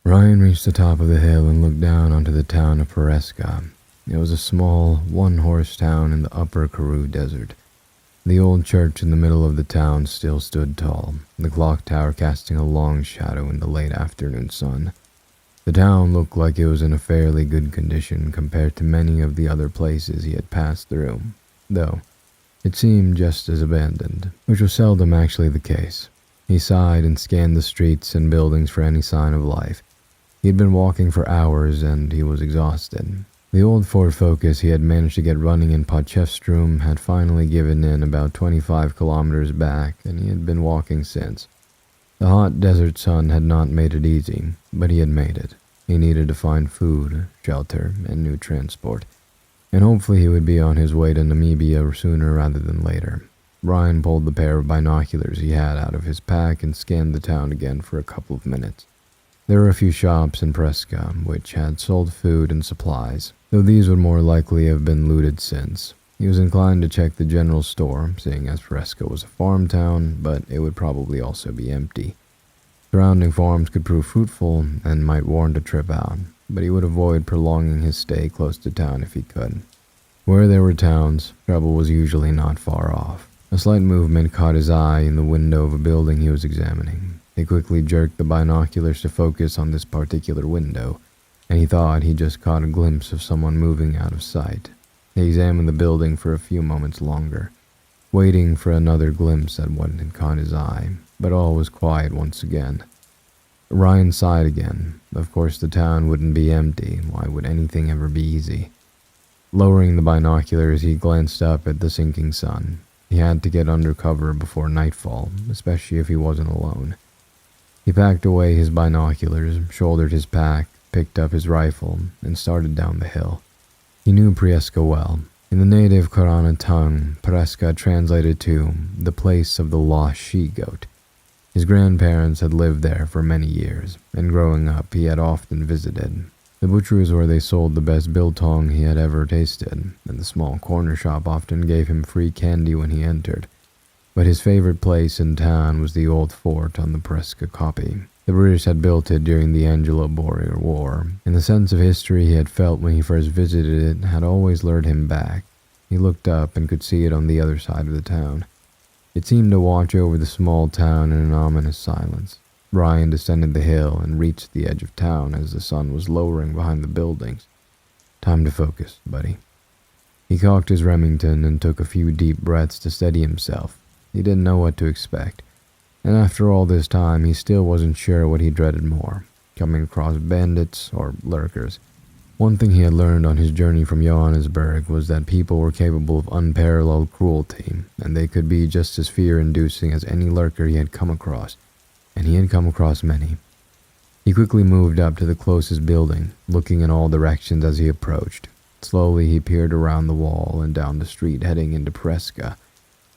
Ryan reached the top of the hill and looked down onto the town of Peresca. It was a small, one-horse town in the upper Karoo Desert. The old church in the middle of the town still stood tall, the clock tower casting a long shadow in the late afternoon sun. The town looked like it was in a fairly good condition compared to many of the other places he had passed through, though it seemed just as abandoned, which was seldom actually the case. He sighed and scanned the streets and buildings for any sign of life. He had been walking for hours and he was exhausted. The old Ford Focus he had managed to get running in Potchefstroom had finally given in about 25 kilometers back, and he had been walking since. The hot desert sun had not made it easy, but he had made it. He needed to find food, shelter, and new transport, and hopefully he would be on his way to Namibia sooner rather than later. Ryan pulled the pair of binoculars he had out of his pack and scanned the town again for a couple of minutes. There were a few shops in Presca which had sold food and supplies, though these would more likely have been looted since. He was inclined to check the general store, seeing as Presca was a farm town, but it would probably also be empty. Surrounding farms could prove fruitful and might warrant a trip out, but he would avoid prolonging his stay close to town if he could. Where there were towns, trouble was usually not far off. A slight movement caught his eye in the window of a building he was examining. He quickly jerked the binoculars to focus on this particular window, and he thought he just caught a glimpse of someone moving out of sight. He examined the building for a few moments longer, waiting for another glimpse at what had caught his eye, but all was quiet once again. Ryan sighed again. Of course the town wouldn't be empty. Why would anything ever be easy? Lowering the binoculars, he glanced up at the sinking sun. He had to get under cover before nightfall, especially if he wasn't alone. He packed away his binoculars, shouldered his pack, picked up his rifle, and started down the hill. He knew Priesca well. In the native Korana tongue, Priesca translated to the place of the lost she-goat. His grandparents had lived there for many years, and growing up he had often visited. The butcher was where they sold the best biltong he had ever tasted, and the small corner shop often gave him free candy when he entered. But his favorite place in town was the old fort on the Presca Kopje. The British had built it during the Anglo-Boer War, and the sense of history he had felt when he first visited it had always lured him back. He looked up and could see it on the other side of the town. It seemed to watch over the small town in an ominous silence. Ryan descended the hill and reached the edge of town as the sun was lowering behind the buildings. Time to focus, buddy. He cocked his Remington and took a few deep breaths to steady himself. He didn't know what to expect, and after all this time he still wasn't sure what he dreaded more, coming across bandits or lurkers. One thing he had learned on his journey from Johannesburg was that people were capable of unparalleled cruelty, and they could be just as fear-inducing as any lurker he had come across, and he had come across many. He quickly moved up to the closest building, looking in all directions as he approached. Slowly he peered around the wall and down the street heading into Presca.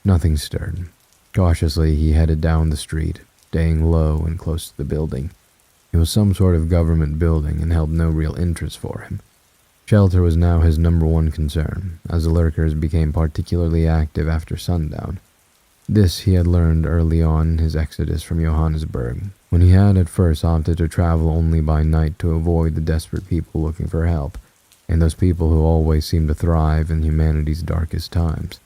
Nothing stirred. Cautiously he headed down the street, staying low and close to the building. It was some sort of government building and held no real interest for him. Shelter was now his number one concern, as the lurkers became particularly active after sundown. This he had learned early on in his exodus from Johannesburg, when he had at first opted to travel only by night to avoid the desperate people looking for help, and those people who always seem to thrive in humanity's darkest times.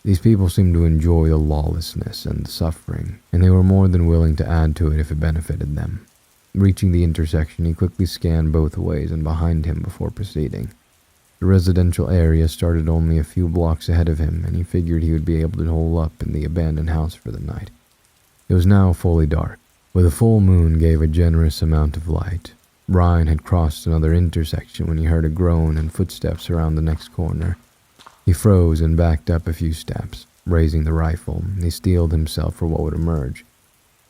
These people seemed to enjoy the lawlessness and the suffering, and they were more than willing to add to it if it benefited them. Reaching the intersection, he quickly scanned both ways and behind him before proceeding. The residential area started only a few blocks ahead of him, and he figured he would be able to hole up in the abandoned house for the night. It was now fully dark, but the full moon gave a generous amount of light. Ryan had crossed another intersection when he heard a groan and footsteps around the next corner. He froze and backed up a few steps. Raising the rifle, he steeled himself for what would emerge.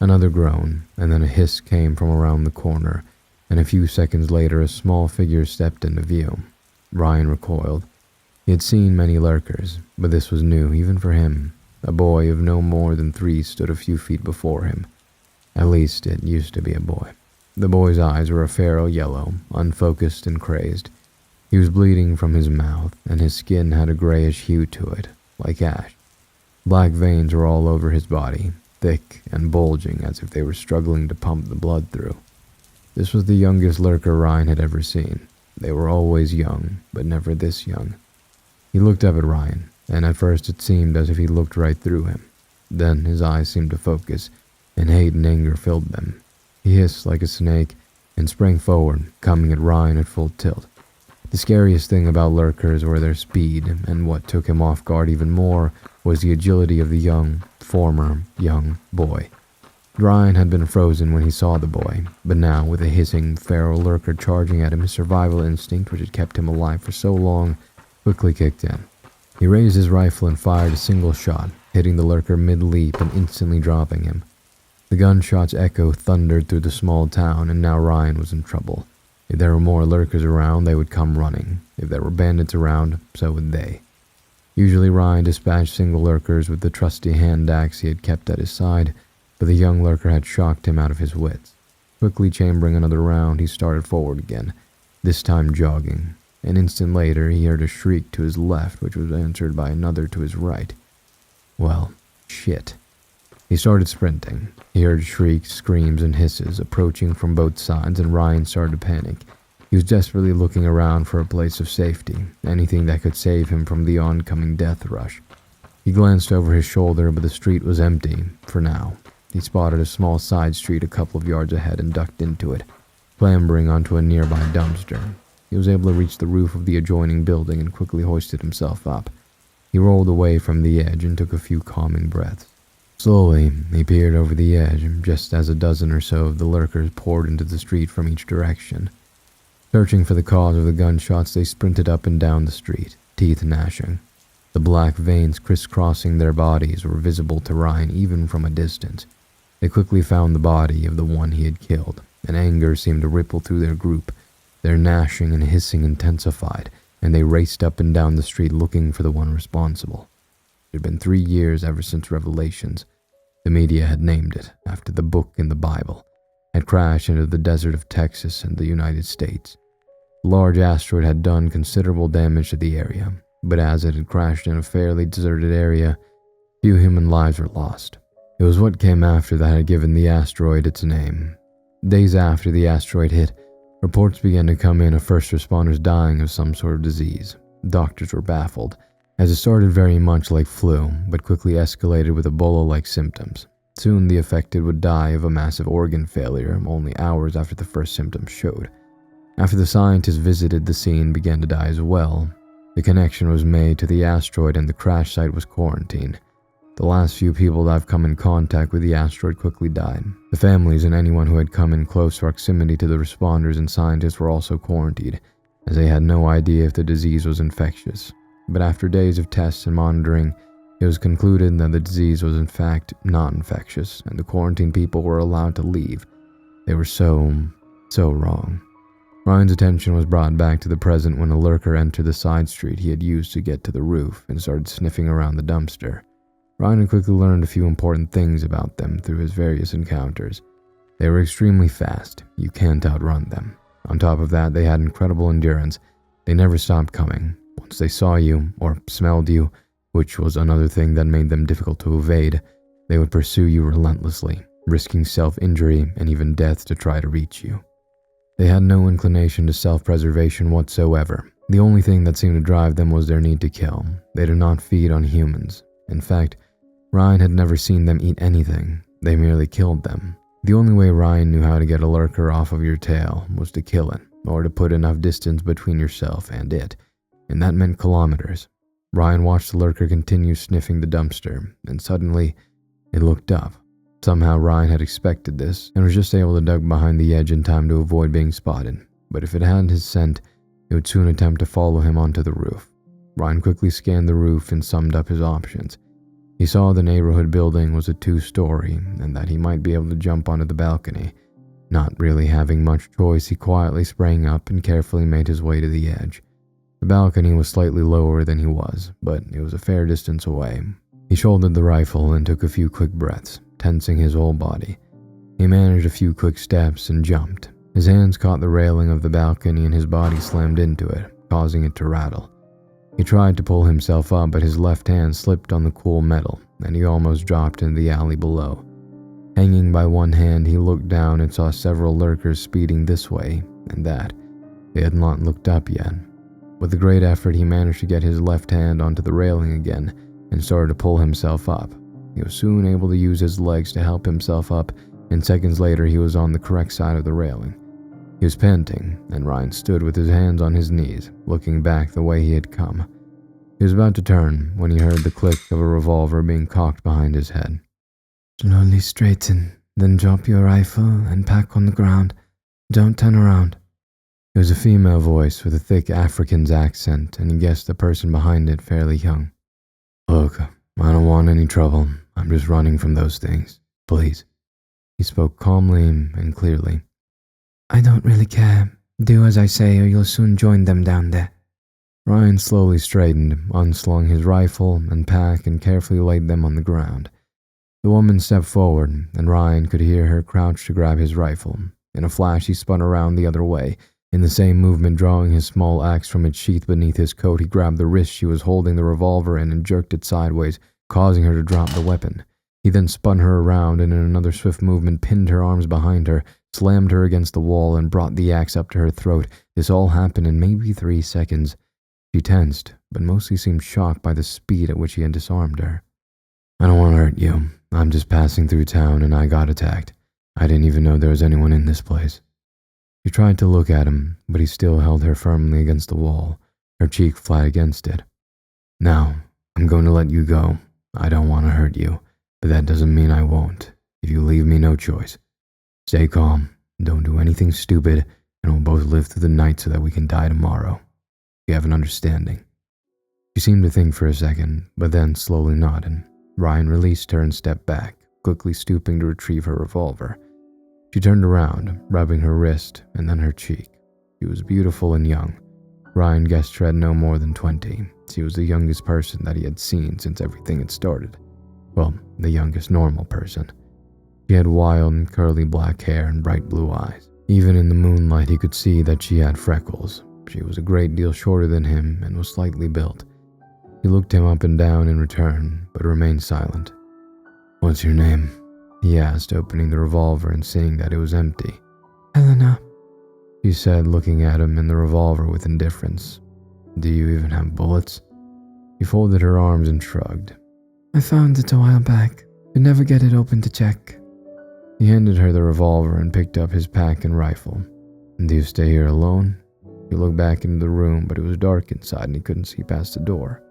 Another groan, and then a hiss came from around the corner, and a few seconds later a small figure stepped into view. Ryan recoiled. He had seen many lurkers, but this was new even for him. A boy of no more than 3 stood a few feet before him. At least it used to be a boy. The boy's eyes were a feral yellow, unfocused and crazed. He was bleeding from his mouth, and his skin had a grayish hue to it, like ash. Black veins were all over his body, thick and bulging as if they were struggling to pump the blood through. This was the youngest lurker Ryan had ever seen. They were always young, but never this young. He looked up at Ryan, and at first it seemed as if he looked right through him. Then his eyes seemed to focus, and hate and anger filled them. He hissed like a snake and sprang forward, coming at Ryan at full tilt. The scariest thing about lurkers were their speed, and what took him off guard even more was the agility of the former young boy. Ryan had been frozen when he saw the boy, but now, with a hissing, feral lurker charging at him, his survival instinct, which had kept him alive for so long, quickly kicked in. He raised his rifle and fired a single shot, hitting the lurker mid-leap and instantly dropping him. The gunshot's echo thundered through the small town, and now Ryan was in trouble. If there were more lurkers around, they would come running. If there were bandits around, so would they. Usually Ryan dispatched single lurkers with the trusty hand axe he had kept at his side, but the young lurker had shocked him out of his wits. Quickly chambering another round, he started forward again, this time jogging. An instant later, he heard a shriek to his left, which was answered by another to his right. Well, shit. He started sprinting. He heard shrieks, screams, and hisses approaching from both sides, and Ryan started to panic. He was desperately looking around for a place of safety, anything that could save him from the oncoming death rush. He glanced over his shoulder, but the street was empty, for now. He spotted a small side street a couple of yards ahead and ducked into it, clambering onto a nearby dumpster. He was able to reach the roof of the adjoining building and quickly hoisted himself up. He rolled away from the edge and took a few calming breaths. Slowly, he peered over the edge, just as a dozen or so of the lurkers poured into the street from each direction. Searching for the cause of the gunshots, they sprinted up and down the street, teeth gnashing. The black veins crisscrossing their bodies were visible to Ryan even from a distance. They quickly found the body of the one he had killed, and anger seemed to ripple through their group. Their gnashing and hissing intensified, and they raced up and down the street looking for the one responsible. It had been 3 years ever since Revelations. The media had named it after the book in the Bible, had crashed into the desert of Texas and the United States. The large asteroid had done considerable damage to the area, but as it had crashed in a fairly deserted area, few human lives were lost. It was what came after that had given the asteroid its name. Days after the asteroid hit, reports began to come in of first responders dying of some sort of disease. Doctors were baffled, as it started very much like flu, but quickly escalated with Ebola-like symptoms. Soon the affected would die of a massive organ failure only hours after the first symptoms showed. After the scientists visited the scene began to die as well, the connection was made to the asteroid and the crash site was quarantined. The last few people to have come in contact with the asteroid quickly died. The families and anyone who had come in close proximity to the responders and scientists were also quarantined, as they had no idea if the disease was infectious. But after days of tests and monitoring, it was concluded that the disease was in fact not infectious, and the quarantined people were allowed to leave. They were so wrong. Ryan's attention was brought back to the present when a lurker entered the side street he had used to get to the roof and started sniffing around the dumpster. Ryan had quickly learned a few important things about them through his various encounters. They were extremely fast. You can't outrun them. On top of that, they had incredible endurance. They never stopped coming. Once they saw you, or smelled you, which was another thing that made them difficult to evade, they would pursue you relentlessly, risking self-injury and even death to try to reach you. They had no inclination to self-preservation whatsoever. The only thing that seemed to drive them was their need to kill. They did not feed on humans. In fact, Ryan had never seen them eat anything. They merely killed them. The only way Ryan knew how to get a lurker off of your tail was to kill it, or to put enough distance between yourself and it, and that meant kilometers. Ryan watched the lurker continue sniffing the dumpster, and suddenly, it looked up. Somehow Ryan had expected this, and was just able to duck behind the edge in time to avoid being spotted, but if it had his scent, it would soon attempt to follow him onto the roof. Ryan quickly scanned the roof and summed up his options. He saw the neighborhood building was a 2-story, and that he might be able to jump onto the balcony. Not really having much choice, he quietly sprang up and carefully made his way to the edge. The balcony was slightly lower than he was, but it was a fair distance away. He shouldered the rifle and took a few quick breaths, tensing his whole body. He managed a few quick steps and jumped. His hands caught the railing of the balcony and his body slammed into it, causing it to rattle. He tried to pull himself up, but his left hand slipped on the cool metal, and he almost dropped into the alley below. Hanging by one hand, he looked down and saw several lurkers speeding this way and that. They had not looked up yet. With a great effort, he managed to get his left hand onto the railing again and started to pull himself up. He was soon able to use his legs to help himself up, and seconds later he was on the correct side of the railing. He was panting, and Ryan stood with his hands on his knees, looking back the way he had come. He was about to turn when he heard the click of a revolver being cocked behind his head. Slowly straighten, then drop your rifle and pack on the ground. Don't turn around. It was a female voice with a thick African's accent, and he guessed the person behind it fairly young. Look, I don't want any trouble. I'm just running from those things. Please. He spoke calmly and clearly. I don't really care. Do as I say or you'll soon join them down there. Ryan slowly straightened, unslung his rifle and pack and carefully laid them on the ground. The woman stepped forward, and Ryan could hear her crouch to grab his rifle. In a flash, he spun around the other way. In the same movement, drawing his small axe from its sheath beneath his coat, he grabbed the wrist she was holding the revolver in and jerked it sideways, causing her to drop the weapon. He then spun her around and in another swift movement pinned her arms behind her, slammed her against the wall, and brought the axe up to her throat. This all happened in maybe 3 seconds. She tensed, but mostly seemed shocked by the speed at which he had disarmed her. I don't want to hurt you. I'm just passing through town and I got attacked. I didn't even know there was anyone in this place. She tried to look at him, but he still held her firmly against the wall, her cheek flat against it. Now, I'm going to let you go. I don't want to hurt you, but that doesn't mean I won't, if you leave me no choice. Stay calm, don't do anything stupid, and we'll both live through the night so that we can die tomorrow. You have an understanding. She seemed to think for a second, but then slowly nodded. Ryan released her and stepped back, quickly stooping to retrieve her revolver. She turned around, rubbing her wrist and then her cheek. She was beautiful and young. Ryan guessed she had no more than 20. She was the youngest person that he had seen since everything had started. Well, the youngest normal person. She had wild and curly black hair and bright blue eyes. Even in the moonlight, he could see that she had freckles. She was a great deal shorter than him and was slightly built. He looked him up and down in return, but remained silent. What's your name? He asked, opening the revolver and seeing that it was empty. Helena, she said, looking at him and the revolver with indifference. Do you even have bullets? She folded her arms and shrugged. I found it a while back. Could never get it open to check. He handed her the revolver and picked up his pack and rifle. Do you stay here alone? He looked back into the room, but it was dark inside and he couldn't see past the door.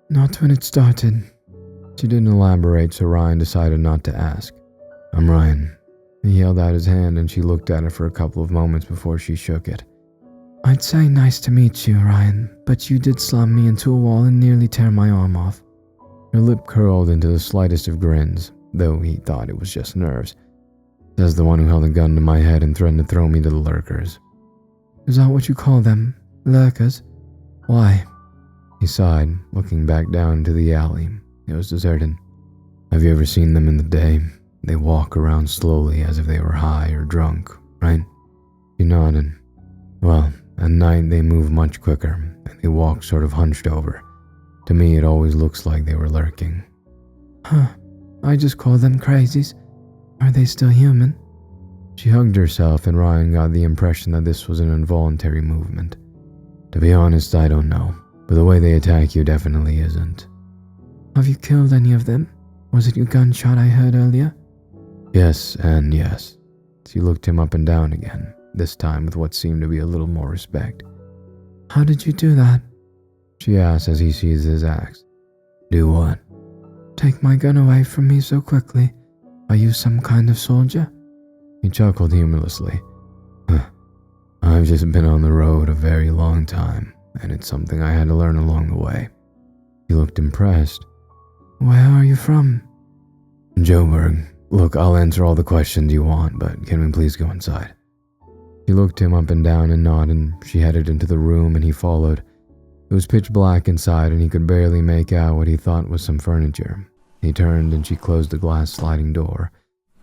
Not when it started. She didn't elaborate, so Ryan decided not to ask. I'm Ryan. He held out his hand and she looked at it for a couple of moments before she shook it. I'd say nice to meet you, Ryan, but you did slam me into a wall and nearly tear my arm off. Her lip curled into the slightest of grins, though he thought it was just nerves. Says the one who held a gun to my head and threatened to throw me to the Lurkers. Is that what you call them? Lurkers? Why? He sighed, looking back down into the alley. It was deserted. Have you ever seen them in the day? They walk around slowly as if they were high or drunk, right? She nodded. Well, at night they move much quicker, and they walk sort of hunched over. To me, it always looks like they were lurking. Huh. I just call them crazies. Are they still human? She hugged herself, and Ryan got the impression that this was an involuntary movement. To be honest, I don't know, but the way they attack you definitely isn't. Have you killed any of them? Was it your gunshot I heard earlier? Yes and yes. She looked him up and down again, this time with what seemed to be a little more respect. How did you do that? She asked as he seized his axe. Do what? Take my gun away from me so quickly. Are you some kind of soldier? He chuckled humorlessly. I've just been on the road a very long time, and it's something I had to learn along the way. He looked impressed. Where are you from? Joburg. Look, I'll answer all the questions you want, but can we please go inside? He looked him up and down and nodded. She headed into the room and he followed. It was pitch black inside and he could barely make out what he thought was some furniture. He turned and she closed the glass sliding door.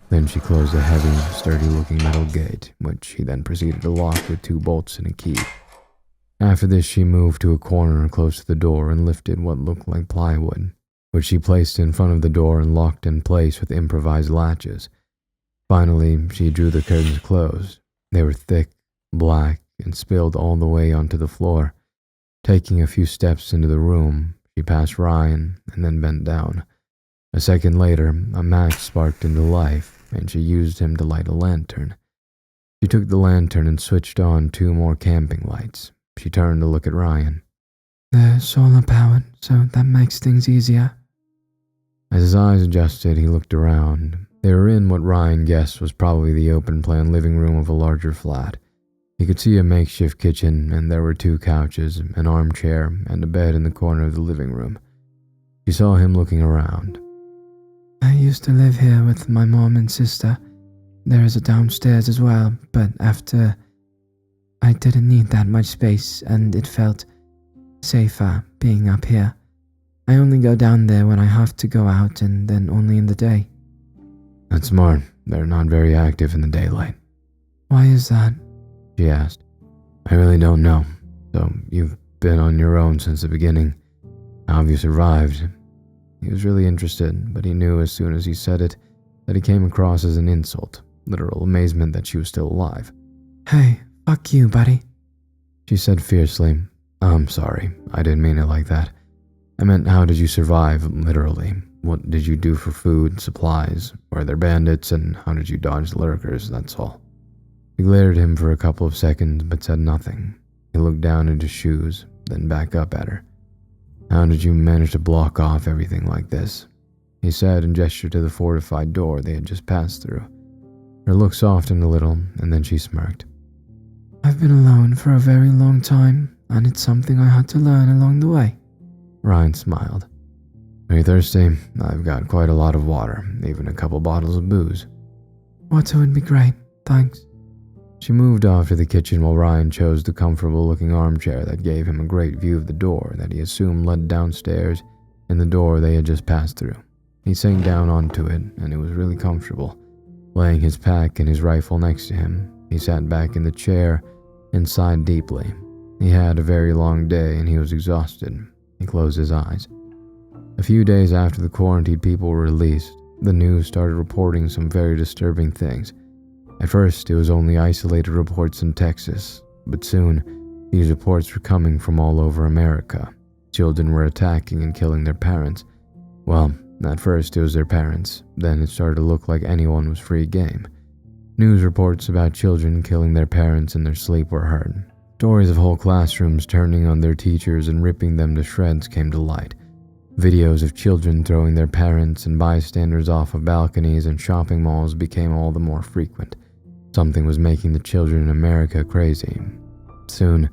Then she closed a heavy, sturdy-looking metal gate, which he then proceeded to lock with 2 bolts and a key. After this, she moved to a corner close to the door and lifted what looked like plywood, which she placed in front of the door and locked in place with improvised latches. Finally, she drew the curtains closed. They were thick, black, and spilled all the way onto the floor. Taking a few steps into the room, she passed Ryan and then bent down. A second later, a match sparked into life, and she used him to light a lantern. She took the lantern and switched on 2 more camping lights. She turned to look at Ryan. They're solar powered, so that makes things easier. As his eyes adjusted, he looked around. They were in what Ryan guessed was probably the open-plan living room of a larger flat. He could see a makeshift kitchen, and there were 2 couches, an armchair, and a bed in the corner of the living room. She saw him looking around. I used to live here with my mom and sister. There is a downstairs as well, but after I didn't need that much space, and it felt safer being up here. I only go down there when I have to go out, and then only in the day. That's smart. They're not very active in the daylight. Why is that? She asked. I really don't know. So you've been on your own since the beginning. How have you survived? He was really interested, but he knew as soon as he said it that he came across as an insult, literal amazement that she was still alive. Hey, fuck you, buddy, she said fiercely. I'm sorry, I didn't mean it like that. I meant, how did you survive, literally? What did you do for food, supplies? Were there bandits, and how did you dodge lurkers, that's all. He glared at him for a couple of seconds, but said nothing. He looked down at his shoes, then back up at her. How did you manage to block off everything like this? He said and gestured to the fortified door they had just passed through. Her look softened a little, and then she smirked. I've been alone for a very long time, and it's something I had to learn along the way. Ryan smiled. Are you thirsty? I've got quite a lot of water, even a couple bottles of booze. Water would be great, thanks. She moved off to the kitchen while Ryan chose the comfortable-looking armchair that gave him a great view of the door that he assumed led downstairs and the door they had just passed through. He sank down onto it, and it was really comfortable. Laying his pack and his rifle next to him, he sat back in the chair and sighed deeply. He had a very long day, and he was exhausted. He closed his eyes. A few days after the quarantined people were released, the news started reporting some very disturbing things. At first, it was only isolated reports in Texas, but soon, these reports were coming from all over America. Children were attacking and killing their parents. Well, at first it was their parents, then it started to look like anyone was free game. News reports about children killing their parents in their sleep were heard. Stories of whole classrooms turning on their teachers and ripping them to shreds came to light. Videos of children throwing their parents and bystanders off of balconies and shopping malls became all the more frequent. Something was making the children in America crazy. Soon,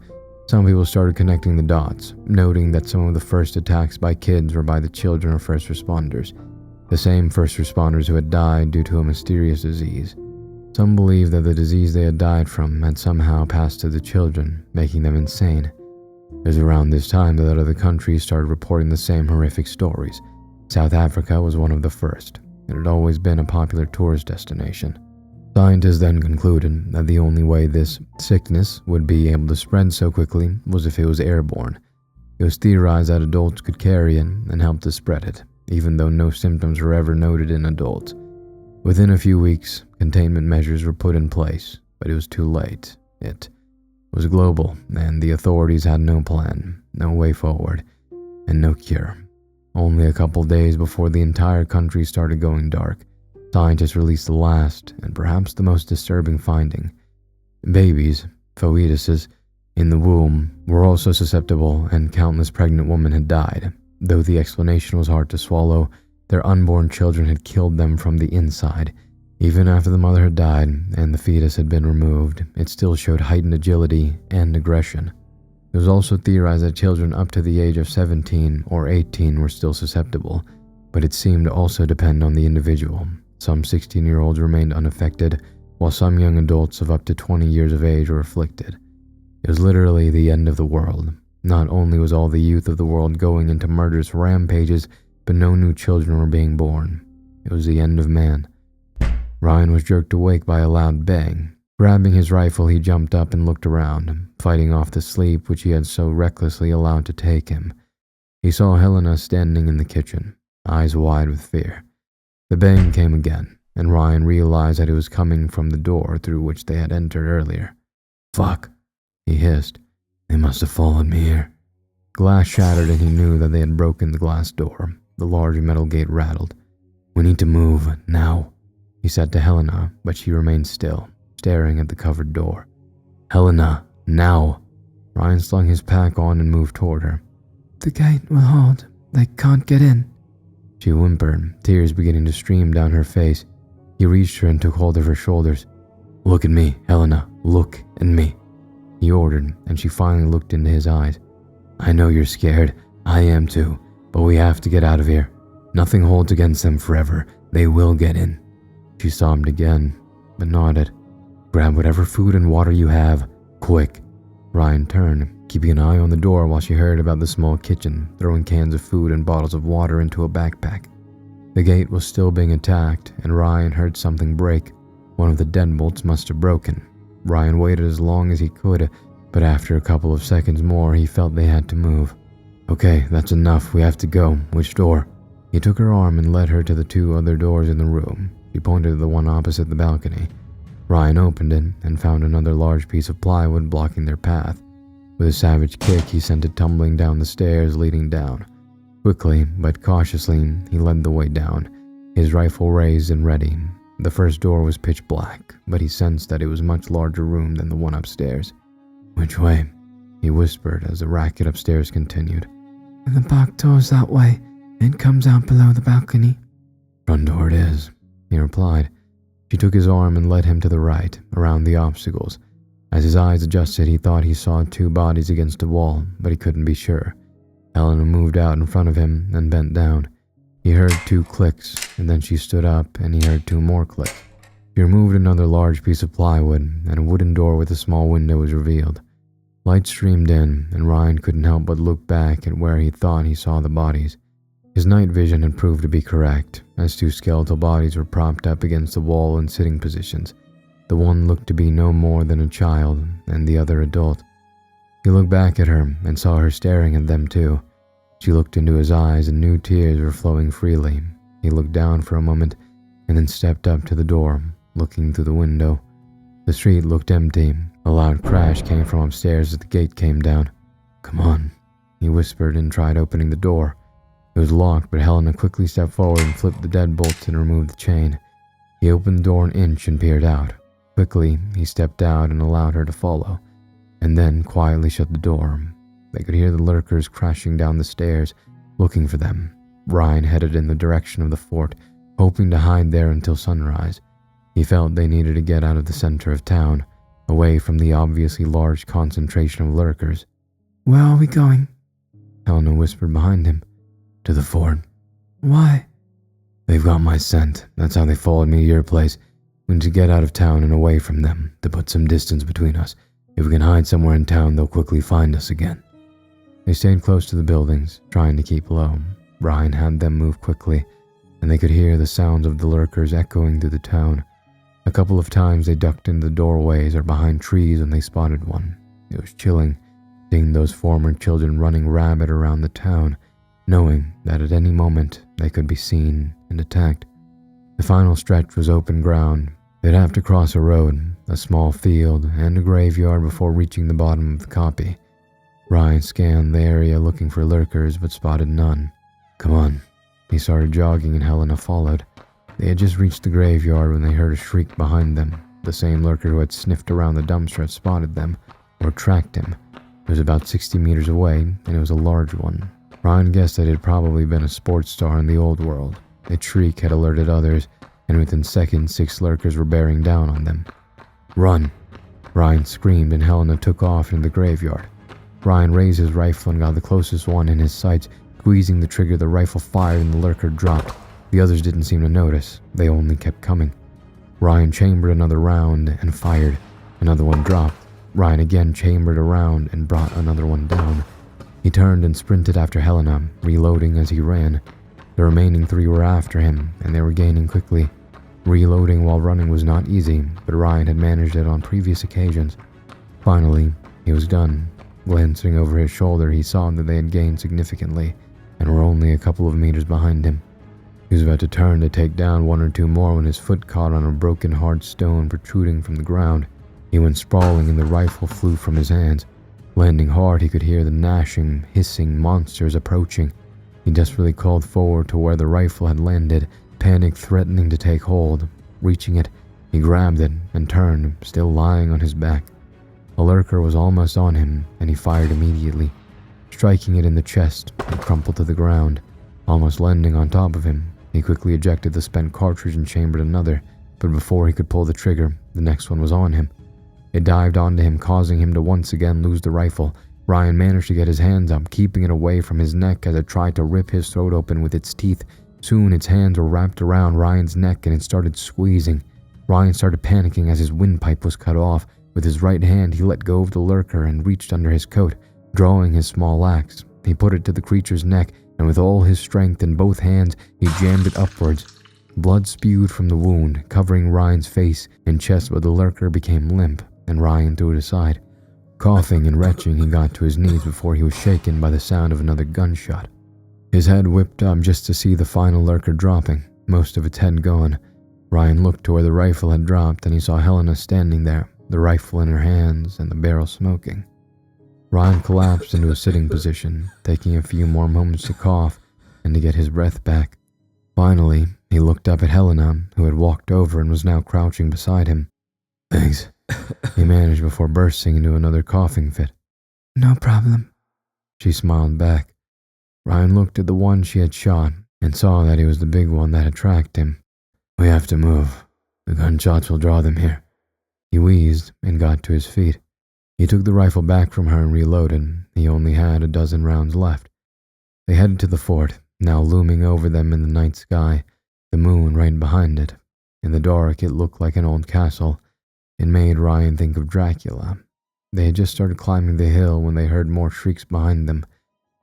some people started connecting the dots, noting that some of the first attacks by kids were by the children of first responders, the same first responders who had died due to a mysterious disease. Some believed that the disease they had died from had somehow passed to the children, making them insane. It was around this time that other countries started reporting the same horrific stories. South Africa was one of the first. It had always been a popular tourist destination. Scientists then concluded that the only way this sickness would be able to spread so quickly was if it was airborne. It was theorized that adults could carry it and help to spread it, even though no symptoms were ever noted in adults. Within a few weeks, containment measures were put in place, but it was too late. It was global, and the authorities had no plan, no way forward, and no cure. Only a couple days before the entire country started going dark, scientists released the last, and perhaps the most disturbing finding. Babies, fetuses, in the womb were also susceptible, and countless pregnant women had died. Though the explanation was hard to swallow, their unborn children had killed them from the inside. Even after the mother had died and the fetus had been removed, it still showed heightened agility and aggression. It was also theorized that children up to the age of 17 or 18 were still susceptible, but it seemed to also depend on the individual. Some 16-year-olds remained unaffected, while some young adults of up to 20 years of age were afflicted. It was literally the end of the world. Not only was all the youth of the world going into murderous rampages, but no new children were being born. It was the end of man. Ryan was jerked awake by a loud bang. Grabbing his rifle, he jumped up and looked around, fighting off the sleep which he had so recklessly allowed to take him. He saw Helena standing in the kitchen, eyes wide with fear. The bang came again, and Ryan realized that it was coming from the door through which they had entered earlier. "Fuck," he hissed. "They must have followed me here." Glass shattered and he knew that they had broken the glass door. The large metal gate rattled. "We need to move, now," he said to Helena, but she remained still, staring at the covered door. "Helena, now!" Ryan slung his pack on and moved toward her. "The gate will hold. They can't get in," she whimpered, tears beginning to stream down her face. He reached her and took hold of her shoulders. "Look at me, Helena, look at me," he ordered, and she finally looked into his eyes. "I know you're scared, I am too, but we have to get out of here. Nothing holds against them forever. They will get in." She sobbed again, but nodded. "Grab whatever food and water you have, quick." Ryan turned, keeping an eye on the door while she heard about the small kitchen, throwing cans of food and bottles of water into a backpack. The gate was still being attacked, and Ryan heard something break. One of the deadbolts must have broken. Ryan waited as long as he could, but after a couple of seconds more, he felt they had to move. "Okay, that's enough. We have to go. Which door?" He took her arm and led her to the two other doors in the room. He pointed to the one opposite the balcony. Ryan opened it and found another large piece of plywood blocking their path. With a savage kick, he sent it tumbling down the stairs leading down. Quickly, but cautiously, he led the way down, his rifle raised and ready. The first door was pitch black, but he sensed that it was a much larger room than the one upstairs. "Which way?" he whispered as the racket upstairs continued. "The back door's that way. It comes out below the balcony." "Front door it is," he replied. She took his arm and led him to the right, around the obstacles. As his eyes adjusted, he thought he saw two bodies against a wall, but he couldn't be sure. Helena moved out in front of him and bent down. He heard 2 clicks, and then she stood up and he heard 2 more clicks. She removed another large piece of plywood, and a wooden door with a small window was revealed. Light streamed in, and Ryan couldn't help but look back at where he thought he saw the bodies. His night vision had proved to be correct, as 2 skeletal bodies were propped up against the wall in sitting positions. The one looked to be no more than a child, and the other adult. He looked back at her and saw her staring at them too. She looked into his eyes and knew tears were flowing freely. He looked down for a moment and then stepped up to the door, looking through the window. The street looked empty. A loud crash came from upstairs as the gate came down. "Come on," he whispered and tried opening the door. It was locked, but Helena quickly stepped forward and flipped the deadbolts and removed the chain. He opened the door an inch and peered out. Quickly, he stepped out and allowed her to follow, and then quietly shut the door. They could hear the lurkers crashing down the stairs, looking for them. Ryan headed in the direction of the fort, hoping to hide there until sunrise. He felt they needed to get out of the center of town, away from the obviously large concentration of lurkers. "Where are we going?" Helena whispered behind him. "To the fort." "Why?" "They've got my scent. That's how they followed me to your place. We need to get out of town and away from them, to put some distance between us. If we can hide somewhere in town, they'll quickly find us again." They stayed close to the buildings, trying to keep low. Ryan had them move quickly, and they could hear the sounds of the lurkers echoing through the town. A couple of times they ducked into the doorways or behind trees when they spotted one. It was chilling, seeing those former children running rabid around the town, knowing that at any moment they could be seen and attacked. The final stretch was open ground. They'd have to cross a road, a small field, and a graveyard before reaching the bottom of the kopje. Ryan scanned the area looking for lurkers but spotted none. "Come on." He started jogging and Helena followed. They had just reached the graveyard when they heard a shriek behind them. The same lurker who had sniffed around the dumpster had spotted them, or tracked him. It was about 60 meters away, and it was a large one. Ryan guessed that it had probably been a sports star in the old world. Its shriek had alerted others, and within seconds 6 lurkers were bearing down on them. "Run!" Ryan screamed and Helena took off into the graveyard. Ryan raised his rifle and got the closest one in his sights. Squeezing the trigger, the rifle fired and the lurker dropped. The others didn't seem to notice. They only kept coming. Ryan chambered another round and fired. Another one dropped. Ryan again chambered a round and brought another one down. He turned and sprinted after Helena, reloading as he ran. The remaining 3 were after him, and they were gaining quickly. Reloading while running was not easy, but Ryan had managed it on previous occasions. Finally, he was done. Glancing over his shoulder, he saw that they had gained significantly and were only a couple of meters behind him. He was about to turn to take down one or two more when his foot caught on a broken hard stone protruding from the ground. He went sprawling and the rifle flew from his hands. Landing hard, he could hear the gnashing, hissing monsters approaching. He desperately called forward to where the rifle had landed, panic threatening to take hold. Reaching it, he grabbed it and turned, still lying on his back. A lurker was almost on him, and he fired immediately. Striking it in the chest, it crumpled to the ground. Almost landing on top of him, he quickly ejected the spent cartridge and chambered another, but before he could pull the trigger, the next one was on him. It dived onto him, causing him to once again lose the rifle. Ryan managed to get his hands up, keeping it away from his neck as it tried to rip his throat open with its teeth. Soon its hands were wrapped around Ryan's neck and it started squeezing. Ryan started panicking as his windpipe was cut off. With his right hand, he let go of the lurker and reached under his coat. Drawing his small axe, he put it to the creature's neck, and with all his strength in both hands, he jammed it upwards. Blood spewed from the wound, covering Ryan's face and chest, but the lurker became limp, and Ryan threw it aside. Coughing and retching, he got to his knees before he was shaken by the sound of another gunshot. His head whipped up just to see the final lurker dropping, most of its head gone. Ryan looked to where the rifle had dropped, and he saw Helena standing there, the rifle in her hands and the barrel smoking. Ryan collapsed into a sitting position, taking a few more moments to cough and to get his breath back. Finally, he looked up at Helena, who had walked over and was now crouching beside him. "Thanks," he managed before bursting into another coughing fit. "No problem," she smiled back. Ryan looked at the one she had shot and saw that he was the big one that had tracked him. "We have to move. The gunshots will draw them here." He wheezed and got to his feet. He took the rifle back from her and reloaded. He only had a dozen rounds left. They headed to the fort, now looming over them in the night sky, the moon right behind it. In the dark, it looked like an old castle. It made Ryan think of Dracula. They had just started climbing the hill when they heard more shrieks behind them.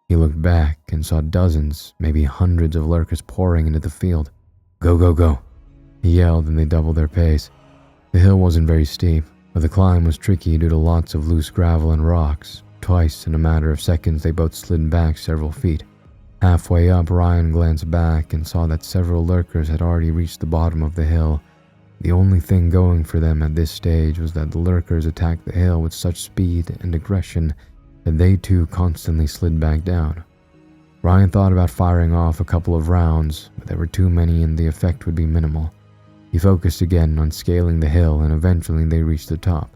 He looked back and saw dozens, maybe hundreds of lurkers pouring into the field. "Go, go, go," he yelled, and they doubled their pace. The hill wasn't very steep, but the climb was tricky due to lots of loose gravel and rocks. Twice, in a matter of seconds, they both slid back several feet. Halfway up, Ryan glanced back and saw that several lurkers had already reached the bottom of the hill. The only thing going for them at this stage was that the lurkers attacked the hill with such speed and aggression that they too constantly slid back down. Ryan thought about firing off a couple of rounds, but there were too many and the effect would be minimal. He focused again on scaling the hill, and eventually they reached the top.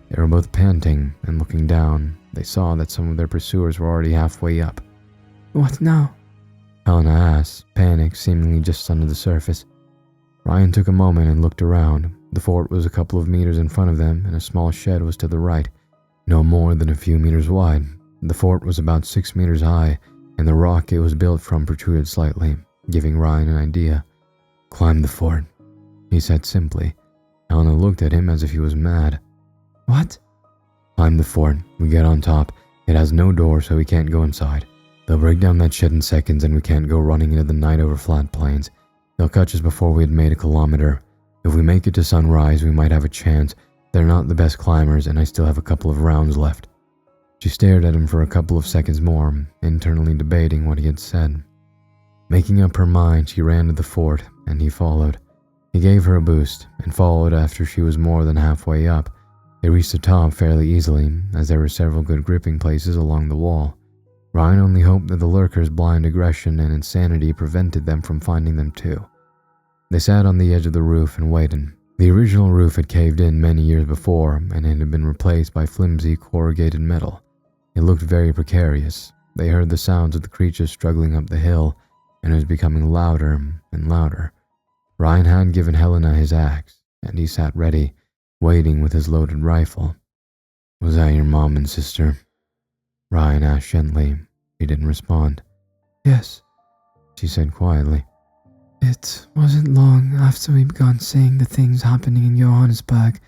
They were both panting, and looking down, they saw that some of their pursuers were already halfway up. "What now?" Helena asked, panic seemingly just under the surface. Ryan took a moment and looked around. The fort was a couple of meters in front of them, and a small shed was to the right, no more than a few meters wide. The fort was about 6 meters high, and the rock it was built from protruded slightly, giving Ryan an idea. "Climb the fort," he said simply. Helena looked at him as if he was mad. "What?" "Climb the fort. We get on top. It has no door, so we can't go inside. They'll break down that shed in seconds, and we can't go running into the night over flat plains. They'll catch us before we had made a kilometer. If we make it to sunrise, we might have a chance. They're not the best climbers, and I still have a couple of rounds left." She stared at him for a couple of seconds more, internally debating what he had said. Making up her mind, she ran to the fort, and he followed. He gave her a boost, and followed after she was more than halfway up. They reached the top fairly easily, as there were several good gripping places along the wall. Ryan only hoped that the lurkers' blind aggression and insanity prevented them from finding them too. They sat on the edge of the roof and waited. The original roof had caved in many years before, and it had been replaced by flimsy corrugated metal. It looked very precarious. They heard the sounds of the creatures struggling up the hill, and it was becoming louder and louder. Ryan had given Helena his axe, and he sat ready, waiting with his loaded rifle. "Was that your mom and sister?" Ryan asked gently. She didn't respond. "Yes," she said quietly. "It wasn't long after we began seeing the things happening in Johannesburg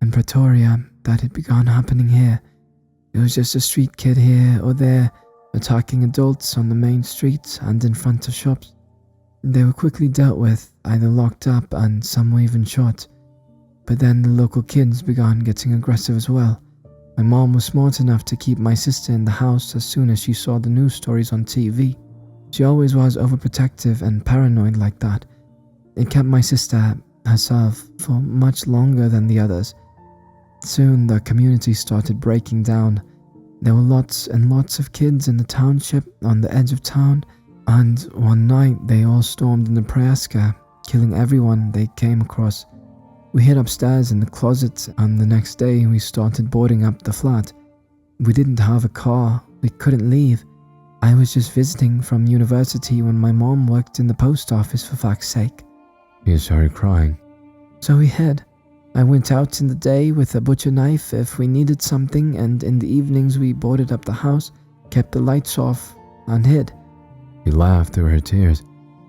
and Pretoria that it began happening here. It was just a street kid here or there attacking adults on the main streets and in front of shops. They were quickly dealt with, either locked up and some were even shot. But then the local kids began getting aggressive as well. My mom was smart enough to keep my sister in the house as soon as she saw the news stories on TV. She always was overprotective and paranoid like that. It kept my sister herself for much longer than the others. Soon the community started breaking down. There were lots and lots of kids in the township on the edge of town, and one night they all stormed into Nebraska, killing everyone they came across. We hid upstairs in the closet, and the next day we started boarding up the flat. We didn't have a car, we couldn't leave. I was just visiting from university when my mom worked in the post office, for fuck's sake. She started crying. So we hid. I went out in the day with a butcher knife if we needed something, and in the evenings we boarded up the house, kept the lights off, and hid. She laughed through her tears.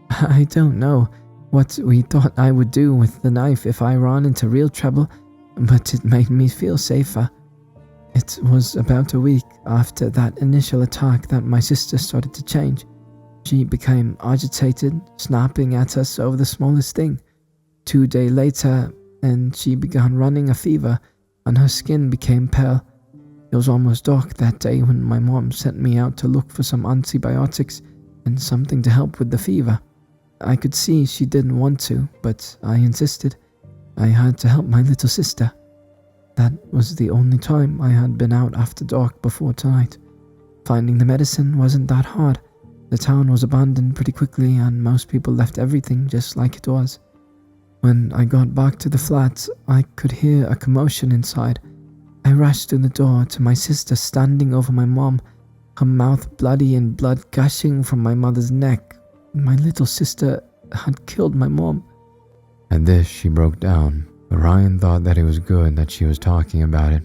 I don't know what we thought I would do with the knife if I ran into real trouble, but it made me feel safer. It was about a week after that initial attack that my sister started to change. She became agitated, snapping at us over the smallest thing. 2 days later, and she began running a fever, and her skin became pale. It was almost dark that day when my mom sent me out to look for some antibiotics and something to help with the fever. I could see she didn't want to, but I insisted. I had to help my little sister. That was the only time I had been out after dark before tonight. Finding the medicine wasn't that hard. The town was abandoned pretty quickly, and most people left everything just like it was. When I got back to the flat, I could hear a commotion inside. I rushed to the door to my sister standing over my mom, her mouth bloody and blood gushing from my mother's neck. My little sister had killed my mom. At this, she broke down, but Ryan thought that it was good that she was talking about it.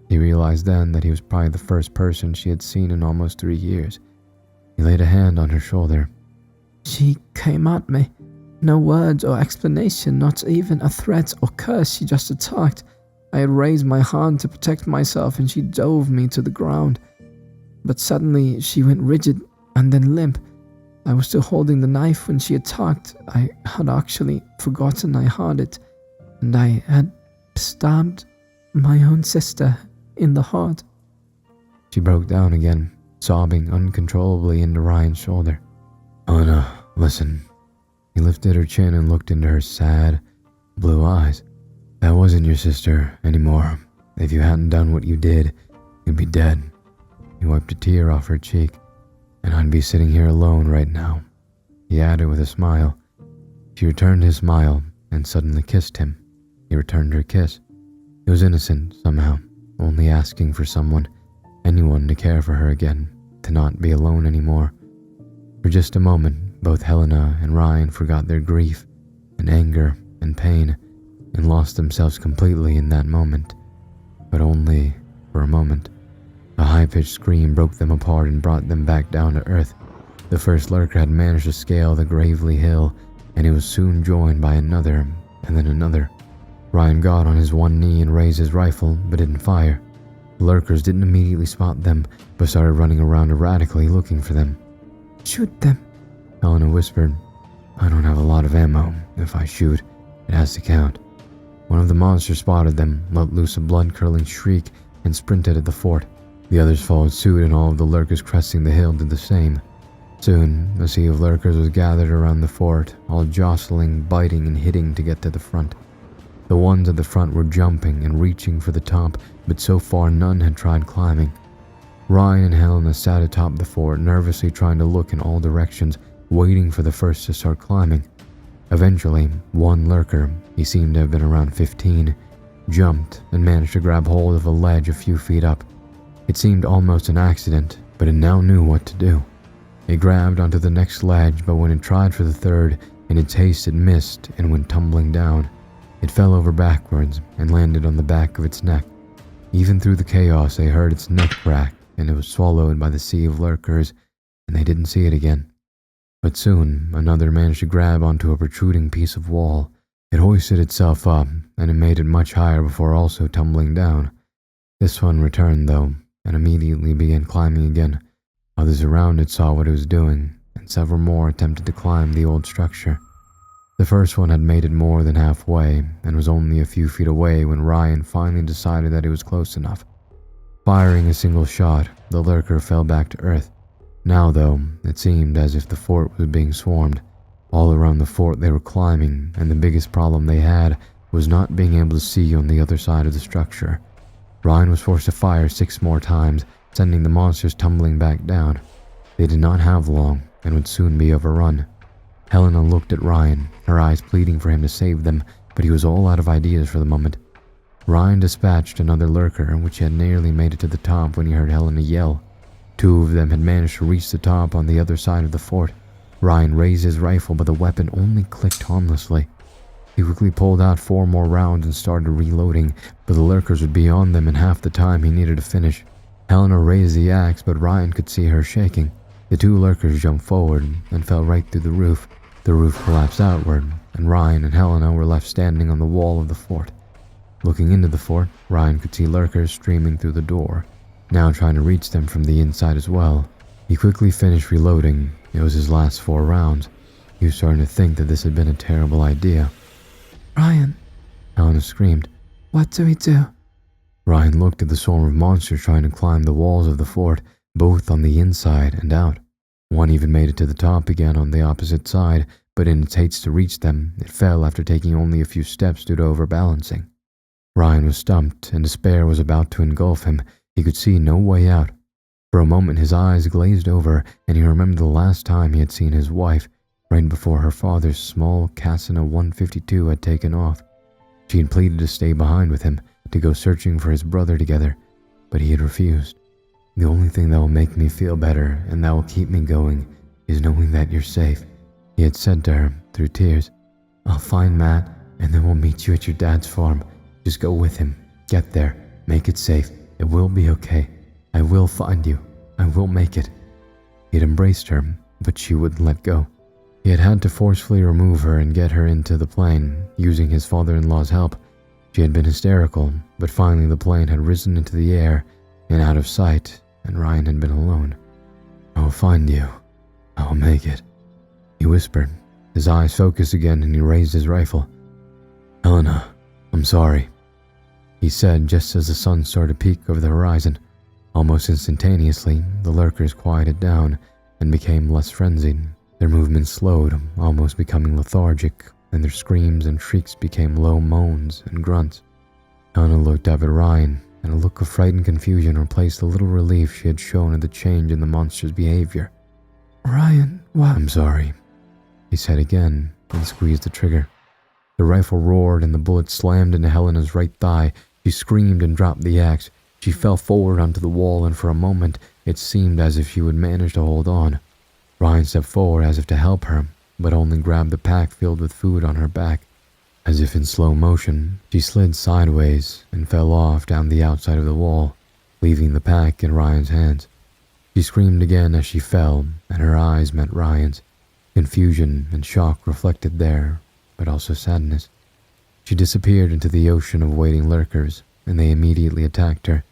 He realized then that he was probably the first person she had seen in almost 3 years. He laid a hand on her shoulder. She came at me. No words or explanation, not even a threat or curse, she just attacked. I had raised my hand to protect myself and she dove me to the ground. But suddenly she went rigid and then limp. I was still holding the knife when she attacked. I had actually forgotten I had it, and I had stabbed my own sister in the heart. She broke down again, sobbing uncontrollably into Ryan's shoulder. Anna, listen. He lifted her chin and looked into her sad, blue eyes. That wasn't your sister anymore. If you hadn't done what you did, you'd be dead. He wiped a tear off her cheek. And I'd be sitting here alone right now, he added with a smile. She returned his smile and suddenly kissed him. He returned her kiss. It was innocent somehow, only asking for someone, anyone to care for her again, to not be alone anymore. For just a moment, both Helena and Ryan forgot their grief and anger and pain and lost themselves completely in that moment, but only for a moment. A high-pitched scream broke them apart and brought them back down to earth. The first lurker had managed to scale the Gravely Hill, and he was soon joined by another, and then another. Ryan got on his one knee and raised his rifle, but didn't fire. The lurkers didn't immediately spot them, but started running around erratically looking for them. Shoot them, Helena whispered. I don't have a lot of ammo. If I shoot, it has to count. One of the monsters spotted them, let loose a blood-curdling shriek, and sprinted at the fort. The others followed suit, and all of the lurkers cresting the hill did the same. Soon, a sea of lurkers was gathered around the fort, all jostling, biting, and hitting to get to the front. The ones at the front were jumping and reaching for the top, but so far none had tried climbing. Ryan and Helena sat atop the fort, nervously trying to look in all directions, waiting for the first to start climbing. Eventually, one lurker, he seemed to have been around 15, jumped and managed to grab hold of a ledge a few feet up. It seemed almost an accident, but it now knew what to do. It grabbed onto the next ledge, but when it tried for the third, in its haste it missed and went tumbling down. It fell over backwards and landed on the back of its neck. Even through the chaos, they heard its neck crack, and it was swallowed by the sea of lurkers, and they didn't see it again. But soon, another managed to grab onto a protruding piece of wall. It hoisted itself up, and it made it much higher before also tumbling down. This one returned, though, and immediately began climbing again. Others around it saw what it was doing, and several more attempted to climb the old structure. The first one had made it more than halfway, and was only a few feet away when Ryan finally decided that it was close enough. Firing a single shot, the lurker fell back to earth. Now, though, it seemed as if the fort was being swarmed. All around the fort they were climbing, and the biggest problem they had was not being able to see on the other side of the structure. Ryan was forced to fire 6 more times, sending the monsters tumbling back down. They did not have long, and would soon be overrun. Helena looked at Ryan, her eyes pleading for him to save them, but he was all out of ideas for the moment. Ryan dispatched another lurker, which had nearly made it to the top when he heard Helena yell. 2 of them had managed to reach the top on the other side of the fort. Ryan raised his rifle, but the weapon only clicked harmlessly. He quickly pulled out 4 more rounds and started reloading, but the lurkers would be on them in half the time he needed to finish. Helena raised the axe, but Ryan could see her shaking. The 2 lurkers jumped forward and fell right through the roof. The roof collapsed outward, and Ryan and Helena were left standing on the wall of the fort. Looking into the fort, Ryan could see lurkers streaming through the door, now trying to reach them from the inside as well. He quickly finished reloading. It was his last 4 rounds. He was starting to think that this had been a terrible idea. Ryan, Helena screamed. what do we do? Ryan looked at the swarm of monsters trying to climb the walls of the fort, both on the inside and out. One even made it to the top again on the opposite side, but in its haste to reach them, it fell after taking only a few steps due to overbalancing. Ryan was stumped, and despair was about to engulf him. He could see no way out. For a moment his eyes glazed over, and he remembered the last time he had seen his wife, right before her father's small Cassina 152 had taken off. She had pleaded to stay behind with him, to go searching for his brother together, but he had refused. The only thing that will make me feel better and that will keep me going is knowing that you're safe, he had said to her through tears. I'll find Matt, and then we'll meet you at your dad's farm. Just go with him. Get there. Make it safe. It will be okay. I will find you. I will make it. He had embraced her, but she wouldn't let go. He had had to forcefully remove her and get her into the plane, using his father-in-law's help. She had been hysterical, but finally the plane had risen into the air and out of sight, and Ryan had been alone. I will find you. I will make it, he whispered. His eyes focused again and he raised his rifle. Helena, I'm sorry, he said just as the sun started to peek over the horizon. Almost instantaneously, the lurkers quieted down and became less frenzied. Their movements slowed, almost becoming lethargic, and their screams and shrieks became low moans and grunts. Helena looked up at Ryan, and a look of frightened confusion replaced the little relief she had shown at the change in the monster's behavior. Ryan, what? I'm sorry, he said again, and squeezed the trigger. The rifle roared and the bullet slammed into Helena's right thigh. She screamed and dropped the axe. She fell forward onto the wall, and for a moment it seemed as if she would manage to hold on. Ryan stepped forward as if to help her, but only grabbed the pack filled with food on her back. As if in slow motion, she slid sideways and fell off down the outside of the wall, leaving the pack in Ryan's hands. She screamed again as she fell, and her eyes met Ryan's. Confusion and shock reflected there, but also sadness. She disappeared into the ocean of waiting lurkers, and they immediately attacked her.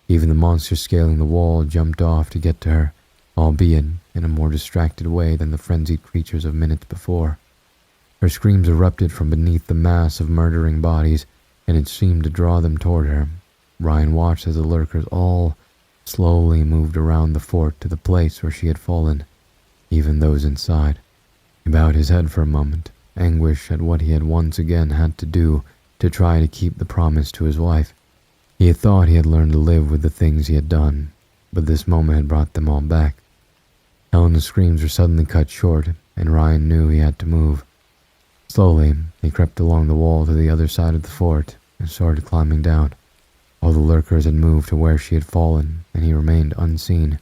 Even the monsters scaling the wall jumped off to get to her, albeit in a more distracted way than the frenzied creatures of minutes before. Her screams erupted from beneath the mass of murdering bodies, and it seemed to draw them toward her. Ryan watched as the lurkers all slowly moved around the fort to the place where she had fallen, even those inside. He bowed his head for a moment, anguish at what he had once again had to do to try to keep the promise to his wife. He had thought he had learned to live with the things he had done, but this moment had brought them all back. Helena's screams were suddenly cut short, and Ryan knew he had to move. Slowly, he crept along the wall to the other side of the fort and started climbing down. All the lurkers had moved to where she had fallen, and he remained unseen.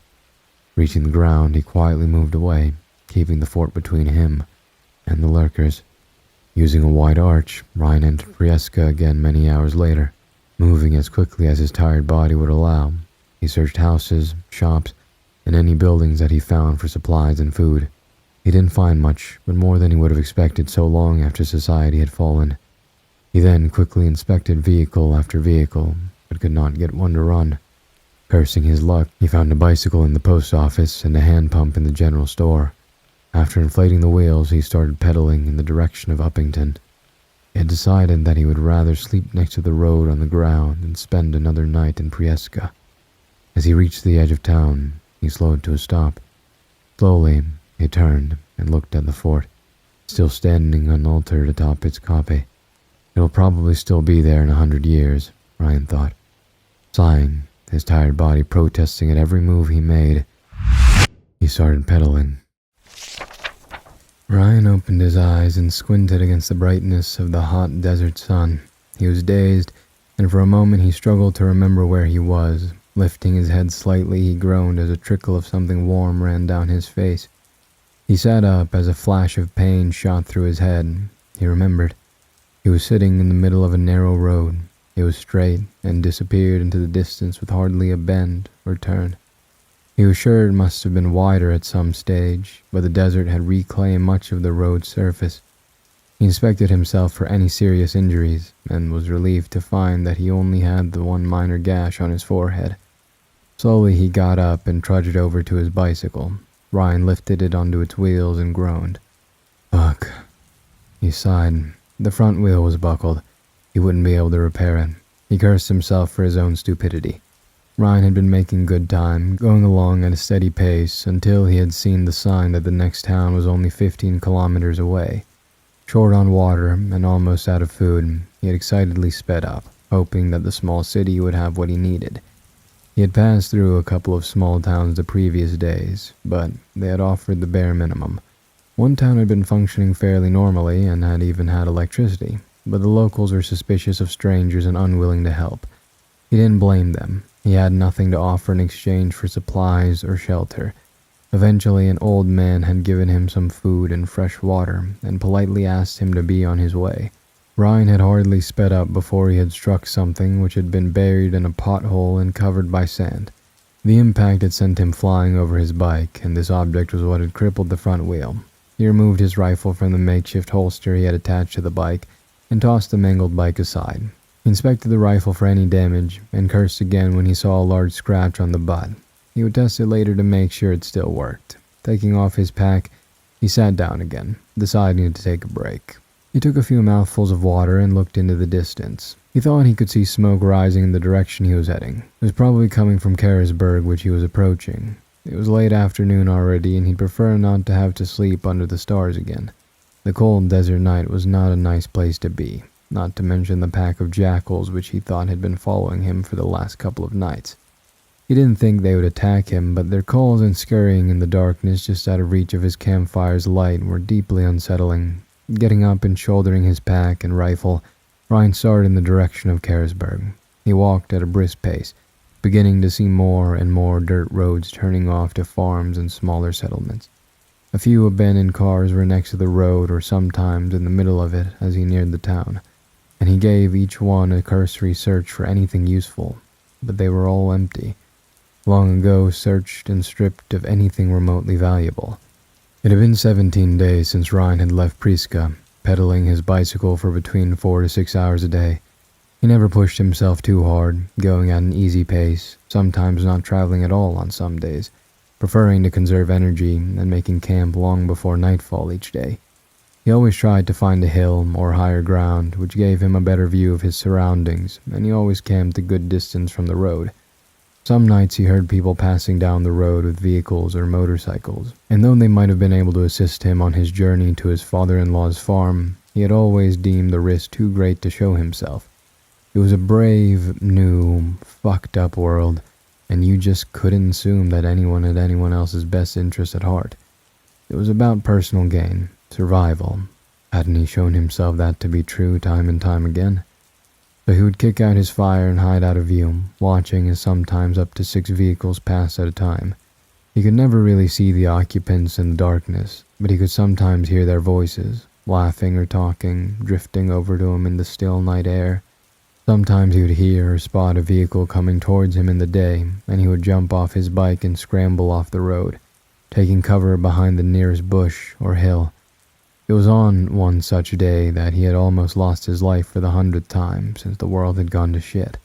Reaching the ground, he quietly moved away, keeping the fort between him and the lurkers. Using a wide arch, Ryan entered Priesca again many hours later, moving as quickly as his tired body would allow. He searched houses, shops, and any buildings that he found for supplies and food. He didn't find much, but more than he would have expected so long after society had fallen. He then quickly inspected vehicle after vehicle, but could not get one to run. Cursing his luck, he found a bicycle in the post office and a hand pump in the general store. After inflating the wheels, he started pedaling in the direction of Uppington. He had decided that he would rather sleep next to the road on the ground than spend another night in Priesca. As he reached the edge of town, he slowed to a stop. Slowly, he turned and looked at the fort, still standing unaltered atop its kopje. It'll probably still be there in 100 years, Ryan thought. Sighing, his tired body protesting at every move he made, he started pedaling. Ryan opened his eyes and squinted against the brightness of the hot desert sun. He was dazed, and for a moment he struggled to remember where he was. Lifting his head slightly, he groaned as a trickle of something warm ran down his face. He sat up as a flash of pain shot through his head. He remembered. He was sitting in the middle of a narrow road. It was straight and disappeared into the distance with hardly a bend or turn. He was sure it must have been wider at some stage, but the desert had reclaimed much of the road's surface. He inspected himself for any serious injuries, and was relieved to find that he only had the one minor gash on his forehead. Slowly he got up and trudged over to his bicycle. Ryan lifted it onto its wheels and groaned. Fuck. He sighed. The front wheel was buckled. He wouldn't be able to repair it. He cursed himself for his own stupidity. Ryan had been making good time, going along at a steady pace until he had seen the sign that the next town was only 15 kilometers away. Short on water and almost out of food, he had excitedly sped up, hoping that the small city would have what he needed. He had passed through a couple of small towns the previous days, but they had offered the bare minimum. One town had been functioning fairly normally and had even had electricity, but the locals were suspicious of strangers and unwilling to help. He didn't blame them. He had nothing to offer in exchange for supplies or shelter. Eventually, an old man had given him some food and fresh water and politely asked him to be on his way. Ryan had hardly sped up before he had struck something which had been buried in a pothole and covered by sand. The impact had sent him flying over his bike, and this object was what had crippled the front wheel. He removed his rifle from the makeshift holster he had attached to the bike and tossed the mangled bike aside. He inspected the rifle for any damage and cursed again when he saw a large scratch on the butt. He would test it later to make sure it still worked. Taking off his pack, he sat down again, deciding to take a break. He took a few mouthfuls of water and looked into the distance. He thought he could see smoke rising in the direction he was heading. It was probably coming from Carisburg, which he was approaching. It was late afternoon already, and he'd prefer not to have to sleep under the stars again. The cold desert night was not a nice place to be, not to mention the pack of jackals which he thought had been following him for the last couple of nights. He didn't think they would attack him, but their calls and scurrying in the darkness just out of reach of his campfire's light were deeply unsettling. Getting up and shouldering his pack and rifle, Ryan started in the direction of Carisburg. He walked at a brisk pace, beginning to see more and more dirt roads turning off to farms and smaller settlements. A few abandoned cars were next to the road or sometimes in the middle of it as he neared the town, and he gave each one a cursory search for anything useful, but they were all empty. Long ago searched and stripped of anything remotely valuable. It had been 17 days since Ryan had left Priska, pedaling his bicycle for between 4 to 6 hours a day. He never pushed himself too hard, going at an easy pace, sometimes not traveling at all on some days, preferring to conserve energy and making camp long before nightfall each day. He always tried to find a hill or higher ground which gave him a better view of his surroundings, and he always camped a good distance from the road. Some nights he heard people passing down the road with vehicles or motorcycles, and though they might have been able to assist him on his journey to his father-in-law's farm, he had always deemed the risk too great to show himself. It was a brave, new, fucked up world, and you just couldn't assume that anyone had anyone else's best interest at heart. It was about personal gain, survival. Hadn't he shown himself that to be true time and time again? So he would kick out his fire and hide out of view, watching as sometimes up to 6 vehicles passed at a time. He could never really see the occupants in the darkness, but he could sometimes hear their voices, laughing or talking, drifting over to him in the still night air. Sometimes he would hear or spot a vehicle coming towards him in the day, and he would jump off his bike and scramble off the road, taking cover behind the nearest bush or hill. It was on one such day that he had almost lost his life for the 100th time since the world had gone to shit.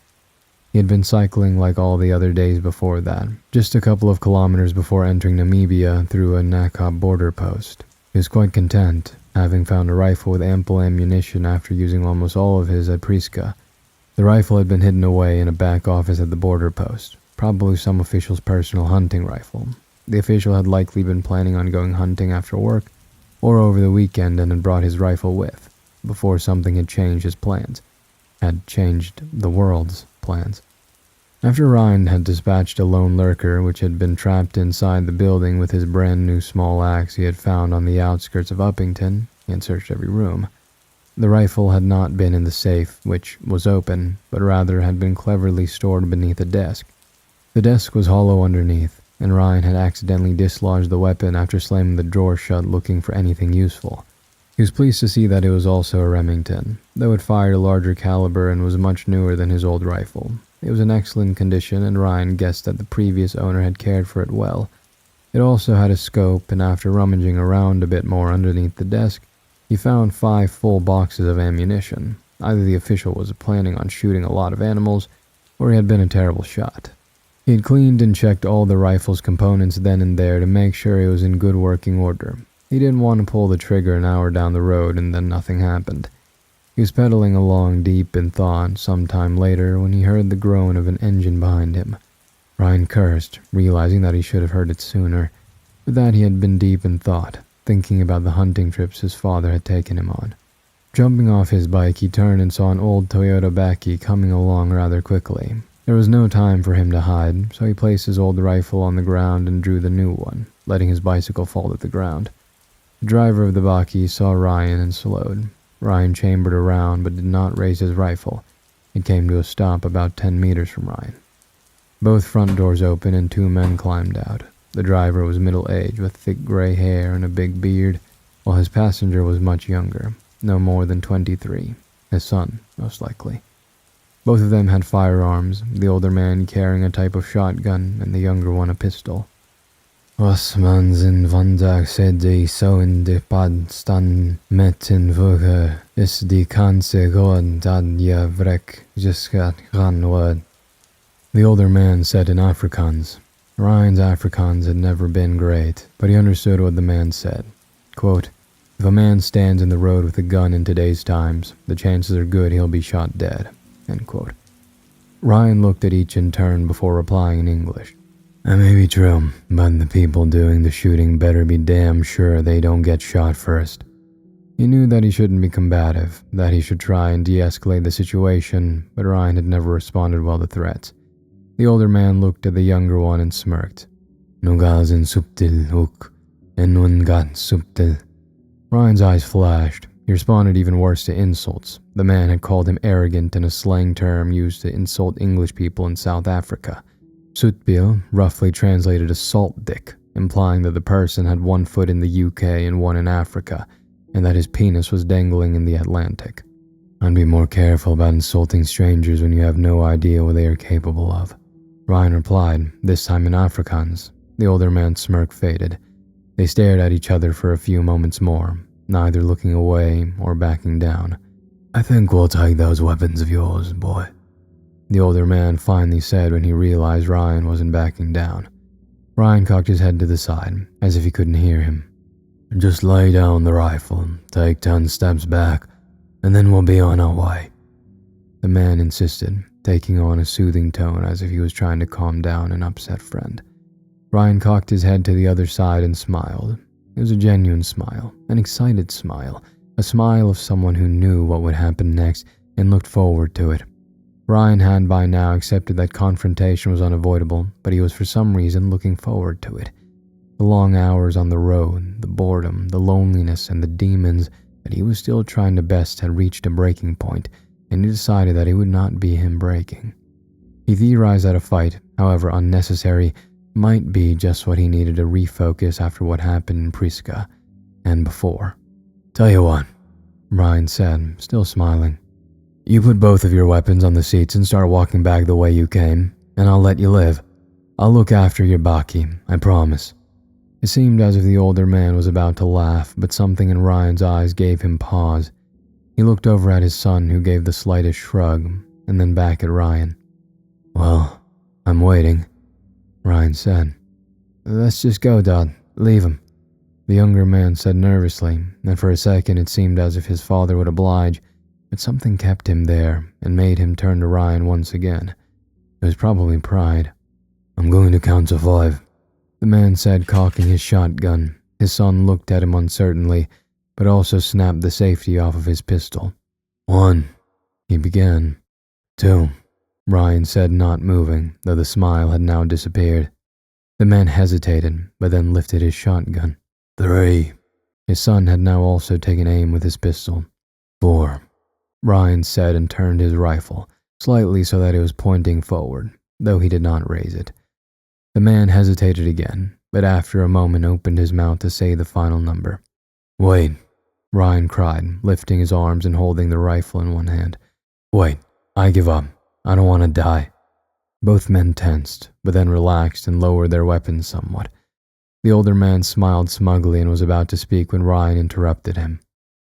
He had been cycling like all the other days before that, just a couple of kilometers before entering Namibia through a Nakop border post. He was quite content, having found a rifle with ample ammunition after using almost all of his at Priska. The rifle had been hidden away in a back office at the border post, probably some official's personal hunting rifle. The official had likely been planning on going hunting after work or over the weekend and had brought his rifle with, before something had changed his plans, had changed the world's plans. After Ryan had dispatched a lone lurker which had been trapped inside the building with his brand new small axe he had found on the outskirts of Uppington, he had searched every room. The rifle had not been in the safe, which was open, but rather had been cleverly stored beneath a desk. The desk was hollow underneath, and Ryan had accidentally dislodged the weapon after slamming the drawer shut looking for anything useful. He was pleased to see that it was also a Remington, though it fired a larger caliber and was much newer than his old rifle. It was in excellent condition, and Ryan guessed that the previous owner had cared for it well. It also had a scope, and after rummaging around a bit more underneath the desk, he found 5 full boxes of ammunition. Either the official was planning on shooting a lot of animals, or he had been a terrible shot. He had cleaned and checked all the rifle's components then and there to make sure it was in good working order. He didn't want to pull the trigger an hour down the road and then nothing happened. He was pedaling along deep in thought some time later when he heard the groan of an engine behind him. Ryan cursed, realizing that he should have heard it sooner. With that he had been deep in thought, thinking about the hunting trips his father had taken him on. Jumping off his bike, he turned and saw an old Toyota Becky coming along rather quickly. There was no time for him to hide, so he placed his old rifle on the ground and drew the new one, letting his bicycle fall to the ground. The driver of the Becky saw Ryan and slowed. Ryan chambered around but did not raise his rifle. It came to a stop about 10 meters from Ryan. Both front doors opened and 2 men climbed out. The driver was middle-aged with thick gray hair and a big beard, while his passenger was much younger, no more than 23, his son, most likely. Both of them had firearms, the older man carrying a type of shotgun and the younger one a pistol. Was man sin vandaag sedi so in de pad stan met in vuge is die kanse god dat je vrek jiskat gaan word. The older man said in Afrikaans. Ryan's Afrikaans had never been great, but he understood what the man said. Quote, if a man stands in the road with a gun in today's times, the chances are good he'll be shot dead. End quote. Ryan looked at each in turn before replying in English. That may be true, but the people doing the shooting better be damn sure they don't get shot first. He knew that he shouldn't be combative, that he should try and de-escalate the situation, but Ryan had never responded well to threats. The older man looked at the younger one and smirked. Nogal in subtil hook, en un gat subtil. Ryan's eyes flashed. He responded even worse to insults. The man had called him arrogant in a slang term used to insult English people in South Africa. Sutbil roughly translated as salt dick, implying that the person had 1 foot in the UK and 1 in Africa, and that his penis was dangling in the Atlantic. I'd be more careful about insulting strangers when you have no idea what they are capable of. Ryan replied, this time in Afrikaans. The older man's smirk faded. They stared at each other for a few moments more, neither looking away or backing down. I think we'll take those weapons of yours, boy, the older man finally said when he realized Ryan wasn't backing down. Ryan cocked his head to the side, as if he couldn't hear him. Just lay down the rifle, take 10 steps back, and then we'll be on our way. The man insisted, taking on a soothing tone as if he was trying to calm down an upset friend. Ryan cocked his head to the other side and smiled. It was a genuine smile, an excited smile, a smile of someone who knew what would happen next and looked forward to it. Ryan had by now accepted that confrontation was unavoidable, but he was for some reason looking forward to it. The long hours on the road, the boredom, the loneliness, and the demons that he was still trying to best had reached a breaking point, and he decided that it would not be him breaking. He theorized that a fight, however unnecessary, might be just what he needed to refocus after what happened in Priska, and before. Tell you what, Ryan said, still smiling. You put both of your weapons on the seats and start walking back the way you came, and I'll let you live. I'll look after your Baki, I promise. It seemed as if the older man was about to laugh, but something in Ryan's eyes gave him pause. He looked over at his son, who gave the slightest shrug, and then back at Ryan. Well, I'm waiting, Ryan said. Let's just go, Dad. Leave him. The younger man said nervously, and for a second it seemed as if his father would oblige, but something kept him there and made him turn to Ryan once again. It was probably pride. I'm going to count to 5. the man said, cocking his shotgun. His son looked at him uncertainly, but also snapped the safety off of his pistol. 1, he began. 2, Ryan said, not moving, though the smile had now disappeared. The man hesitated, but then lifted his shotgun. 3. His son had now also taken aim with his pistol. 4, Ryan said, and turned his rifle, slightly so that it was pointing forward, though he did not raise it. The man hesitated again, but after a moment opened his mouth to say the final number. Wait, Ryan cried, lifting his arms and holding the rifle in one hand. Wait, I give up. I don't want to die. Both men tensed, but then relaxed and lowered their weapons somewhat. The older man smiled smugly and was about to speak when Ryan interrupted him.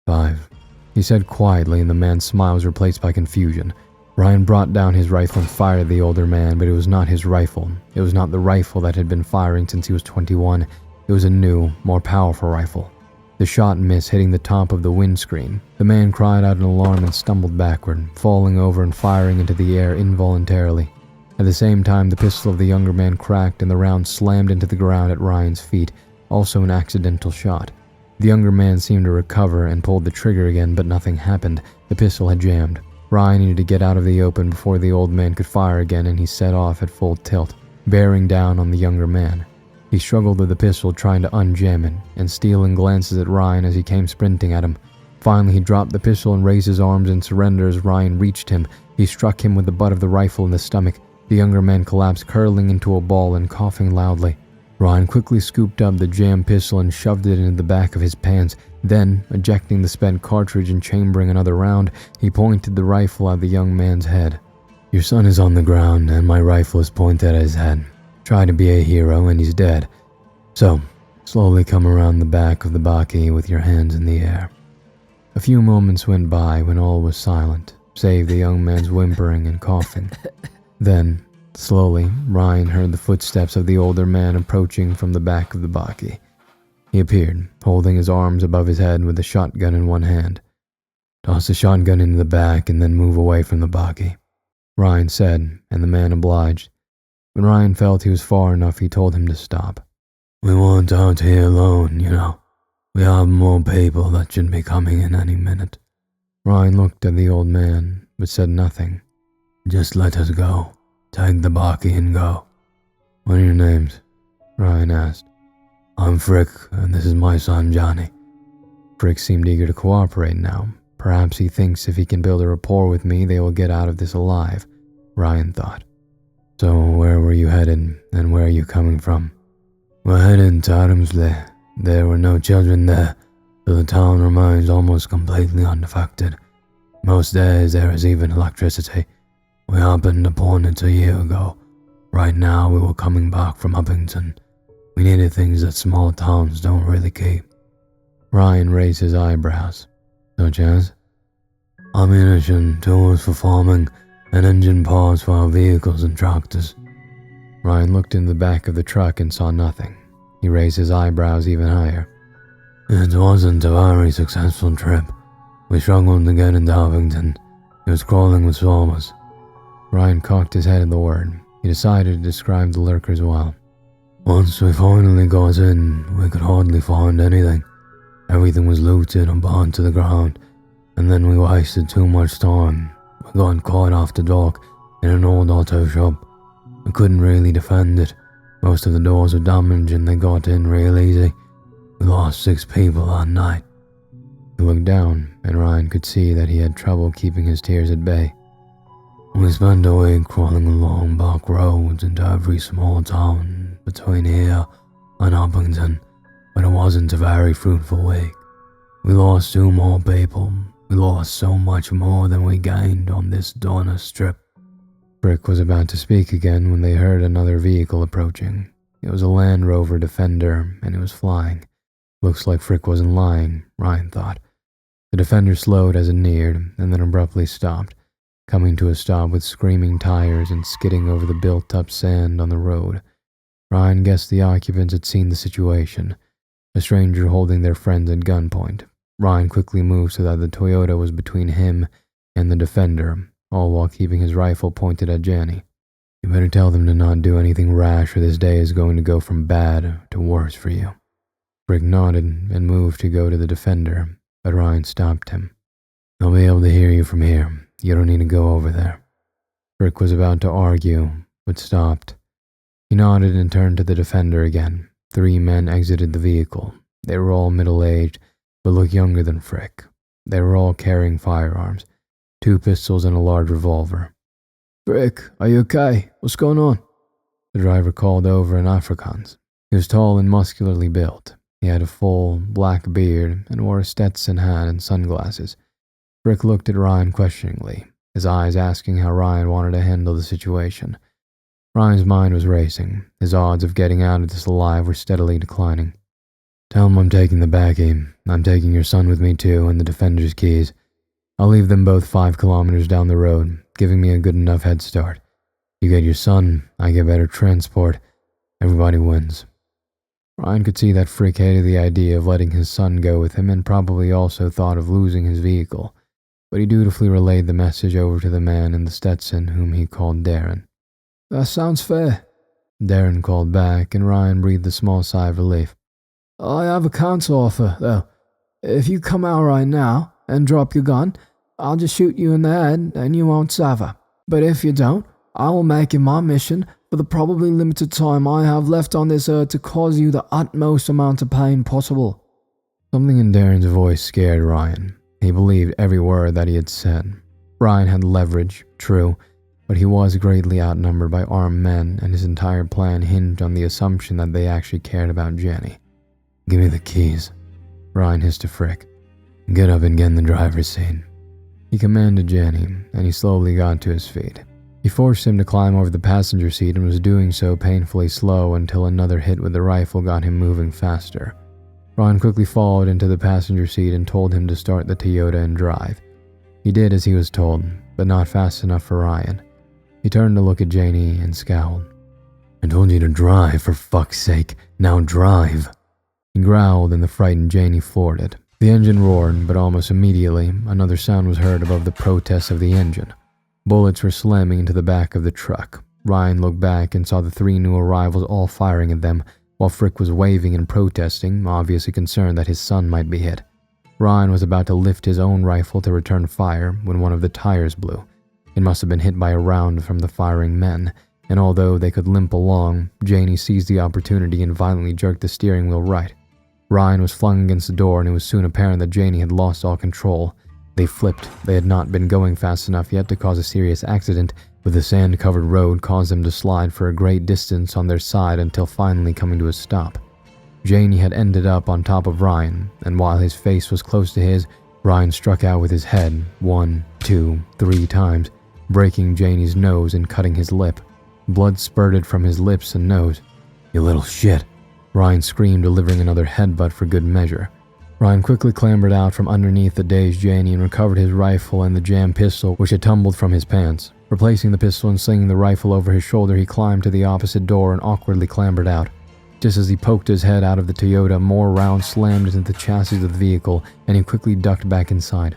5, he said quietly, and the man's smile was replaced by confusion. Ryan brought down his rifle and fired at the older man, but it was not his rifle. It was not the rifle that had been firing since he was 21. It was a new, more powerful rifle. The shot missed, hitting the top of the windscreen. The man cried out in alarm and stumbled backward, falling over and firing into the air involuntarily. At the same time, the pistol of the younger man cracked and the round slammed into the ground at Ryan's feet, also an accidental shot. The younger man seemed to recover and pulled the trigger again, but nothing happened. The pistol had jammed. Ryan needed to get out of the open before the old man could fire again, and he set off at full tilt, bearing down on the younger man. He struggled with the pistol, trying to unjam it, and stealing glances at Ryan as he came sprinting at him. Finally, he dropped the pistol and raised his arms in surrender as Ryan reached him. He struck him with the butt of the rifle in the stomach. The younger man collapsed, curling into a ball and coughing loudly. Ryan quickly scooped up the jammed pistol and shoved it into the back of his pants. Then, ejecting the spent cartridge and chambering another round, he pointed the rifle at the young man's head. Your son is on the ground, and my rifle is pointed at his head. Try to be a hero, and he's dead. So, slowly come around the back of the bakkie with your hands in the air. A few moments went by when all was silent, save the young man's whimpering and coughing. Then, slowly, Ryan heard the footsteps of the older man approaching from the back of the bakkie. He appeared, holding his arms above his head with a shotgun in one hand. Toss the shotgun into the back and then move away from the bakkie, Ryan said, and the man obliged. When Ryan felt he was far enough, he told him to stop. We weren't out here alone, you know. We have more people that should be coming in any minute. Ryan looked at the old man, but said nothing. Just let us go. Take the bakkie and go. What are your names? Ryan asked. I'm Frick, and this is my son Johnny. Frick seemed eager to cooperate now. Perhaps he thinks if he can build a rapport with me, they will get out of this alive, Ryan thought. So where were you headed, and where are you coming from? We're headed to Adamsley. There were no children there, so the town remains almost completely unaffected. Most days there is even electricity. We happened upon it a year ago. Right now we were coming back from Uppington. We needed things that small towns don't really keep. Ryan raised his eyebrows. Such as? Ammunition, tools for farming, and engine parts for our vehicles and tractors. Ryan looked in the back of the truck and saw nothing. He raised his eyebrows even higher. It wasn't a very successful trip. We struggled to get into Huffington. It was crawling with swarmers. Ryan cocked his head at the word. He decided to describe the Lurkers well. Once we finally got in, we could hardly find anything. Everything was looted and burned to the ground, and then we wasted too much time. We got caught after dark in an old auto shop. We couldn't really defend it. Most of the doors were damaged and they got in real easy. We lost 6 people that night. He looked down, and Ryan could see that he had trouble keeping his tears at bay. We spent a week crawling along back roads into every small town between here and Uppington, but it wasn't a very fruitful week. We lost 2 more people. We lost so much more than we gained on this Donner strip. Brick was about to speak again when they heard another vehicle approaching. It was a Land Rover Defender, and it was flying. Looks like Frick wasn't lying, Ryan thought. The Defender slowed as it neared, and then abruptly stopped, coming to a stop with screaming tires and skidding over the built-up sand on the road. Ryan guessed the occupants had seen the situation, a stranger holding their friends at gunpoint. Ryan quickly moved so that the Toyota was between him and the Defender, all while keeping his rifle pointed at Janny. You better tell them to not do anything rash, or this day is going to go from bad to worse for you." Frick nodded and moved to go to the defender, but Ryan stopped him. "They'll be able to hear you from here. You don't need to go over there." Frick was about to argue, but stopped. He nodded and turned to the defender again. 3 men exited the vehicle. They were all middle-aged, but looked younger than Frick. They were all carrying firearms, 2 pistols and a large revolver. "Frick, are you okay? What's going on?" The driver called over in Afrikaans. He was tall and muscularly built. He had a full, black beard and wore a Stetson hat and sunglasses. Frick looked at Ryan questioningly, his eyes asking how Ryan wanted to handle the situation. Ryan's mind was racing. His odds of getting out of this alive were steadily declining. "Tell him I'm taking the baggie. I'm taking your son with me too, and the defender's keys. I'll leave them both 5 kilometers down the road, giving me a good enough head start. You get your son, I get better transport. Everybody wins." Ryan could see that Frick hated the idea of letting his son go with him and probably also thought of losing his vehicle, but he dutifully relayed the message over to the man in the Stetson, whom he called Darren. "That sounds fair," Darren called back, and Ryan breathed a small sigh of relief. "I have a counter offer, though. If you come out right now and drop your gun, I'll just shoot you in the head and you won't suffer. But if you don't, I will make it my mission for the probably limited time I have left on this earth to cause you the utmost amount of pain possible." Something in Darren's voice scared Ryan. He believed every word that he had said. Ryan had leverage, true, but he was greatly outnumbered by armed men, and his entire plan hinged on the assumption that they actually cared about Jenny. "Give me the keys," Ryan hissed to Frick. "Get up and get in the driver's seat." He commanded Jenny, and he slowly got to his feet. He forced him to climb over the passenger seat and was doing so painfully slow until another hit with the rifle got him moving faster. Ryan quickly followed into the passenger seat and told him to start the Toyota and drive. He did as he was told, but not fast enough for Ryan. He turned to look at Janie and scowled. "I told you to drive, for fuck's sake. Now drive." He growled, and the frightened Janie floored it. The engine roared, but almost immediately, another sound was heard above the protests of the engine. Bullets were slamming into the back of the truck. Ryan looked back and saw the 3 new arrivals all firing at them, while Frick was waving and protesting, obviously concerned that his son might be hit. Ryan was about to lift his own rifle to return fire when one of the tires blew. It must have been hit by a round from the firing men, and although they could limp along, Janie seized the opportunity and violently jerked the steering wheel right. Ryan was flung against the door, and it was soon apparent that Janie had lost all control. They flipped. They had not been going fast enough yet to cause a serious accident, but the sand-covered road caused them to slide for a great distance on their side until finally coming to a stop. Janie had ended up on top of Ryan, and while his face was close to his, Ryan struck out with his head 1, 2, 3 times, breaking Janie's nose and cutting his lip. Blood spurted from his lips and nose. "You little shit," Ryan screamed, delivering another headbutt for good measure. Ryan quickly clambered out from underneath the dazed Janie and recovered his rifle and the jammed pistol which had tumbled from his pants. Replacing the pistol and slinging the rifle over his shoulder, he climbed to the opposite door and awkwardly clambered out. Just as he poked his head out of the Toyota, more rounds slammed into the chassis of the vehicle, and he quickly ducked back inside.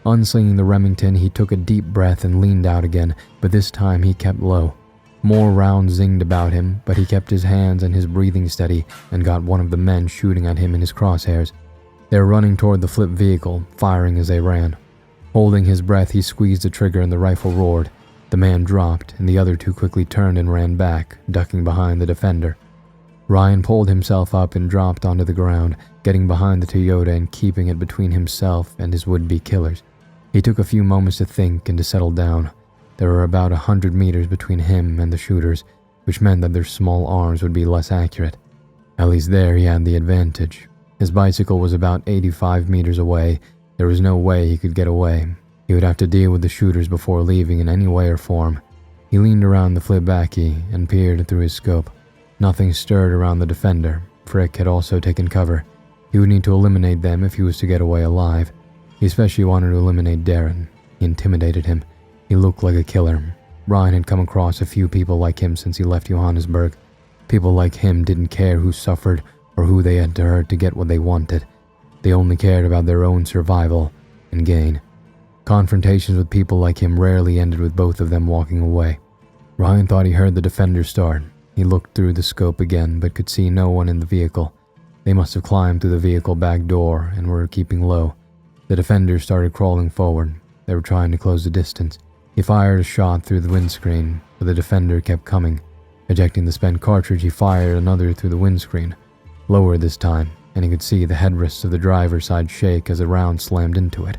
Unslinging the Remington, he took a deep breath and leaned out again, but this time he kept low. More rounds zinged about him, but he kept his hands and his breathing steady and got one of the men shooting at him in his crosshairs. They were running toward the flipped vehicle, firing as they ran. Holding his breath, he squeezed the trigger and the rifle roared. The man dropped, and the other 2 quickly turned and ran back, ducking behind the defender. Ryan pulled himself up and dropped onto the ground, getting behind the Toyota and keeping it between himself and his would-be killers. He took a few moments to think and to settle down. There were about 100 meters between him and the shooters, which meant that their small arms would be less accurate. At least there he had the advantage. His bicycle was about 85 meters away. There was no way he could get away. He would have to deal with the shooters before leaving in any way or form. He leaned around the flipbacky and peered through his scope. Nothing stirred around the defender. Frick had also taken cover. He would need to eliminate them if he was to get away alive. He especially wanted to eliminate Darren. He intimidated him. He looked like a killer. Ryan had come across a few people like him since he left Johannesburg. People like him didn't care who suffered or who they had to hurt to get what they wanted. They only cared about their own survival and gain. Confrontations with people like him rarely ended with both of them walking away. Ryan thought he heard the defender start. He looked through the scope again, but could see no one in the vehicle. They must have climbed through the vehicle back door and were keeping low. The defenders started crawling forward. They were trying to close the distance. He fired a shot through the windscreen, but the defender kept coming. Ejecting the spent cartridge, he fired another through the windscreen. Lower this time, and he could see the headrests of the driver's side shake as a round slammed into it.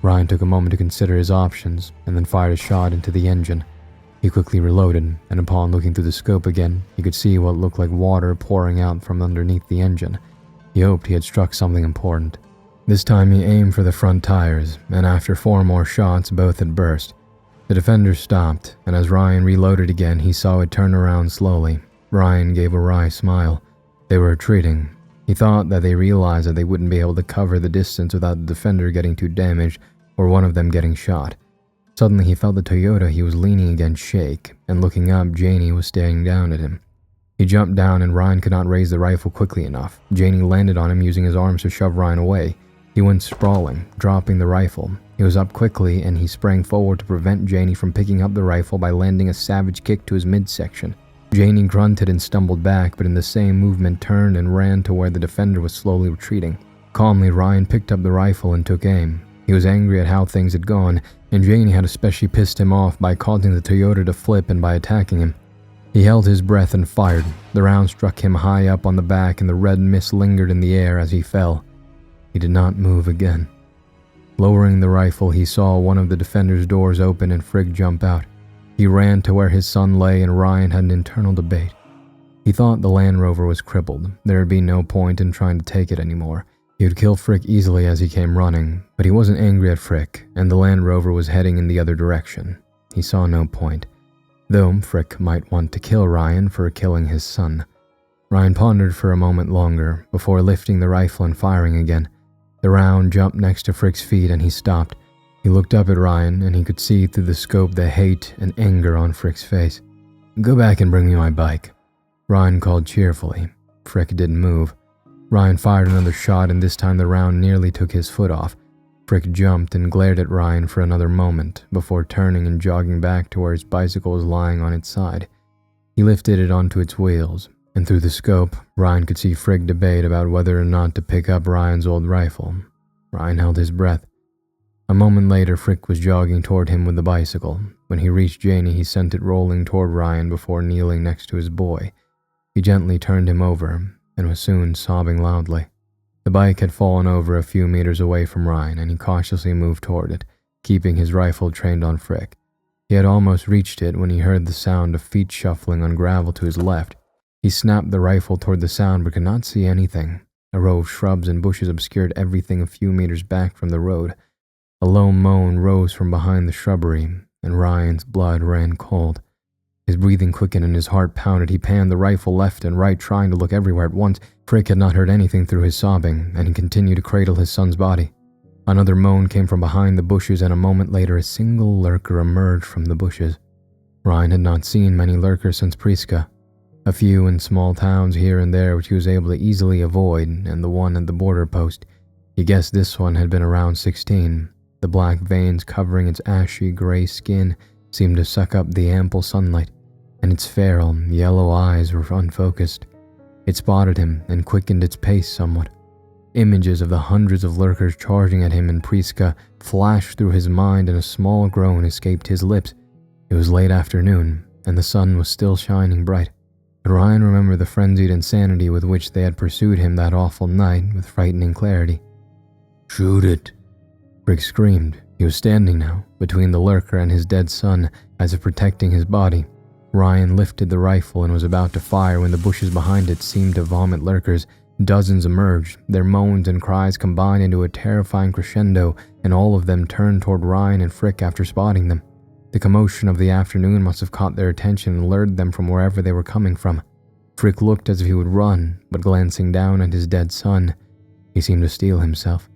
Ryan took a moment to consider his options, and then fired a shot into the engine. He quickly reloaded, and upon looking through the scope again, he could see what looked like water pouring out from underneath the engine. He hoped he had struck something important. This time he aimed for the front tires, and after 4 more shots, both had burst. The defender stopped, and as Ryan reloaded again, he saw it turn around slowly. Ryan gave a wry smile. They were retreating. He thought that they realized that they wouldn't be able to cover the distance without the defender getting too damaged or one of them getting shot. Suddenly he felt the Toyota he was leaning against shake, and looking up, Janie was staring down at him. He jumped down and Ryan could not raise the rifle quickly enough. Janie landed on him using his arms to shove Ryan away. He went sprawling, dropping the rifle. He was up quickly and he sprang forward to prevent Janie from picking up the rifle by landing a savage kick to his midsection. Janie grunted and stumbled back, but in the same movement turned and ran to where the defender was slowly retreating. Calmly, Ryan picked up the rifle and took aim. He was angry at how things had gone, and Janie had especially pissed him off by causing the Toyota to flip and by attacking him. He held his breath and fired. The round struck him high up on the back and the red mist lingered in the air as he fell. He did not move again. Lowering the rifle, he saw one of the defender's doors open and Frigg jump out. He ran to where his son lay and Ryan had an internal debate. He thought the Land Rover was crippled. There would be no point in trying to take it anymore. He would kill Frick easily as he came running, but he wasn't angry at Frick, and the Land Rover was heading in the other direction. He saw no point, though Frick might want to kill Ryan for killing his son. Ryan pondered for a moment longer before lifting the rifle and firing again. The round jumped next to Frick's feet and he stopped. He looked up at Ryan and he could see through the scope the hate and anger on Frick's face. "Go back and bring me my bike," Ryan called cheerfully. Frick didn't move. Ryan fired another shot and this time the round nearly took his foot off. Frick jumped and glared at Ryan for another moment before turning and jogging back to where his bicycle was lying on its side. He lifted it onto its wheels, and through the scope, Ryan could see Frick debate about whether or not to pick up Ryan's old rifle. Ryan held his breath. A moment later, Frick was jogging toward him with the bicycle. When he reached Janie, he sent it rolling toward Ryan before kneeling next to his boy. He gently turned him over and was soon sobbing loudly. The bike had fallen over a few meters away from Ryan, and he cautiously moved toward it, keeping his rifle trained on Frick. He had almost reached it when he heard the sound of feet shuffling on gravel to his left. He snapped the rifle toward the sound but could not see anything. A row of shrubs and bushes obscured everything a few meters back from the road. A low moan rose from behind the shrubbery, and Ryan's blood ran cold. His breathing quickened and his heart pounded. He panned the rifle left and right, trying to look everywhere at once. Frick had not heard anything through his sobbing, and he continued to cradle his son's body. Another moan came from behind the bushes, and a moment later a single lurker emerged from the bushes. Ryan had not seen many lurkers since Priska. A few in small towns here and there which he was able to easily avoid, and the one at the border post. He guessed this one had been around 16. The black veins covering its ashy gray skin seemed to suck up the ample sunlight, and its feral, yellow eyes were unfocused. It spotted him and quickened its pace somewhat. Images of the hundreds of lurkers charging at him in Priska flashed through his mind, and a small groan escaped his lips. It was late afternoon, and the sun was still shining bright. But Ryan remembered the frenzied insanity with which they had pursued him that awful night with frightening clarity. "Shoot it!" Frick screamed. He was standing now, between the lurker and his dead son, as if protecting his body. Ryan lifted the rifle and was about to fire when the bushes behind it seemed to vomit lurkers. Dozens emerged. Their moans and cries combined into a terrifying crescendo, and all of them turned toward Ryan and Frick after spotting them. The commotion of the afternoon must have caught their attention and lured them from wherever they were coming from. Frick looked as if he would run, but glancing down at his dead son, he seemed to steel himself.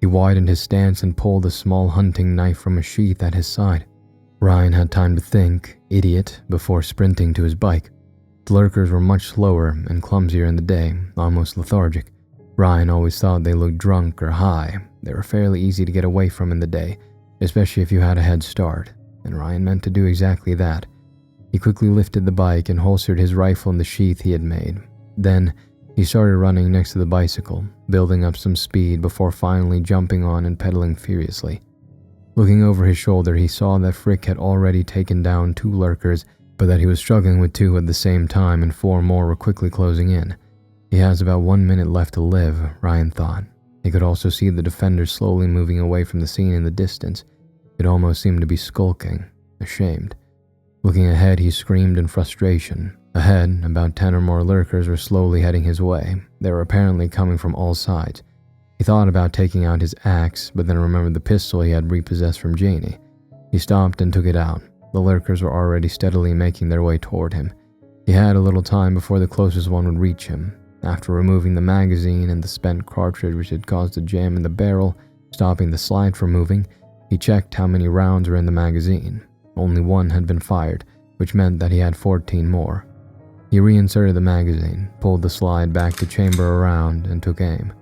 He widened his stance and pulled a small hunting knife from a sheath at his side. Ryan had time to think, idiot, before sprinting to his bike. The lurkers were much slower and clumsier in the day, almost lethargic. Ryan always thought they looked drunk or high. They were fairly easy to get away from in the day, especially if you had a head start, and Ryan meant to do exactly that. He quickly lifted the bike and holstered his rifle in the sheath he had made. Then, he started running next to the bicycle, building up some speed before finally jumping on and pedaling furiously. Looking over his shoulder, he saw that Frick had already taken down 2 lurkers, but that he was struggling with 2 at the same time and 4 more were quickly closing in. He has about 1 minute left to live, Ryan thought. He could also see the defenders slowly moving away from the scene in the distance. It almost seemed to be skulking, ashamed. Looking ahead, he screamed in frustration. Ahead, about 10 or more lurkers were slowly heading his way. They were apparently coming from all sides. He thought about taking out his axe, but then remembered the pistol he had repossessed from Janie. He stopped and took it out. The lurkers were already steadily making their way toward him. He had a little time before the closest one would reach him. After removing the magazine and the spent cartridge which had caused a jam in the barrel, stopping the slide from moving, he checked how many rounds were in the magazine. Only 1 had been fired, which meant that he had 14 more. He reinserted the magazine, pulled the slide back to chamber around, and took aim.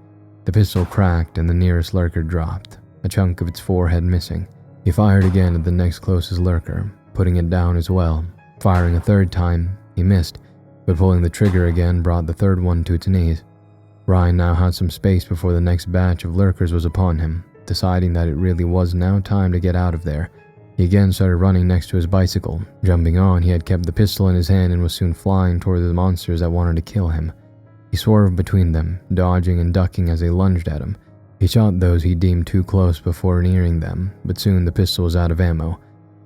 The pistol cracked and the nearest lurker dropped, a chunk of its forehead missing. He fired again at the next closest lurker, putting it down as well. Firing a 3rd time, he missed, but pulling the trigger again brought the 3rd one to its knees. Ryan now had some space before the next batch of lurkers was upon him. Deciding that it really was now time to get out of there, he again started running next to his bicycle. Jumping on, he had kept the pistol in his hand and was soon flying toward the monsters that wanted to kill him. He swerved between them, dodging and ducking as they lunged at him. He shot those he deemed too close before nearing them, but soon the pistol was out of ammo.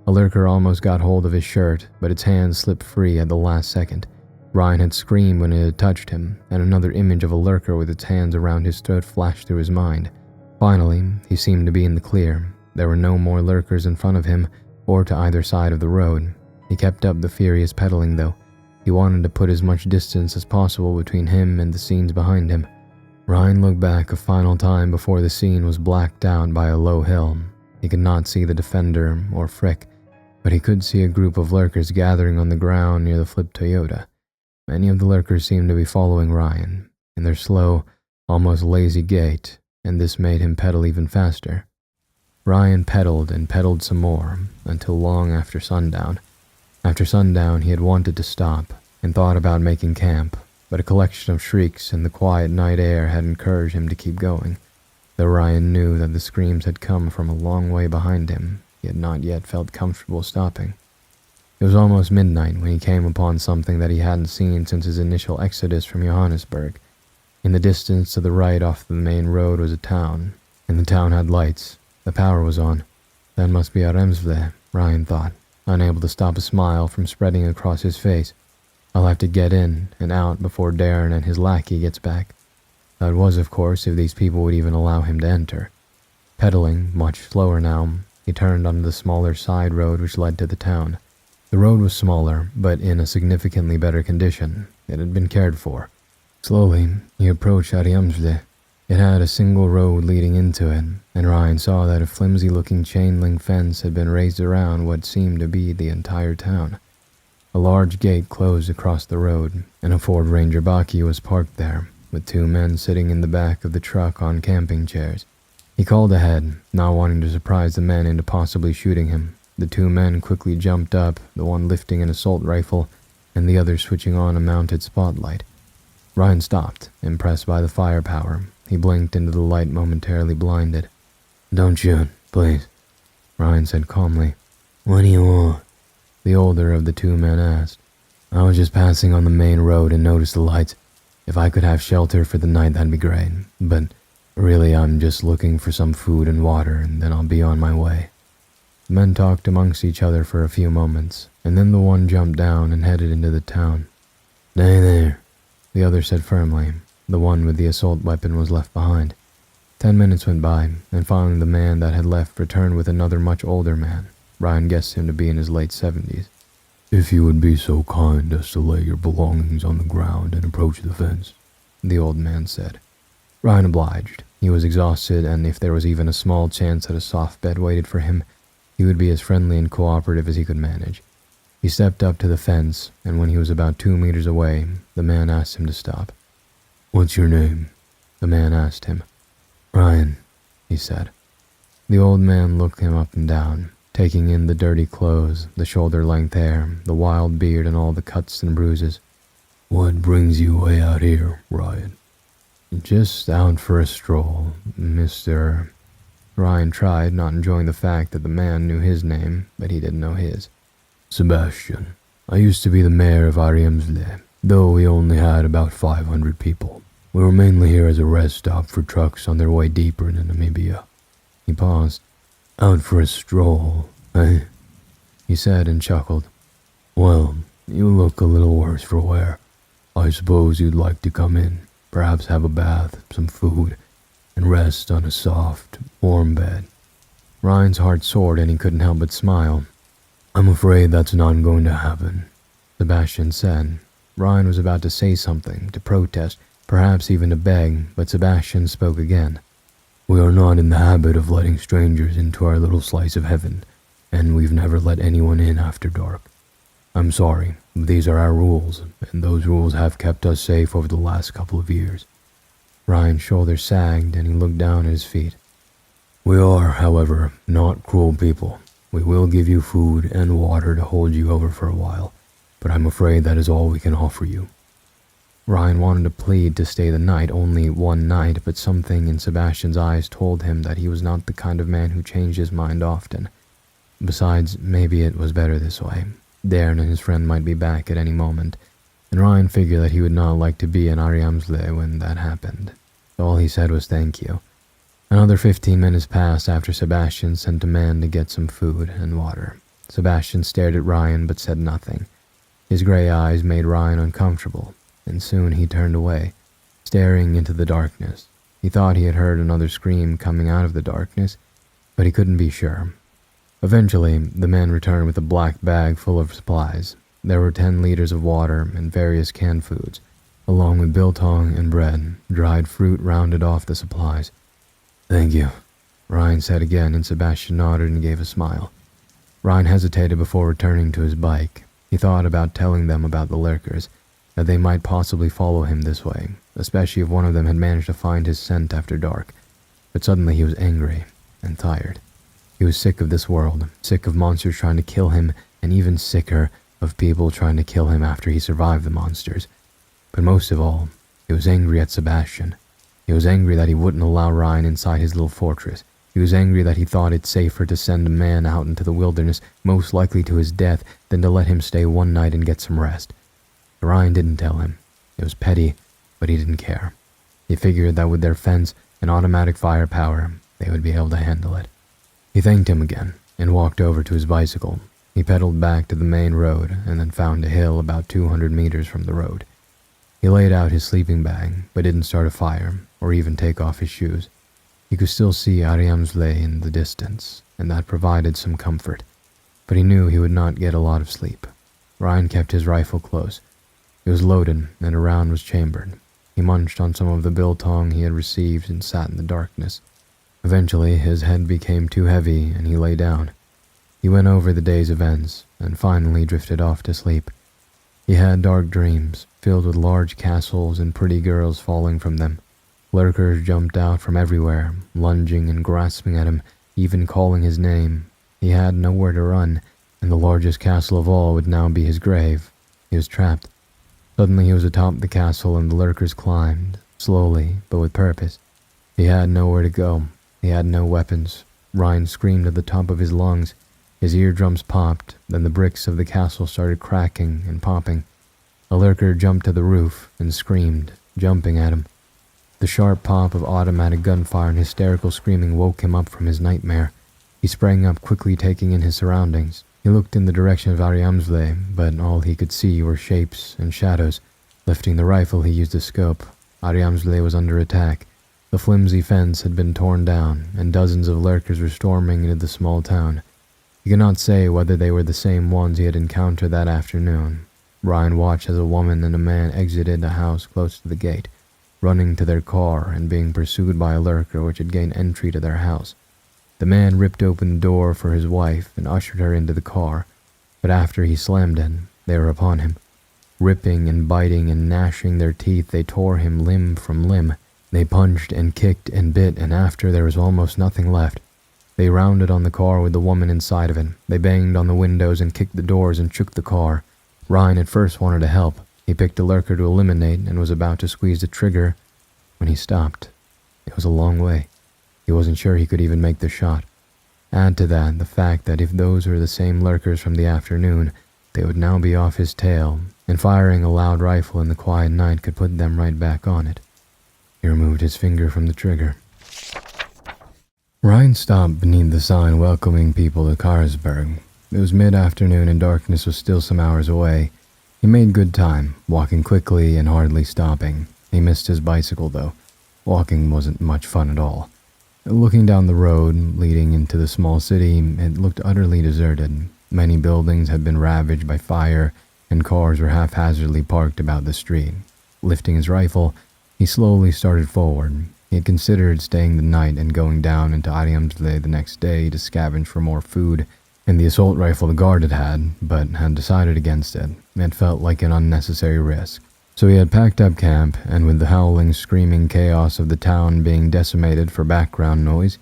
A lurker almost got hold of his shirt, but its hand slipped free at the last second. Ryan had screamed when it had touched him, and another image of a lurker with its hands around his throat flashed through his mind. Finally, he seemed to be in the clear. There were no more lurkers in front of him or to either side of the road. He kept up the furious pedaling though. He wanted to put as much distance as possible between him and the scenes behind him. Ryan looked back a final time before the scene was blacked out by a low hill. He could not see the defender or Frick, but he could see a group of lurkers gathering on the ground near the flipped Toyota. Many of the lurkers seemed to be following Ryan in their slow, almost lazy gait, and this made him pedal even faster. Ryan pedaled and pedaled some more until long after sundown. After sundown, he had wanted to stop and thought about making camp, but a collection of shrieks in the quiet night air had encouraged him to keep going. Though Ryan knew that the screams had come from a long way behind him, he had not yet felt comfortable stopping. It was almost midnight when he came upon something that he hadn't seen since his initial exodus from Johannesburg. In the distance to the right off the main road was a town, and the town had lights. The power was on. That must be Aremsvle, Ryan thought, unable to stop a smile from spreading across his face. I'll have to get in and out before Darren and his lackey gets back. That was, of course, if these people would even allow him to enter. Pedaling, much slower now, he turned onto the smaller side road which led to the town. The road was smaller, but in a significantly better condition. It had been cared for. Slowly, he approached Ariamsvle. It had a single road leading into it, and Ryan saw that a flimsy-looking chain-link fence had been raised around what seemed to be the entire town. A large gate closed across the road, and a Ford Ranger Baki was parked there, with 2 men sitting in the back of the truck on camping chairs. He called ahead, not wanting to surprise the men into possibly shooting him. The 2 men quickly jumped up, the one lifting an assault rifle, and the other switching on a mounted spotlight. Ryan stopped, impressed by the firepower. He blinked into the light, momentarily blinded. "Don't shoot, please," Ryan said calmly. "What do you want?" the older of the 2 men asked. "I was just passing on the main road and noticed the lights. If I could have shelter for the night, that'd be great. But really, I'm just looking for some food and water, and then I'll be on my way." The men talked amongst each other for a few moments, and then the one jumped down and headed into the town. "Stay there," the other said firmly. The one with the assault weapon was left behind. 10 minutes went by, and finally the man that had left returned with another much older man. Ryan guessed him to be in his late 70s. "If you would be so kind as to lay your belongings on the ground and approach the fence," the old man said. Ryan obliged. He was exhausted, and if there was even a small chance that a soft bed waited for him, he would be as friendly and cooperative as he could manage. He stepped up to the fence, and when he was about 2 meters away, the man asked him to stop. "What's your name?" the man asked him. "Ryan," he said. The old man looked him up and down, taking in the dirty clothes, the shoulder-length hair, the wild beard, and all the cuts and bruises. "What brings you way out here, Ryan?" "Just out for a stroll, Mr. Ryan tried, not enjoying the fact that the man knew his name, but he didn't know his. "Sebastian. I used to be the mayor of Ariamsle, though we only had about 500 people. We were mainly here as a rest stop for trucks on their way deeper into Namibia." He paused. "Out for a stroll, eh?" he said and chuckled. "Well, you look a little worse for wear. I suppose you'd like to come in, perhaps have a bath, some food, and rest on a soft, warm bed." Ryan's heart soared and he couldn't help but smile. "I'm afraid that's not going to happen," Sebastian said. Ryan was about to say something, to protest, perhaps even to beg, but Sebastian spoke again. "We are not in the habit of letting strangers into our little slice of heaven, and we've never let anyone in after dark. I'm sorry, but these are our rules, and those rules have kept us safe over the last couple of years." Ryan's shoulders sagged and he looked down at his feet. "We are, however, not cruel people. We will give you food and water to hold you over for a while, but I'm afraid that is all we can offer you." Ryan wanted to plead to stay the night, only one night, but something in Sebastian's eyes told him that he was not the kind of man who changed his mind often. Besides, maybe it was better this way. Darren and his friend might be back at any moment, and Ryan figured that he would not like to be in Ariamsle when that happened. So all he said was thank you. Another 15 minutes passed after Sebastian sent a man to get some food and water. Sebastian stared at Ryan but said nothing. His gray eyes made Ryan uncomfortable, and soon he turned away, staring into the darkness. He thought he had heard another scream coming out of the darkness, but he couldn't be sure. Eventually, the man returned with a black bag full of supplies. There were 10 liters of water and various canned foods, along with biltong and bread. Dried fruit rounded off the supplies. "Thank you," Ryan said again, and Sebastian nodded and gave a smile. Ryan hesitated before returning to his bike. He thought about telling them about the Lurkers, that they might possibly follow him this way, especially if one of them had managed to find his scent after dark. But suddenly he was angry and tired. He was sick of this world, sick of monsters trying to kill him, and even sicker of people trying to kill him after he survived the monsters. But most of all, he was angry at Sebastian. He was angry that he wouldn't allow Ryan inside his little fortress. He was angry that he thought it safer to send a man out into the wilderness, most likely to his death, than to let him stay one night and get some rest. Ryan didn't tell him. It was petty, but he didn't care. He figured that with their fence and automatic firepower, they would be able to handle it. He thanked him again and walked over to his bicycle. He pedaled back to the main road and then found a hill about 200 meters from the road. He laid out his sleeping bag, but didn't start a fire or even take off his shoes. He could still see Ariamsle in the distance, and that provided some comfort, but he knew he would not get a lot of sleep. Ryan kept his rifle close. It was loaded, and a round was chambered. He munched on some of the biltong he had received and sat in the darkness. Eventually, his head became too heavy, and he lay down. He went over the day's events, and finally drifted off to sleep. He had dark dreams, filled with large castles and pretty girls falling from them. Lurkers jumped out from everywhere, lunging and grasping at him, even calling his name. He had nowhere to run, and the largest castle of all would now be his grave. He was trapped. Suddenly he was atop the castle, and the Lurkers climbed, slowly, but with purpose. He had nowhere to go. He had no weapons. Ryan screamed at the top of his lungs. His eardrums popped, then the bricks of the castle started cracking and popping. A Lurker jumped to the roof and screamed, jumping at him. The sharp pop of automatic gunfire and hysterical screaming woke him up from his nightmare. He sprang up, quickly taking in his surroundings. He looked in the direction of Ariamsle, but all he could see were shapes and shadows. Lifting the rifle, he used a scope. Ariamsle was under attack. The flimsy fence had been torn down, and dozens of Lurkers were storming into the small town. He could not say whether they were the same ones he had encountered that afternoon. Ryan watched as a woman and a man exited a house close to the gate, running to their car and being pursued by a Lurker which had gained entry to their house. The man ripped open the door for his wife and ushered her into the car, but after he slammed it, they were upon him. Ripping and biting and gnashing their teeth, they tore him limb from limb. They punched and kicked and bit, and after there was almost nothing left, They rounded on the car with the woman inside of it. They banged on the windows and kicked the doors and shook the car. Ryan at first wanted to help. He picked a lurker to eliminate and was about to squeeze the trigger when he stopped. It was a long way. He wasn't sure he could even make the shot. Add to that the fact that if those were the same lurkers from the afternoon, they would now be off his tail, and firing a loud rifle in the quiet night could put them right back on it. He removed his finger from the trigger. Ryan stopped beneath the sign welcoming people to Carlsberg. It was mid-afternoon and darkness was still some hours away. He made good time, walking quickly and hardly stopping. He missed his bicycle, though. Walking wasn't much fun at all. Looking down the road leading into the small city, it looked utterly deserted. Many buildings had been ravaged by fire, and cars were haphazardly parked about the street. Lifting his rifle, he slowly started forward. He had considered staying the night and going down into Animas the next day to scavenge for more food and the assault rifle the guard had, but had decided against it. It felt like an unnecessary risk. So he had packed up camp, and with the howling, screaming chaos of the town being decimated for background noise,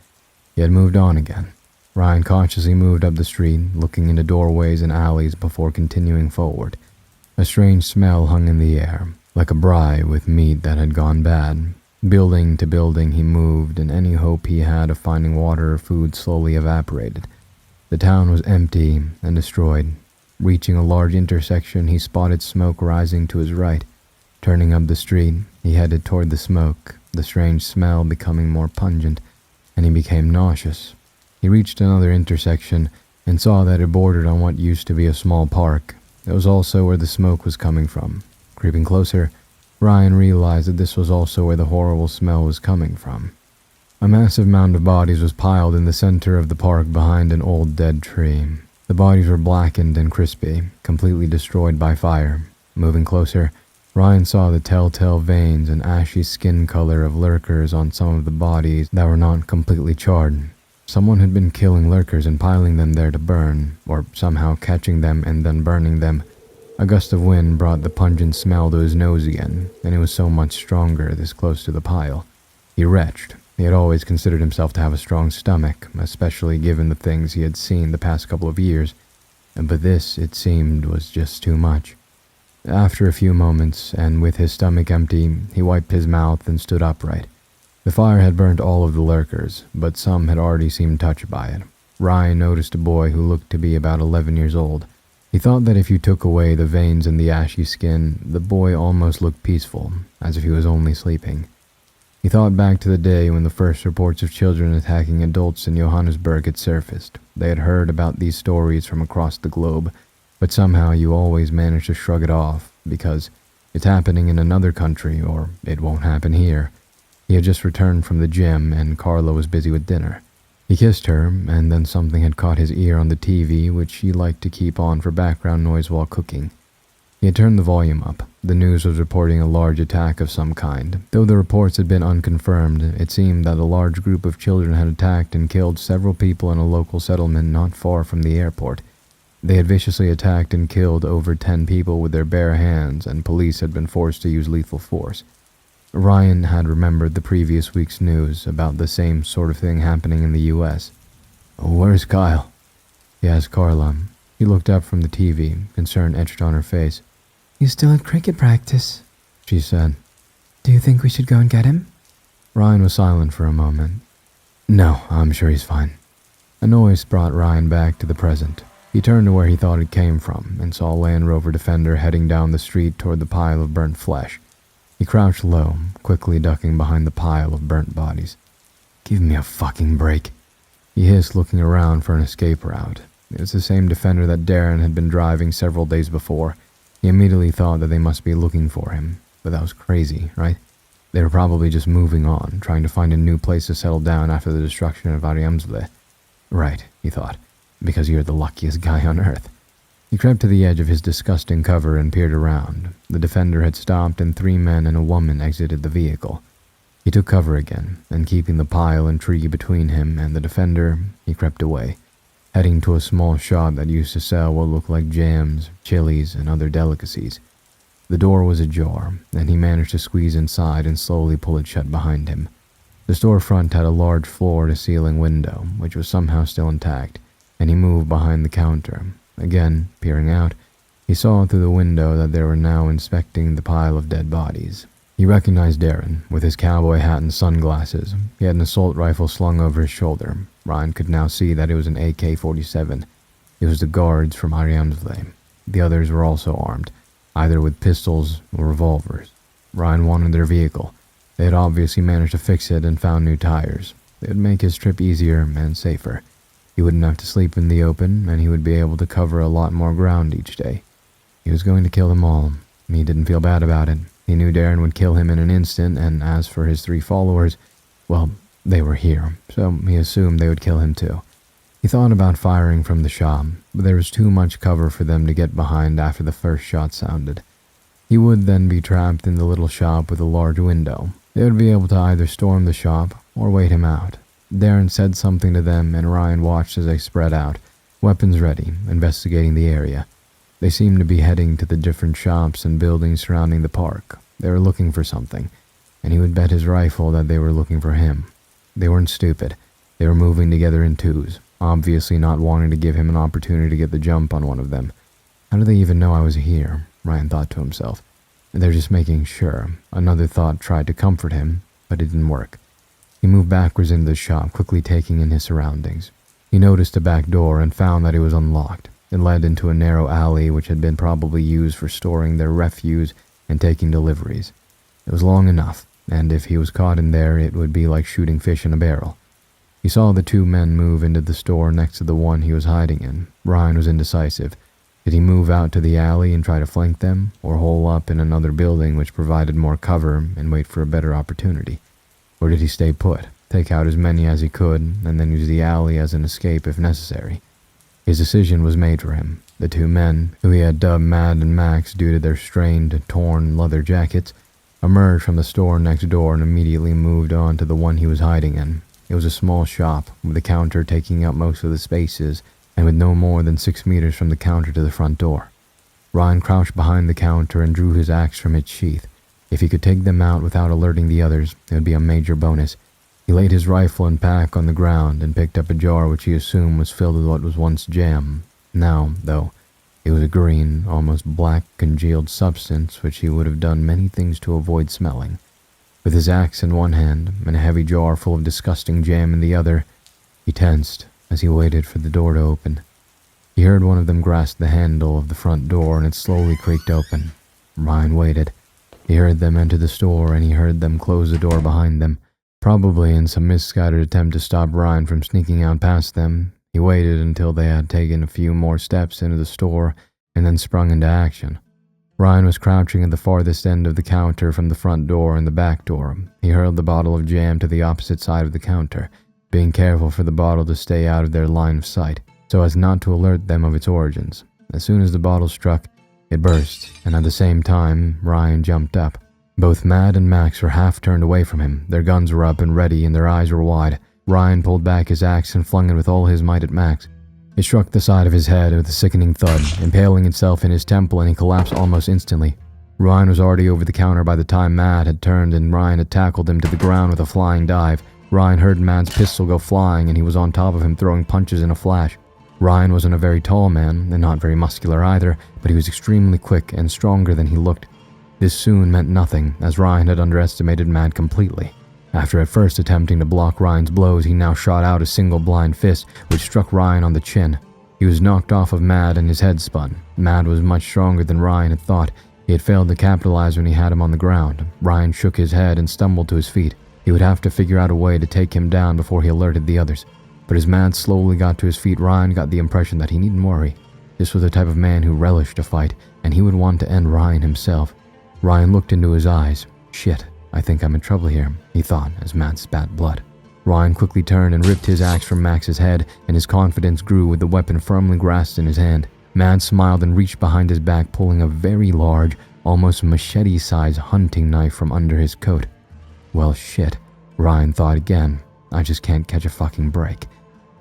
he had moved on again. Ryan cautiously moved up the street, looking into doorways and alleys before continuing forward. A strange smell hung in the air, like a braai with meat that had gone bad. Building to building he moved, and any hope he had of finding water or food slowly evaporated. The town was empty and destroyed. Reaching a large intersection, he spotted smoke rising to his right. Turning up the street, he headed toward the smoke, the strange smell becoming more pungent, and he became nauseous. He reached another intersection and saw that it bordered on what used to be a small park. It was also where the smoke was coming from. Creeping closer, Ryan realized that this was also where the horrible smell was coming from. A massive mound of bodies was piled in the center of the park behind an old dead tree. The bodies were blackened and crispy, completely destroyed by fire. Moving closer, Ryan saw the telltale veins and ashy skin color of lurkers on some of the bodies that were not completely charred. Someone had been killing lurkers and piling them there to burn, or somehow catching them and then burning them. A gust of wind brought the pungent smell to his nose again, and it was so much stronger this close to the pile. He retched. He had always considered himself to have a strong stomach, especially given the things he had seen the past couple of years, but this, it seemed, was just too much. After a few moments, and with his stomach empty, he wiped his mouth and stood upright. The fire had burnt all of the lurkers, but some had already seemed touched by it. Ryan noticed a boy who looked to be about 11 years old. He thought that if you took away the veins and the ashy skin, the boy almost looked peaceful, as if he was only sleeping. He thought back to the day when the first reports of children attacking adults in Johannesburg had surfaced. They had heard about these stories from across the globe, but somehow you always manage to shrug it off, because it's happening in another country, or it won't happen here. He had just returned from the gym, and Carla was busy with dinner. He kissed her, and then something had caught his ear on the TV, which he liked to keep on for background noise while cooking. He had turned the volume up. The news was reporting a large attack of some kind. Though the reports had been unconfirmed, it seemed that a large group of children had attacked and killed several people in a local settlement not far from the airport. They had viciously attacked and killed over 10 people with their bare hands, and police had been forced to use lethal force. Ryan had remembered the previous week's news about the same sort of thing happening in the U.S. "Where's Kyle?" he asked Carla. He looked up from the TV, concern etched on her face. "He's still at cricket practice," she said. "Do you think we should go and get him?" Ryan was silent for a moment. "No, I'm sure he's fine." A noise brought Ryan back to the present. He turned to where he thought it came from and saw a Land Rover Defender heading down the street toward the pile of burnt flesh. He crouched low, quickly ducking behind the pile of burnt bodies. "Give me a fucking break," he hissed, looking around for an escape route. It was the same Defender that Darren had been driving several days before. He immediately thought that they must be looking for him, but that was crazy, right? They were probably just moving on, trying to find a new place to settle down after the destruction of Animas. Right, he thought, because you're the luckiest guy on earth. He crept to the edge of his disgusting cover and peered around. The Defender had stopped and 3 men and a woman exited the vehicle. He took cover again, and keeping the pile and tree between him and the Defender, he crept away, heading to a small shop that used to sell what looked like jams, chilies, and other delicacies. The door was ajar, and he managed to squeeze inside and slowly pull it shut behind him. The storefront had a large floor-to-ceiling window, which was somehow still intact, and he moved behind the counter. Again, peering out, he saw through the window that they were now inspecting the pile of dead bodies. He recognized Darren, with his cowboy hat and sunglasses. He had an assault rifle slung over his shoulder. Ryan could now see that it was an AK-47. It was the guards from Ariamsle. The others were also armed, either with pistols or revolvers. Ryan wanted their vehicle. They had obviously managed to fix it and found new tires. It would make his trip easier and safer. He wouldn't have to sleep in the open, and he would be able to cover a lot more ground each day. He was going to kill them all. He didn't feel bad about it. He knew Darren would kill him in an instant, and as for his 3 followers, well, they were here, so he assumed they would kill him too. He thought about firing from the shop, but there was too much cover for them to get behind after the first shot sounded. He would then be trapped in the little shop with a large window. They would be able to either storm the shop or wait him out. Darren said something to them, and Ryan watched as they spread out, weapons ready, investigating the area. They seemed to be heading to the different shops and buildings surrounding the park. They were looking for something, and he would bet his rifle that they were looking for him. They weren't stupid. They were moving together in twos, obviously not wanting to give him an opportunity to get the jump on one of them. How do they even know I was here? Ryan thought to himself. They're just making sure. Another thought tried to comfort him, but it didn't work. He moved backwards into the shop, quickly taking in his surroundings. He noticed a back door and found that it was unlocked. It led into a narrow alley which had been probably used for storing their refuse and taking deliveries. It was long enough, and if he was caught in there, it would be like shooting fish in a barrel. He saw the 2 men move into the store next to the one he was hiding in. Ryan was indecisive. Did he move out to the alley and try to flank them, or hole up in another building which provided more cover and wait for a better opportunity? Or did he stay put, take out as many as he could, and then use the alley as an escape if necessary? His decision was made for him. The 2 men, who he had dubbed Mad and Max due to their strained, torn leather jackets, emerged from the store next door and immediately moved on to the one he was hiding in. It was a small shop, with the counter taking up most of the spaces, and with no more than 6 meters from the counter to the front door. Ryan crouched behind the counter and drew his axe from its sheath. If he could take them out without alerting the others, it would be a major bonus. He laid his rifle and pack on the ground and picked up a jar which he assumed was filled with what was once jam. Now, though, it was a green, almost black, congealed substance which he would have done many things to avoid smelling. With his axe in one hand and a heavy jar full of disgusting jam in the other, he tensed as he waited for the door to open. He heard one of them grasp the handle of the front door and it slowly creaked open. Ryan waited. He heard them enter the store and he heard them close the door behind them. Probably in some misguided attempt to stop Ryan from sneaking out past them, he waited until they had taken a few more steps into the store and then sprung into action. Ryan was crouching at the farthest end of the counter from the front door and the back door. He hurled the bottle of jam to the opposite side of the counter, being careful for the bottle to stay out of their line of sight, so as not to alert them of its origins. As soon as the bottle struck, it burst, and at the same time, Ryan jumped up. Both Mad and Max were half turned away from him. Their guns were up and ready, and their eyes were wide. Ryan pulled back his axe and flung it with all his might at Max. It struck the side of his head with a sickening thud, impaling itself in his temple, and he collapsed almost instantly. Ryan was already over the counter by the time Mad had turned, and Ryan had tackled him to the ground with a flying dive. Ryan heard Mad's pistol go flying, and he was on top of him throwing punches in a flash. Ryan wasn't a very tall man, and not very muscular either, but he was extremely quick and stronger than he looked. This soon meant nothing, as Ryan had underestimated Mad completely. After at first attempting to block Ryan's blows, he now shot out a single blind fist, which struck Ryan on the chin. He was knocked off of Mad and his head spun. Mad was much stronger than Ryan had thought. He had failed to capitalize when he had him on the ground. Ryan shook his head and stumbled to his feet. He would have to figure out a way to take him down before he alerted the others. But as Mad slowly got to his feet, Ryan got the impression that he needn't worry. This was the type of man who relished a fight, and he would want to end Ryan himself. Ryan looked into his eyes. Shit, I think I'm in trouble here, he thought as Mad spat blood. Ryan quickly turned and ripped his axe from Max's head, and his confidence grew with the weapon firmly grasped in his hand. Mad smiled and reached behind his back, pulling a very large, almost machete-sized hunting knife from under his coat. Well, shit, Ryan thought again. I just can't catch a fucking break.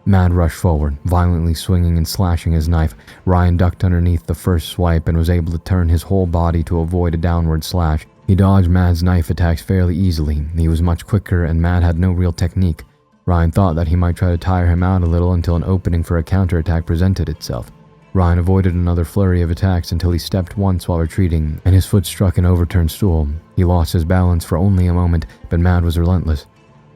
Mad rushed forward, violently swinging and slashing his knife. Ryan ducked underneath the first swipe and was able to turn his whole body to avoid a downward slash. He dodged Mad's knife attacks fairly easily. He was much quicker, and Mad had no real technique. Ryan thought that he might try to tire him out a little until an opening for a counterattack presented itself. Ryan avoided another flurry of attacks until he stepped once while retreating, and his foot struck an overturned stool. He lost his balance for only a moment, but Mad was relentless.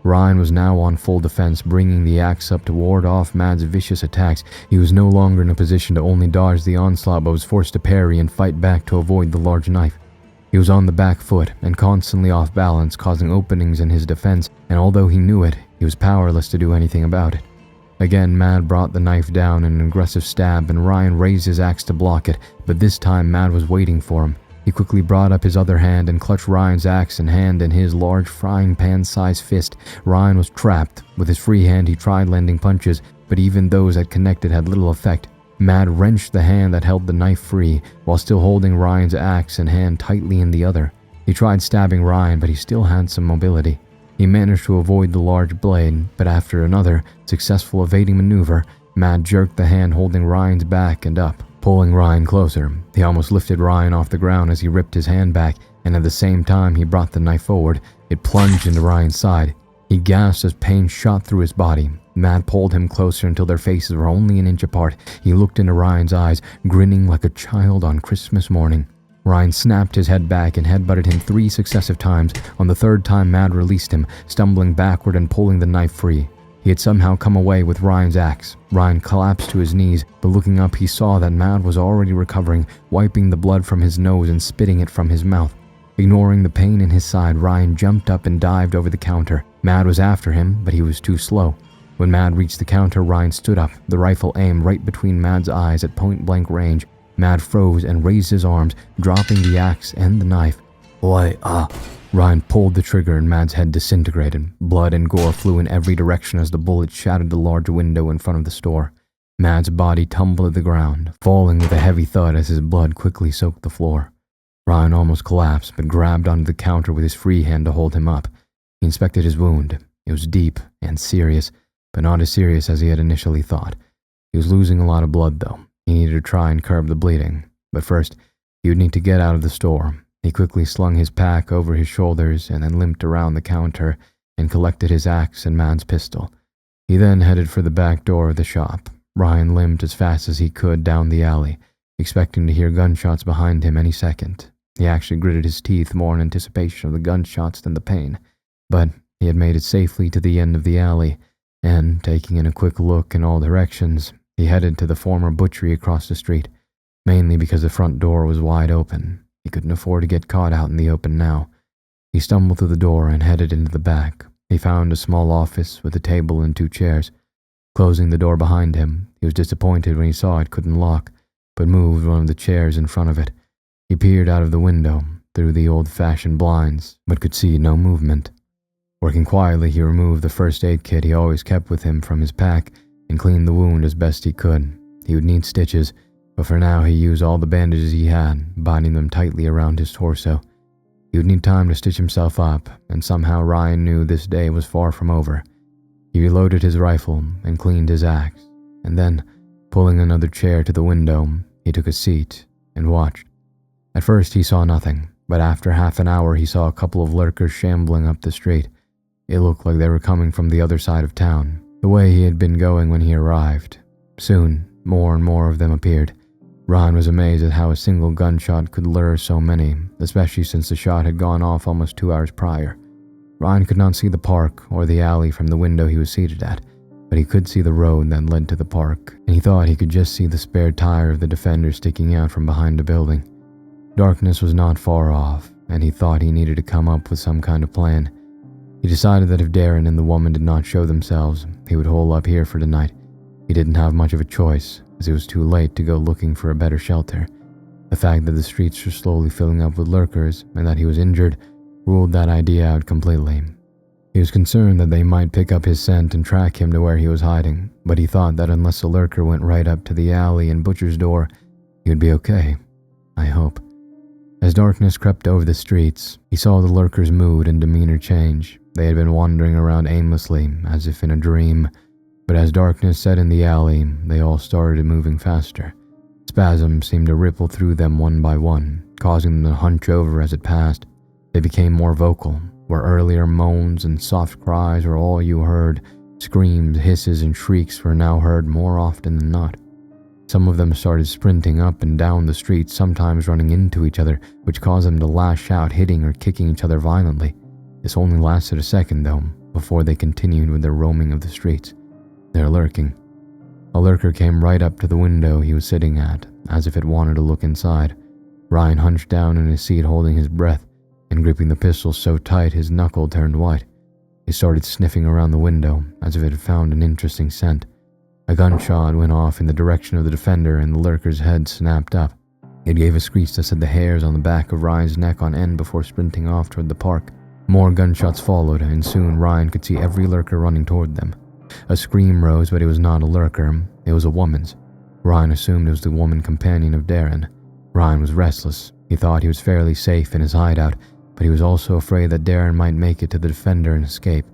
Ryan was now on full defense, bringing the axe up to ward off Mad's vicious attacks. He was no longer in a position to only dodge the onslaught, but was forced to parry and fight back to avoid the large knife. He was on the back foot and constantly off balance, causing openings in his defense, and although he knew it, he was powerless to do anything about it. Again, Mad brought the knife down in an aggressive stab, and Ryan raised his axe to block it, but this time Mad was waiting for him. He quickly brought up his other hand and clutched Ryan's axe in hand in his large frying pan-sized fist. Ryan was trapped. With his free hand he tried landing punches, but even those that connected had little effect. Mad wrenched the hand that held the knife free, while still holding Ryan's axe in hand tightly in the other. He tried stabbing Ryan, but he still had some mobility. He managed to avoid the large blade, but after another successful evading maneuver, Mad jerked the hand holding Ryan's back and up, pulling Ryan closer. He almost lifted Ryan off the ground as he ripped his hand back, and at the same time he brought the knife forward. It plunged into Ryan's side. He gasped as pain shot through his body. Mad pulled him closer until their faces were only an inch apart. He looked into Ryan's eyes, grinning like a child on Christmas morning. Ryan snapped his head back and headbutted him 3 successive times. On the third time, Mad released him, stumbling backward and pulling the knife free. He had somehow come away with Ryan's axe. Ryan collapsed to his knees, but looking up he saw that Mad was already recovering, wiping the blood from his nose and spitting it from his mouth. Ignoring the pain in his side, Ryan jumped up and dived over the counter. Mad was after him, but he was too slow. When Mad reached the counter, Ryan stood up, the rifle aimed right between Mad's eyes at point-blank range. Mad froze and raised his arms, dropping the axe and the knife. Ryan pulled the trigger and Mad's head disintegrated. Blood and gore flew in every direction as the bullet shattered the large window in front of the store. Mad's body tumbled to the ground, falling with a heavy thud as his blood quickly soaked the floor. Ryan almost collapsed, but grabbed onto the counter with his free hand to hold him up. He inspected his wound. It was deep and serious, but not as serious as he had initially thought. He was losing a lot of blood, though. He needed to try and curb the bleeding, but first, he would need to get out of the store. He quickly slung his pack over his shoulders and then limped around the counter and collected his axe and Mad's pistol. He then headed for the back door of the shop. Ryan limped as fast as he could down the alley, expecting to hear gunshots behind him any second. He actually gritted his teeth more in anticipation of the gunshots than the pain, but he had made it safely to the end of the alley, and, taking in a quick look in all directions, he headed to the former butchery across the street, mainly because the front door was wide open. He couldn't afford to get caught out in the open now. He stumbled through the door and headed into the back. He found a small office with a table and 2 chairs. Closing the door behind him, he was disappointed when he saw it couldn't lock, but moved one of the chairs in front of it. He peered out of the window, through the old-fashioned blinds, but could see no movement. Working quietly, he removed the first aid kit he always kept with him from his pack and cleaned the wound as best he could. He would need stitches, but for now he used all the bandages he had, binding them tightly around his torso. He would need time to stitch himself up, and somehow Ryan knew this day was far from over. He reloaded his rifle and cleaned his axe, and then, pulling another chair to the window, he took a seat and watched. At first he saw nothing, but after half an hour he saw a couple of lurkers shambling up the street. It looked like they were coming from the other side of town, the way he had been going when he arrived. Soon, more and more of them appeared. Ryan was amazed at how a single gunshot could lure so many, especially since the shot had gone off almost 2 hours prior. Ryan could not see the park or the alley from the window he was seated at, but he could see the road that led to the park, and he thought he could just see the spare tire of the Defender sticking out from behind a building. Darkness was not far off, and he thought he needed to come up with some kind of plan. He decided that if Darren and the woman did not show themselves, he would hole up here for the night. He didn't have much of a choice, as it was too late to go looking for a better shelter. The fact that the streets were slowly filling up with lurkers and that he was injured ruled that idea out completely. He was concerned that they might pick up his scent and track him to where he was hiding, but he thought that unless a lurker went right up to the alley and Butcher's door, he would be okay. I hope. As darkness crept over the streets, he saw the lurkers' mood and demeanor change. They had been wandering around aimlessly, as if in a dream, but as darkness set in the alley, they all started moving faster. Spasms seemed to ripple through them one by one, causing them to hunch over as it passed. They became more vocal, where earlier moans and soft cries were all you heard. Screams, hisses, and shrieks were now heard more often than not. Some of them started sprinting up and down the street, sometimes running into each other, which caused them to lash out, hitting or kicking each other violently. This only lasted a second, though, before they continued with their roaming of the streets. Their lurking. A lurker came right up to the window he was sitting at, as if it wanted to look inside. Ryan hunched down in his seat, holding his breath, and gripping the pistol so tight his knuckle turned white. He started sniffing around the window, as if it had found an interesting scent. A gunshot went off in the direction of the defender, and the lurker's head snapped up. It gave a screech that set the hairs on the back of Ryan's neck on end before sprinting off toward the park. More gunshots followed, and soon Ryan could see every lurker running toward them. A scream rose, but it was not a lurker. It was a woman's. Ryan assumed it was the woman companion of Darren. Ryan was restless. He thought he was fairly safe in his hideout, but he was also afraid that Darren might make it to the defender and escape.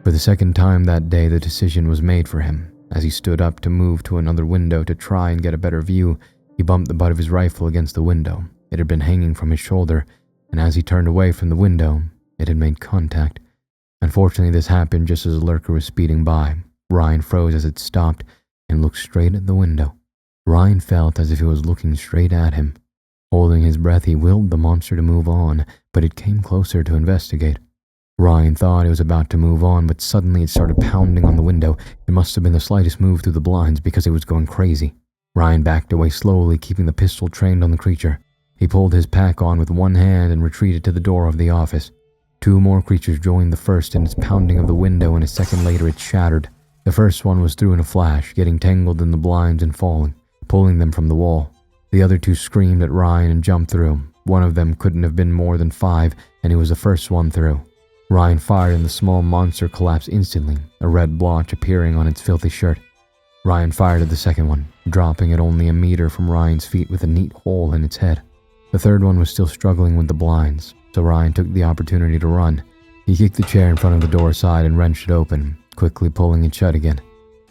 For the second time that day, the decision was made for him. As he stood up to move to another window to try and get a better view, he bumped the butt of his rifle against the window. It had been hanging from his shoulder, and as he turned away from the window, it had made contact. Unfortunately, this happened just as a lurker was speeding by. Ryan froze as it stopped and looked straight at the window. Ryan felt as if it was looking straight at him. Holding his breath, he willed the monster to move on, but it came closer to investigate. Ryan thought it was about to move on, but suddenly it started pounding on the window. It must have been the slightest move through the blinds because it was going crazy. Ryan backed away slowly, keeping the pistol trained on the creature. He pulled his pack on with one hand and retreated to the door of the office. Two more creatures joined the first in its pounding of the window, and a second later it shattered. The first one was through in a flash, getting tangled in the blinds and falling, pulling them from the wall. The other two screamed at Ryan and jumped through. One of them couldn't have been more than 5, and he was the first one through. Ryan fired and the small monster collapsed instantly, a red blotch appearing on its filthy shirt. Ryan fired at the second one, dropping it only a meter from Ryan's feet with a neat hole in its head. The third one was still struggling with the blinds, so Ryan took the opportunity to run. He kicked the chair in front of the door side and wrenched it open, quickly pulling it shut again.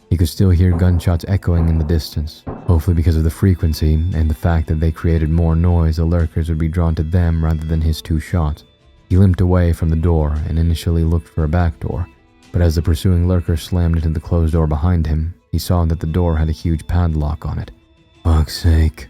He could still hear gunshots echoing in the distance. Hopefully because of the frequency and the fact that they created more noise, the lurkers would be drawn to them rather than his 2 shots. He limped away from the door and initially looked for a back door, but as the pursuing lurker slammed into the closed door behind him, he saw that the door had a huge padlock on it. "Fuck's sake,"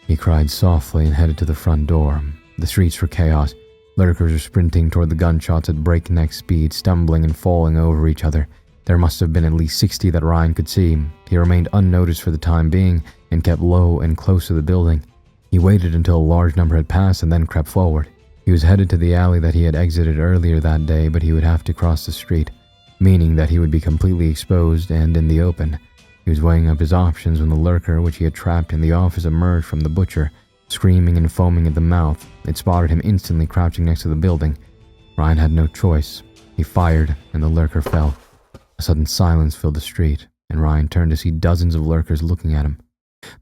he cried softly and headed to the front door. The streets were chaos. Lurkers were sprinting toward the gunshots at breakneck speed, stumbling and falling over each other. There must have been at least 60 that Ryan could see. He remained unnoticed for the time being and kept low and close to the building. He waited until a large number had passed and then crept forward. He was headed to the alley that he had exited earlier that day, but he would have to cross the street, meaning that he would be completely exposed and in the open. He was weighing up his options when the lurker, which he had trapped in the office, emerged from the butcher, screaming and foaming at the mouth. It spotted him instantly crouching next to the building. Ryan had no choice. He fired, and the lurker fell. A sudden silence filled the street, and Ryan turned to see dozens of lurkers looking at him.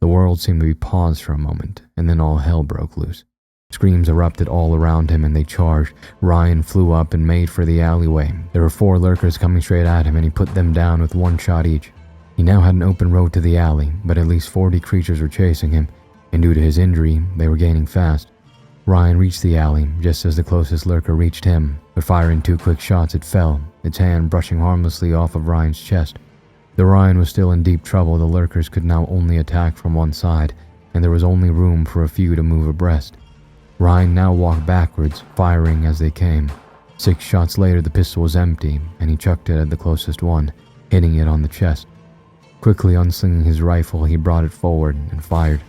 The world seemed to be paused for a moment, and then all hell broke loose. Screams erupted all around him, and they charged. Ryan flew up and made for the alleyway. There were 4 lurkers coming straight at him, and he put them down with 1 shot each. He now had an open road to the alley, but at least 40 creatures were chasing him, and due to his injury, they were gaining fast. Ryan reached the alley just as the closest lurker reached him, but firing 2 quick shots, it fell, its hand brushing harmlessly off of Ryan's chest. Though Ryan was still in deep trouble, the lurkers could now only attack from one side, and there was only room for a few to move abreast. Ryan now walked backwards, firing as they came. 6 shots later, the pistol was empty, and he chucked it at the closest one, hitting it on the chest. Quickly unslinging his rifle, he brought it forward and fired.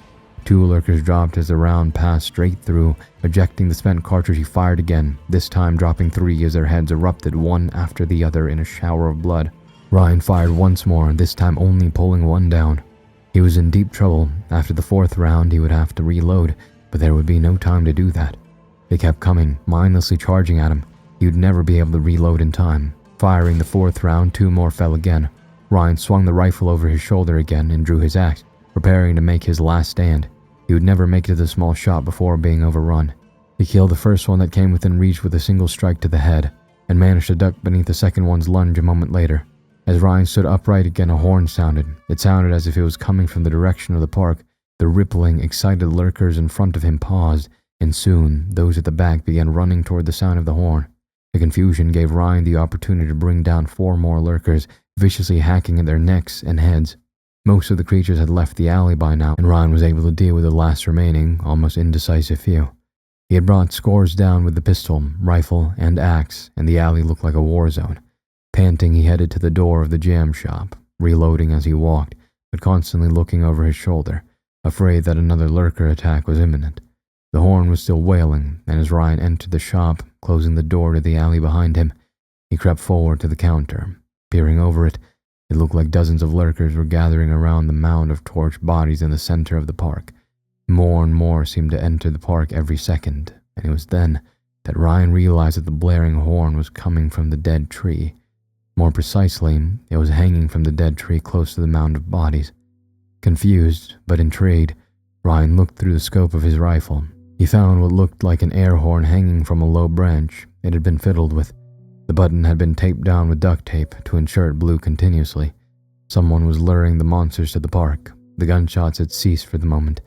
2 lurkers dropped as the round passed straight through. Ejecting the spent cartridge, he fired again, this time dropping 3 as their heads erupted one after the other in a shower of blood. Ryan fired once more, this time only pulling 1 down. He was in deep trouble. After the 4th round, he would have to reload, but there would be no time to do that. They kept coming, mindlessly charging at him. He would never be able to reload in time. Firing the 4th round, 2 more fell again. Ryan swung the rifle over his shoulder again and drew his axe, preparing to make his last stand. He would never make it to the small shop before being overrun. He killed the first one that came within reach with a single strike to the head, and managed to duck beneath the second one's lunge a moment later. As Ryan stood upright again, a horn sounded. It sounded as if it was coming from the direction of the park. The rippling, excited lurkers in front of him paused, and soon those at the back began running toward the sound of the horn. The confusion gave Ryan the opportunity to bring down 4 more lurkers, viciously hacking at their necks and heads. Most of the creatures had left the alley by now, and Ryan was able to deal with the last remaining, almost indecisive few. He had brought scores down with the pistol, rifle, and axe, and the alley looked like a war zone. Panting, he headed to the door of the jam shop, reloading as he walked, but constantly looking over his shoulder, afraid that another lurker attack was imminent. The horn was still wailing, and as Ryan entered the shop, closing the door to the alley behind him, he crept forward to the counter. Peering over it, it looked like dozens of lurkers were gathering around the mound of torched bodies in the center of the park. More and more seemed to enter the park every second, and it was then that Ryan realized that the blaring horn was coming from the dead tree. More precisely, it was hanging from the dead tree close to the mound of bodies. Confused, but intrigued, Ryan looked through the scope of his rifle. He found what looked like an air horn hanging from a low branch. It had been fiddled with. The button had been taped down with duct tape to ensure it blew continuously. Someone was luring the monsters to the park. The gunshots had ceased for the moment,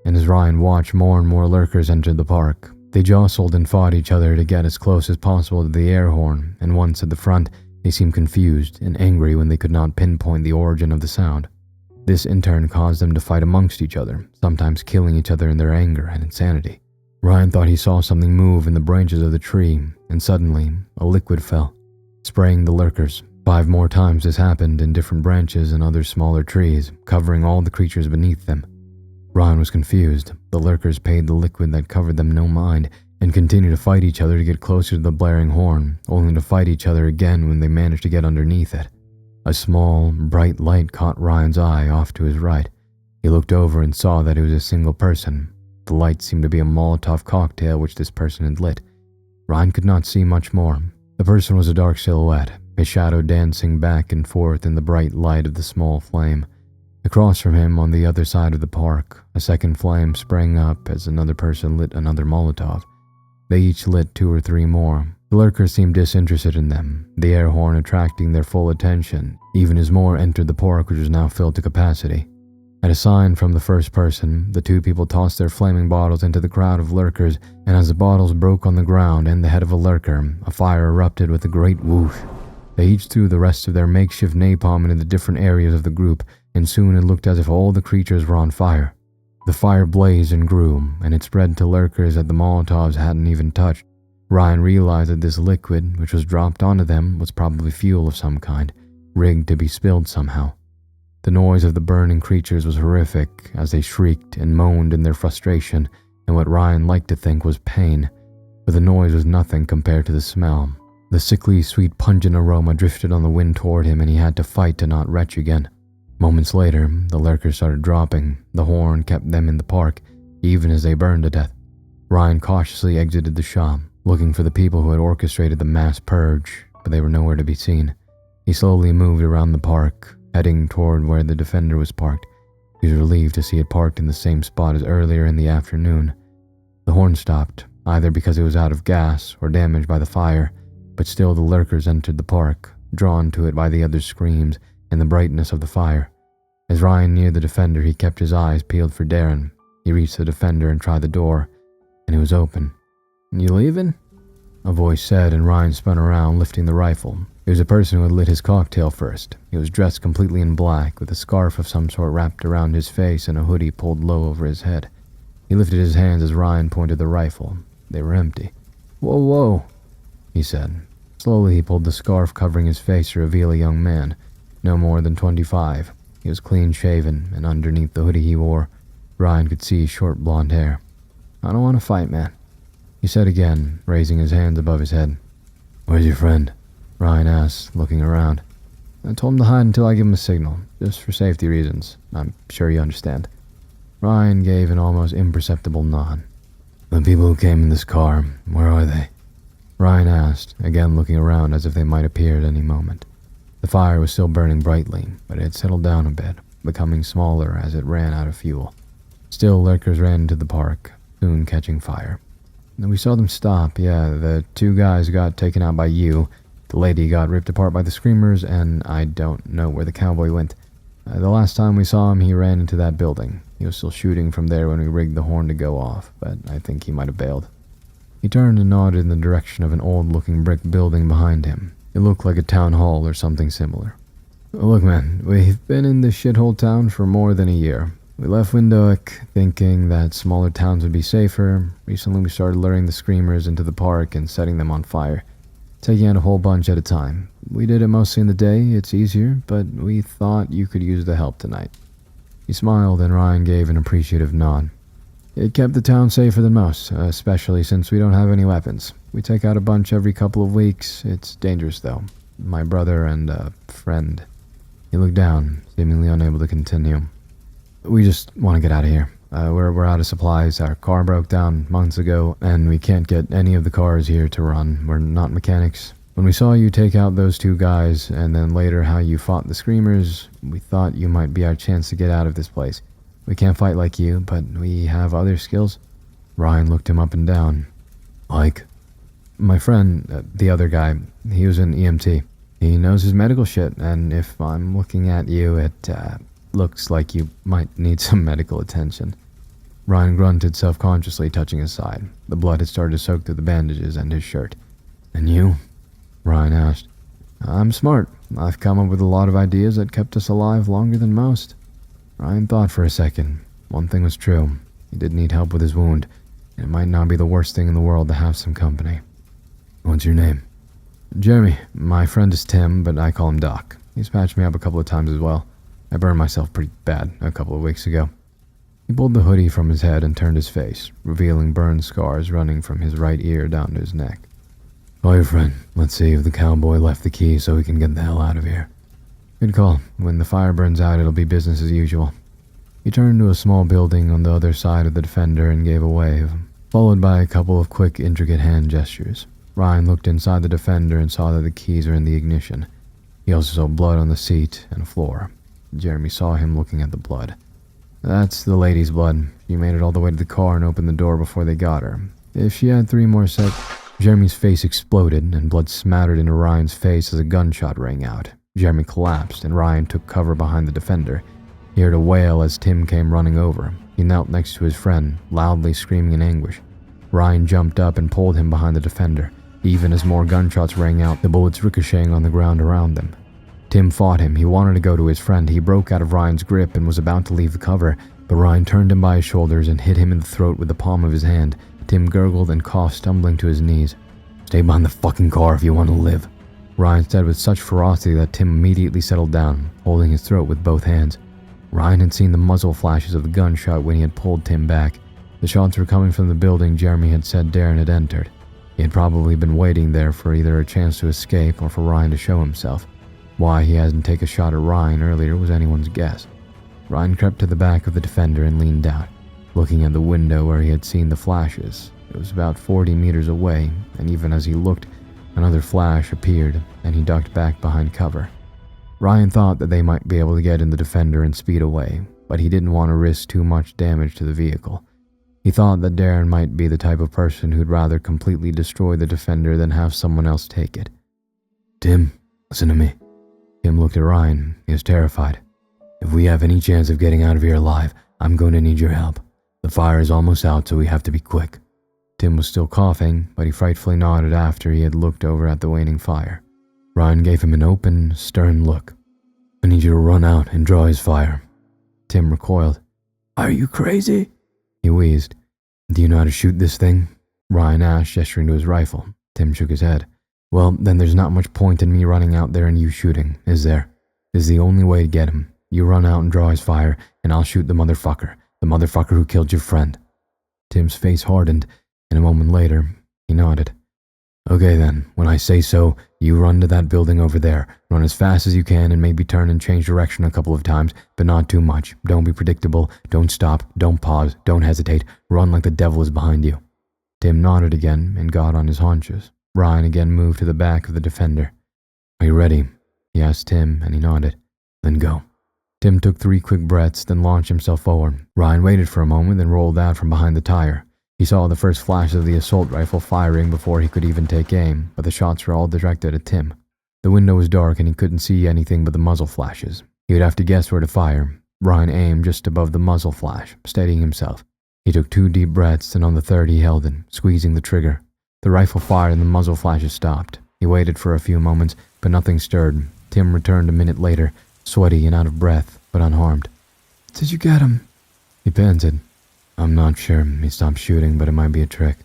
and as Ryan watched, more and more lurkers entered the park. They jostled and fought each other to get as close as possible to the air horn, and once at the front, they seemed confused and angry when they could not pinpoint the origin of the sound. This in turn caused them to fight amongst each other, sometimes killing each other in their anger and insanity. Ryan thought he saw something move in the branches of the tree, and suddenly, a liquid fell, spraying the lurkers. 5 more times this happened in different branches and other smaller trees, covering all the creatures beneath them. Ryan was confused. The lurkers paid the liquid that covered them no mind, and continued to fight each other to get closer to the blaring horn, only to fight each other again when they managed to get underneath it. A small, bright light caught Ryan's eye off to his right. He looked over and saw that it was a single person. The light seemed to be a Molotov cocktail which this person had lit. Ryan could not see much more. The person was a dark silhouette, his shadow dancing back and forth in the bright light of the small flame. Across from him, on the other side of the park, a second flame sprang up as another person lit another Molotov. They each lit 2 or 3 more. The lurkers seemed disinterested in them, the air horn attracting their full attention, even as more entered the park, which was now filled to capacity. At a sign from the first person, the 2 people tossed their flaming bottles into the crowd of lurkers, and as the bottles broke on the ground and the head of a lurker, a fire erupted with a great whoosh. They each threw the rest of their makeshift napalm into the different areas of the group, and soon it looked as if all the creatures were on fire. The fire blazed and grew, and it spread to lurkers that the Molotovs hadn't even touched. Ryan realized that this liquid, which was dropped onto them, was probably fuel of some kind, rigged to be spilled somehow. The noise of the burning creatures was horrific as they shrieked and moaned in their frustration and what Ryan liked to think was pain, but the noise was nothing compared to the smell. The sickly, sweet, pungent aroma drifted on the wind toward him, and he had to fight to not retch again. Moments later, the lurkers started dropping. The horn kept them in the park, even as they burned to death. Ryan cautiously exited the shop, looking for the people who had orchestrated the mass purge, but they were nowhere to be seen. He slowly moved around the park, heading toward where the Defender was parked. He was relieved to see it parked in the same spot as earlier in the afternoon. The horn stopped, either because it was out of gas or damaged by the fire, but still the lurkers entered the park, drawn to it by the others' screams and the brightness of the fire. As Ryan neared the Defender, he kept his eyes peeled for Darren. He reached the Defender and tried the door, and it was open. "You leaving?" a voice said, and Ryan spun around, lifting the rifle. It was a person who had lit his cocktail first. He was dressed completely in black, with a scarf of some sort wrapped around his face and a hoodie pulled low over his head. He lifted his hands as Ryan pointed the rifle. They were empty. "Whoa, whoa," he said. Slowly he pulled the scarf covering his face to reveal a young man, no more than 25. He was clean-shaven, and underneath the hoodie he wore, Ryan could see short blonde hair. "I don't want to fight, man," he said again, raising his hands above his head. "Where's your friend?" Ryan asked, looking around. "I told him to hide until I give him a signal, just for safety reasons. I'm sure you understand." Ryan gave an almost imperceptible nod. "The people who came in this car, where are they?" Ryan asked, again looking around as if they might appear at any moment. The fire was still burning brightly, but it had settled down a bit, becoming smaller as it ran out of fuel. Still, lurkers ran into the park, soon catching fire. "We saw them stop, yeah. The 2 guys got taken out by you. The lady got ripped apart by the screamers, and I don't know where the cowboy went. The last time we saw him, he ran into that building. He was still shooting from there when we rigged the horn to go off, but I think he might have bailed. He turned and nodded in the direction of an old-looking brick building behind him. It looked like a town hall or something similar. Look, man, we've been in this shithole town for more than a year. We left Windhoek thinking that smaller towns would be safer. Recently we started luring the screamers into the park and setting them on fire, taking out a whole bunch at a time. We did it mostly in the day, it's easier, but we thought you could use the help tonight. He smiled and Ryan gave an appreciative nod. It kept the town safer than most, especially since we don't have any weapons. We take out a bunch every couple of weeks. It's dangerous though. My brother and a friend. He looked down, seemingly unable to continue. We just want to get out of here. We're out of supplies. Our car broke down months ago, and we can't get any of the cars here to run. We're not mechanics. When we saw you take out those two guys, and then later how you fought the screamers, we thought you might be our chance to get out of this place. We can't fight like you, but we have other skills. Ryan looked him up and down. Like? My friend, the other guy, he was an EMT. He knows his medical shit, and if I'm looking at you, it looks like you might need some medical attention. Ryan grunted self-consciously, touching his side. The blood had started to soak through the bandages and his shirt. And you? Ryan asked. I'm smart. I've come up with a lot of ideas that kept us alive longer than most. Ryan thought for a second. One thing was true. He did need help with his wound, and it might not be the worst thing in the world to have some company. What's your name? Jeremy. My friend is Tim, but I call him Doc. He's patched me up a couple of times as well. I burned myself pretty bad a couple of weeks ago. He pulled the hoodie from his head and turned his face, revealing burn scars running from his right ear down to his neck. Call your friend. Let's see if the cowboy left the key so we can get the hell out of here. Good call. When the fire burns out, it'll be business as usual. He turned to a small building on the other side of the Defender and gave a wave, followed by a couple of quick, intricate hand gestures. Ryan looked inside the Defender and saw that the keys were in the ignition. He also saw blood on the seat and floor. Jeremy saw him looking at the blood. That's the lady's blood. She made it all the way to the car and opened the door before they got her. If she had 3 more Jeremy's face exploded and blood smattered into Ryan's face as a gunshot rang out. Jeremy collapsed and Ryan took cover behind the Defender. He heard a wail as Tim came running over. He knelt next to his friend, loudly screaming in anguish. Ryan jumped up and pulled him behind the Defender. Even as more gunshots rang out, the bullets ricocheting on the ground around them. Tim fought him. He wanted to go to his friend. He broke out of Ryan's grip and was about to leave the cover, but Ryan turned him by his shoulders and hit him in the throat with the palm of his hand. Tim gurgled and coughed, stumbling to his knees. Stay behind the fucking car if you want to live, Ryan said with such ferocity that Tim immediately settled down, holding his throat with both hands. Ryan had seen the muzzle flashes of the gunshot when he had pulled Tim back. The shots were coming from the building Jeremy had said Darren had entered. He had probably been waiting there for either a chance to escape or for Ryan to show himself. Why he hadn't taken a shot at Ryan earlier was anyone's guess. Ryan crept to the back of the Defender and leaned out, looking at the window where he had seen the flashes. It was about 40 meters away, and even as he looked, another flash appeared, and he ducked back behind cover. Ryan thought that they might be able to get in the Defender and speed away, but he didn't want to risk too much damage to the vehicle. He thought that Darren might be the type of person who'd rather completely destroy the Defender than have someone else take it. Tim, listen to me. Tim looked at Ryan. He was terrified. If we have any chance of getting out of here alive, I'm going to need your help. The fire is almost out, so we have to be quick. Tim was still coughing, but he frightfully nodded after he had looked over at the waning fire. Ryan gave him an open, stern look. I need you to run out and draw his fire. Tim recoiled. Are you crazy? He wheezed. Do you know how to shoot this thing? Ryan asked, gesturing to his rifle. Tim shook his head. Well, then there's not much point in me running out there and you shooting, is there? This is the only way to get him. You run out and draw his fire, and I'll shoot the motherfucker who killed your friend. Tim's face hardened, and a moment later, he nodded. Okay then, when I say so, you run to that building over there. Run as fast as you can and maybe turn and change direction a couple of times, but not too much. Don't be predictable. Don't stop. Don't pause. Don't hesitate. Run like the devil is behind you. Tim nodded again and got on his haunches. Ryan again moved to the back of the Defender. Are you ready? He asked Tim, and he nodded. Then go. Tim took 3 quick breaths, then launched himself forward. Ryan waited for a moment, then rolled out from behind the tire. He saw the first flash of the assault rifle firing before he could even take aim, but the shots were all directed at Tim. The window was dark and he couldn't see anything but the muzzle flashes. He would have to guess where to fire. Ryan aimed just above the muzzle flash, steadying himself. He took 2 deep breaths, and on the third he held it, squeezing the trigger. The rifle fired and the muzzle flashes stopped. He waited for a few moments, but nothing stirred. Tim returned a minute later, sweaty and out of breath, but unharmed. Did you get him? He panted. I'm not sure. He stopped shooting, but it might be a trick.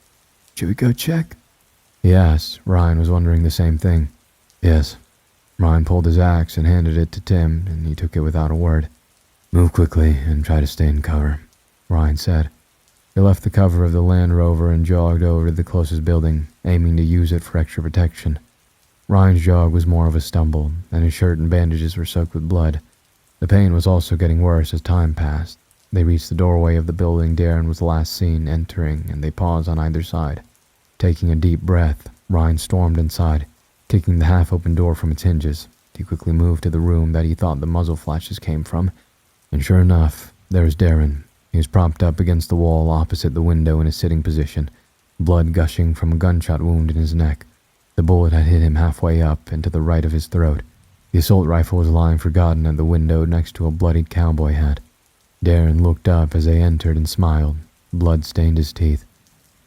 Should we go check? He asked. Ryan was wondering the same thing. Yes. Ryan pulled his axe and handed it to Tim, and he took it without a word. Move quickly and try to stay in cover, Ryan said. He left the cover of the Land Rover and jogged over to the closest building, aiming to use it for extra protection. Ryan's jog was more of a stumble, and his shirt and bandages were soaked with blood. The pain was also getting worse as time passed. They reached the doorway of the building Darren was last seen entering, and they paused on either side. Taking a deep breath, Ryan stormed inside, kicking the half-open door from its hinges. He quickly moved to the room that he thought the muzzle flashes came from, and sure enough, there was Darren. He was propped up against the wall opposite the window in a sitting position, blood gushing from a gunshot wound in his neck. The bullet had hit him halfway up and to the right of his throat. The assault rifle was lying forgotten at the window next to a bloodied cowboy hat. Darren looked up as they entered and smiled. Blood stained his teeth.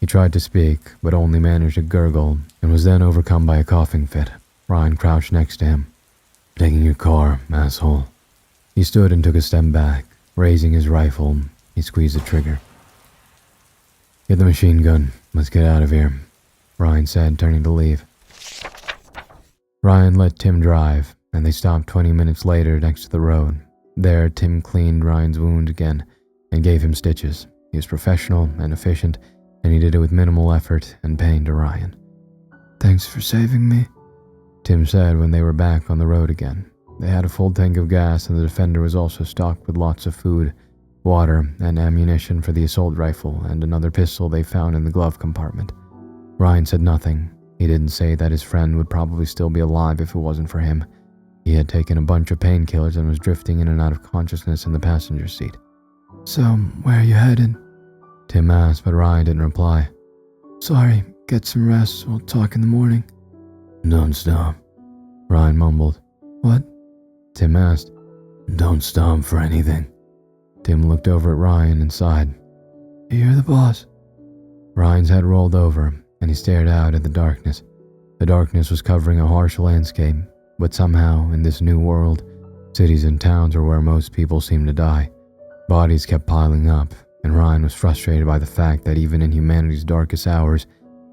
He tried to speak, but only managed to gurgle, and was then overcome by a coughing fit. Ryan crouched next to him. Taking your car, asshole. He stood and took a step back. Raising his rifle, he squeezed the trigger. Get the machine gun. Let's get out of here, Ryan said, turning to leave. Ryan let Tim drive, and they stopped 20 minutes later next to the road. There, Tim cleaned Ryan's wound again and gave him stitches. He was professional and efficient, and he did it with minimal effort and pain to Ryan. Thanks for saving me, Tim said when they were back on the road again. They had a full tank of gas, and the Defender was also stocked with lots of food, water, and ammunition for the assault rifle and another pistol they found in the glove compartment. Ryan said nothing. He didn't say that his friend would probably still be alive if it wasn't for him. He had taken a bunch of painkillers and was drifting in and out of consciousness in the passenger seat. So, where are you headed? Tim asked, but Ryan didn't reply. Sorry, get some rest. We'll talk in the morning. Don't stop, Ryan mumbled. What? Tim asked. Don't stop for anything. Tim looked over at Ryan and sighed. You're the boss. Ryan's head rolled over, and he stared out at the darkness. The darkness was covering a harsh landscape, but somehow, in this new world, cities and towns were where most people seemed to die. Bodies kept piling up, and Ryan was frustrated by the fact that even in humanity's darkest hours,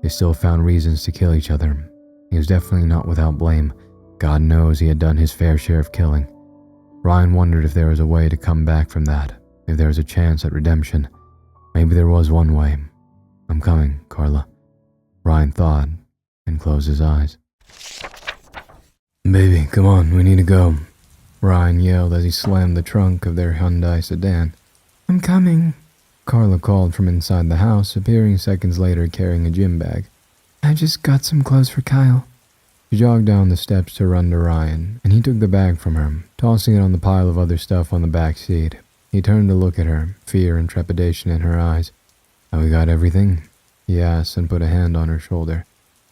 they still found reasons to kill each other. He was definitely not without blame. God knows he had done his fair share of killing. Ryan wondered if there was a way to come back from that, if there was a chance at redemption. Maybe there was one way. I'm coming, Carla, Ryan thought, and closed his eyes. Baby, come on, we need to go, Ryan yelled as he slammed the trunk of their Hyundai sedan. I'm coming, Carla called from inside the house, appearing seconds later carrying a gym bag. I just got some clothes for Kyle. She jogged down the steps to run to Ryan, and he took the bag from her, tossing it on the pile of other stuff on the back seat. He turned to look at her, fear and trepidation in her eyes. Have we got everything? He asked and put a hand on her shoulder.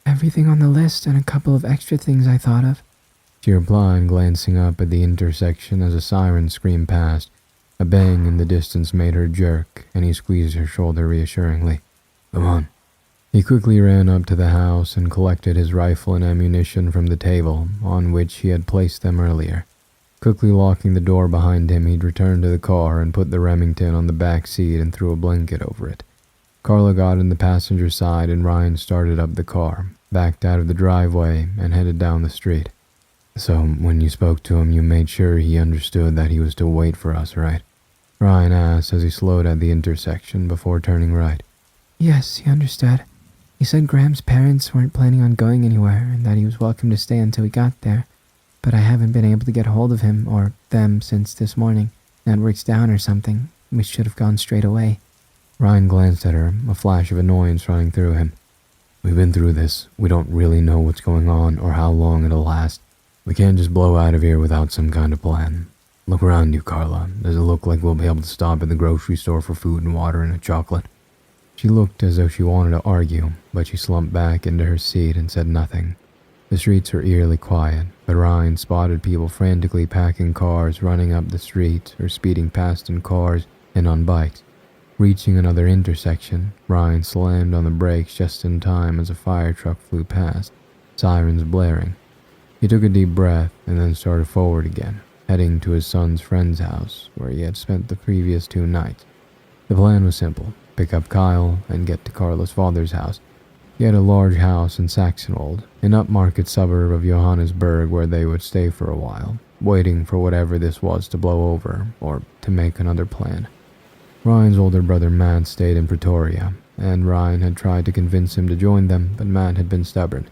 Everything on the list and a couple of extra things I thought of, she replied, glancing up at the intersection as a siren screamed past. A bang in the distance made her jerk, and he squeezed her shoulder reassuringly. Come on. He quickly ran up to the house and collected his rifle and ammunition from the table on which he had placed them earlier. Quickly locking the door behind him, he'd returned to the car and put the Remington on the back seat and threw a blanket over it. Carla got in the passenger side, and Ryan started up the car, backed out of the driveway, and headed down the street. So, when you spoke to him, you made sure he understood that he was to wait for us, right? Ryan asked as he slowed at the intersection before turning right. Yes, he understood. He said Graham's parents weren't planning on going anywhere and that he was welcome to stay until we got there, but I haven't been able to get hold of him or them since this morning. Network's down or something. We should have gone straight away. Ryan glanced at her, a flash of annoyance running through him. We've been through this. We don't really know what's going on or how long it'll last. We can't just blow out of here without some kind of plan. Look around you, Carla. Does it look like we'll be able to stop at the grocery store for food and water and a chocolate? She looked as though she wanted to argue, but she slumped back into her seat and said nothing. The streets were eerily quiet, but Ryan spotted people frantically packing cars, running up the street, or speeding past in cars and on bikes. Reaching another intersection, Ryan slammed on the brakes just in time as a fire truck flew past, sirens blaring. He took a deep breath and then started forward again, heading to his son's friend's house, where he had spent the previous 2 nights. The plan was simple: pick up Kyle and get to Carla's father's house. He had a large house in Saxonwold, an upmarket suburb of Johannesburg, where they would stay for a while, waiting for whatever this was to blow over, or to make another plan. Ryan's older brother Matt stayed in Pretoria, and Ryan had tried to convince him to join them, but Matt had been stubborn.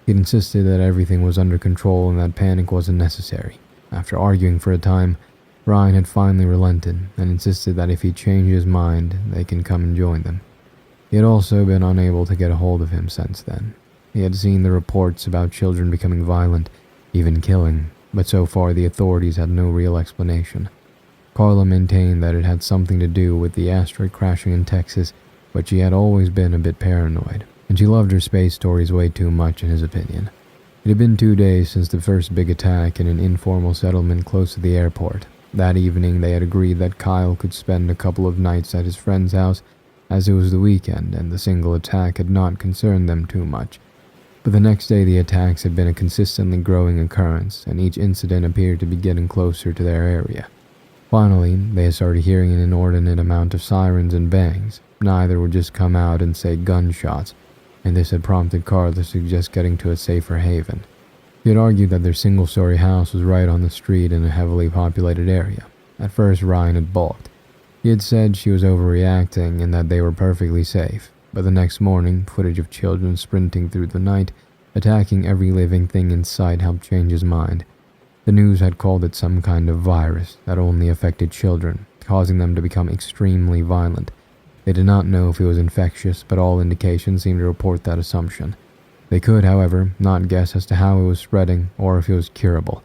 He'd insisted that everything was under control and that panic wasn't necessary. After arguing for a time, Ryan had finally relented and insisted that if he changed his mind, they can come and join them. He had also been unable to get a hold of him since then. He had seen the reports about children becoming violent, even killing, but so far the authorities had no real explanation. Carla maintained that it had something to do with the asteroid crashing in Texas, but she had always been a bit paranoid, and she loved her space stories way too much in his opinion. It had been 2 days since the first big attack in an informal settlement close to the airport. That evening they had agreed that Kyle could spend a couple of nights at his friend's house, as it was the weekend and the single attack had not concerned them too much. But the next day the attacks had been a consistently growing occurrence, and each incident appeared to be getting closer to their area. Finally, they had started hearing an inordinate amount of sirens and bangs. Neither would just come out and say gunshots, and this had prompted Carla to suggest getting to a safer haven. He had argued that their single-story house was right on the street in a heavily populated area. At first, Ryan had balked. He had said she was overreacting and that they were perfectly safe, but the next morning, footage of children sprinting through the night, attacking every living thing in sight helped change his mind. The news had called it some kind of virus that only affected children, causing them to become extremely violent. They did not know if it was infectious, but all indications seemed to report that assumption. They could, however, not guess as to how it was spreading or if it was curable.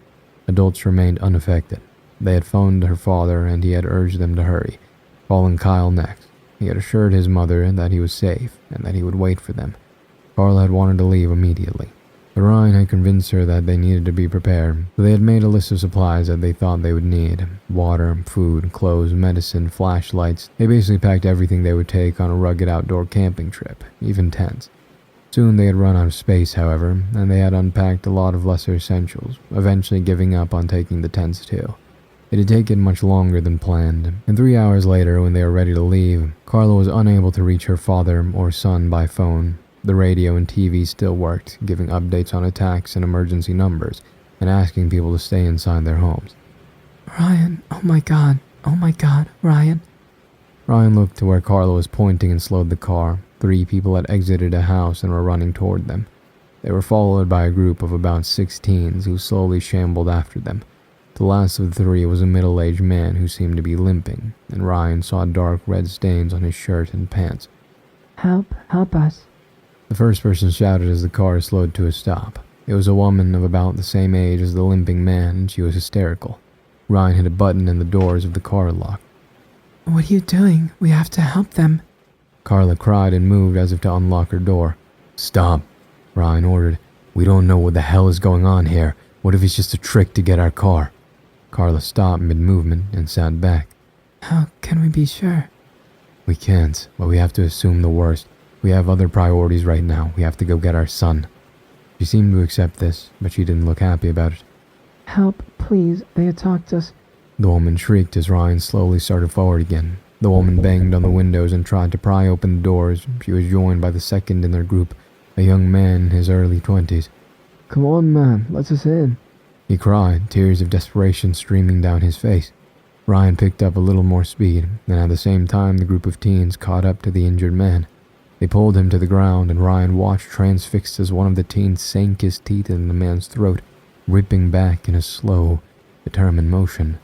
Adults remained unaffected. They had phoned her father and he had urged them to hurry, calling Kyle next. He had assured his mother that he was safe and that he would wait for them. Carla had wanted to leave immediately, but Ryan had convinced her that they needed to be prepared, so they had made a list of supplies that they thought they would need: water, food, clothes, medicine, flashlights. They basically packed everything they would take on a rugged outdoor camping trip, even tents. Soon they had run out of space, however, and they had unpacked a lot of lesser essentials, eventually giving up on taking the tents too. It had taken much longer than planned, and 3 hours later, when they were ready to leave, Carla was unable to reach her father or son by phone. The radio and TV still worked, giving updates on attacks and emergency numbers, and asking people to stay inside their homes. Ryan, oh my god, Ryan. Ryan looked to where Carla was pointing and slowed the car. 3 people had exited a house and were running toward them. They were followed by a group of about 6 teens who slowly shambled after them. The last of the 3 was a middle-aged man who seemed to be limping, and Ryan saw dark red stains on his shirt and pants. Help us. The first person shouted as the car slowed to a stop. It was a woman of about the same age as the limping man, and she was hysterical. Ryan hit a button and the doors of the car locked. What are you doing? We have to help them. Carla cried and moved as if to unlock her door. Stop, Ryan ordered. We don't know what the hell is going on here. What if it's just a trick to get our car? Carla stopped mid-movement and sat back. How can we be sure? We can't, but we have to assume the worst. We have other priorities right now. We have to go get our son. She seemed to accept this, but she didn't look happy about it. Help, please. They attacked us. The woman shrieked as Ryan slowly started forward again. The woman banged on the windows and tried to pry open the doors. She was joined by the second in their group, a young man in his early 20s. Come on, man. Let us in. He cried, tears of desperation streaming down his face. Ryan picked up a little more speed, and at the same time the group of teens caught up to the injured man. They pulled him to the ground, and Ryan watched transfixed as one of the teens sank his teeth in the man's throat, ripping back in a slow, determined motion.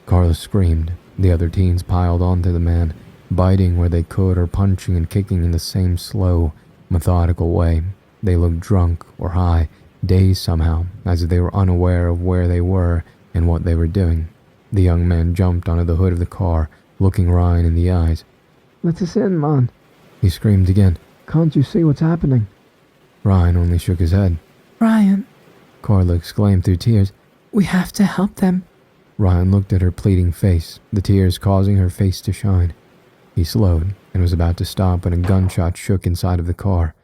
Carla screamed. The other teens piled onto the man, biting where they could or punching and kicking in the same slow, methodical way. They looked drunk or high, dazed somehow, as if they were unaware of where they were and what they were doing. The young man jumped onto the hood of the car, looking Ryan in the eyes. Let us in, man. He screamed again. Can't you see what's happening? Ryan only shook his head. Ryan, Carla exclaimed through tears. We have to help them. Ryan looked at her pleading face, the tears causing her face to shine. He slowed and was about to stop when a gunshot shook inside of the car.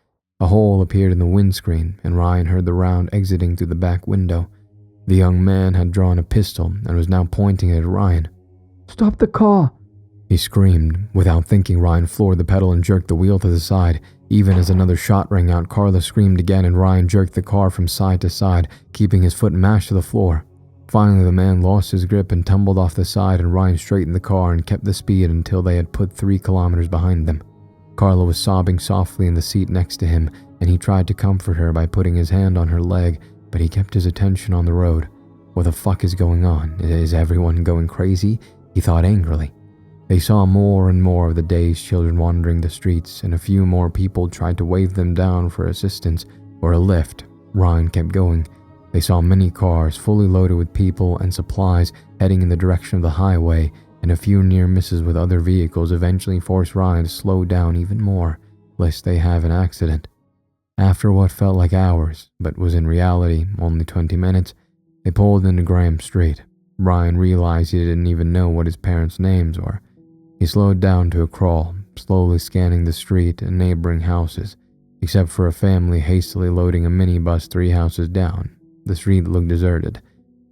A hole appeared in the windscreen, and Ryan heard the round exiting through the back window. The young man had drawn a pistol and was now pointing it at Ryan. Stop the car! He screamed. Without thinking, Ryan floored the pedal and jerked the wheel to the side. Even as another shot rang out, Carla screamed again, and Ryan jerked the car from side to side, keeping his foot mashed to the floor. Finally, the man lost his grip and tumbled off the side, and Ryan straightened the car and kept the speed until they had put 3 kilometers behind them. Carla was sobbing softly in the seat next to him, and he tried to comfort her by putting his hand on her leg, but he kept his attention on the road. What the fuck is going on? Is everyone going crazy? He thought angrily. They saw more and more of the dazed children wandering the streets, and a few more people tried to wave them down for assistance or a lift. Ryan kept going. They saw many cars fully loaded with people and supplies heading in the direction of the highway, and a few near misses with other vehicles eventually forced Ryan to slow down even more, lest they have an accident. After what felt like hours, but was in reality only 20 minutes, they pulled into Graham Street. Ryan realized he didn't even know what his parents' names were. He slowed down to a crawl, slowly scanning the street and neighboring houses, except for a family hastily loading a minibus 3 houses down. The street looked deserted.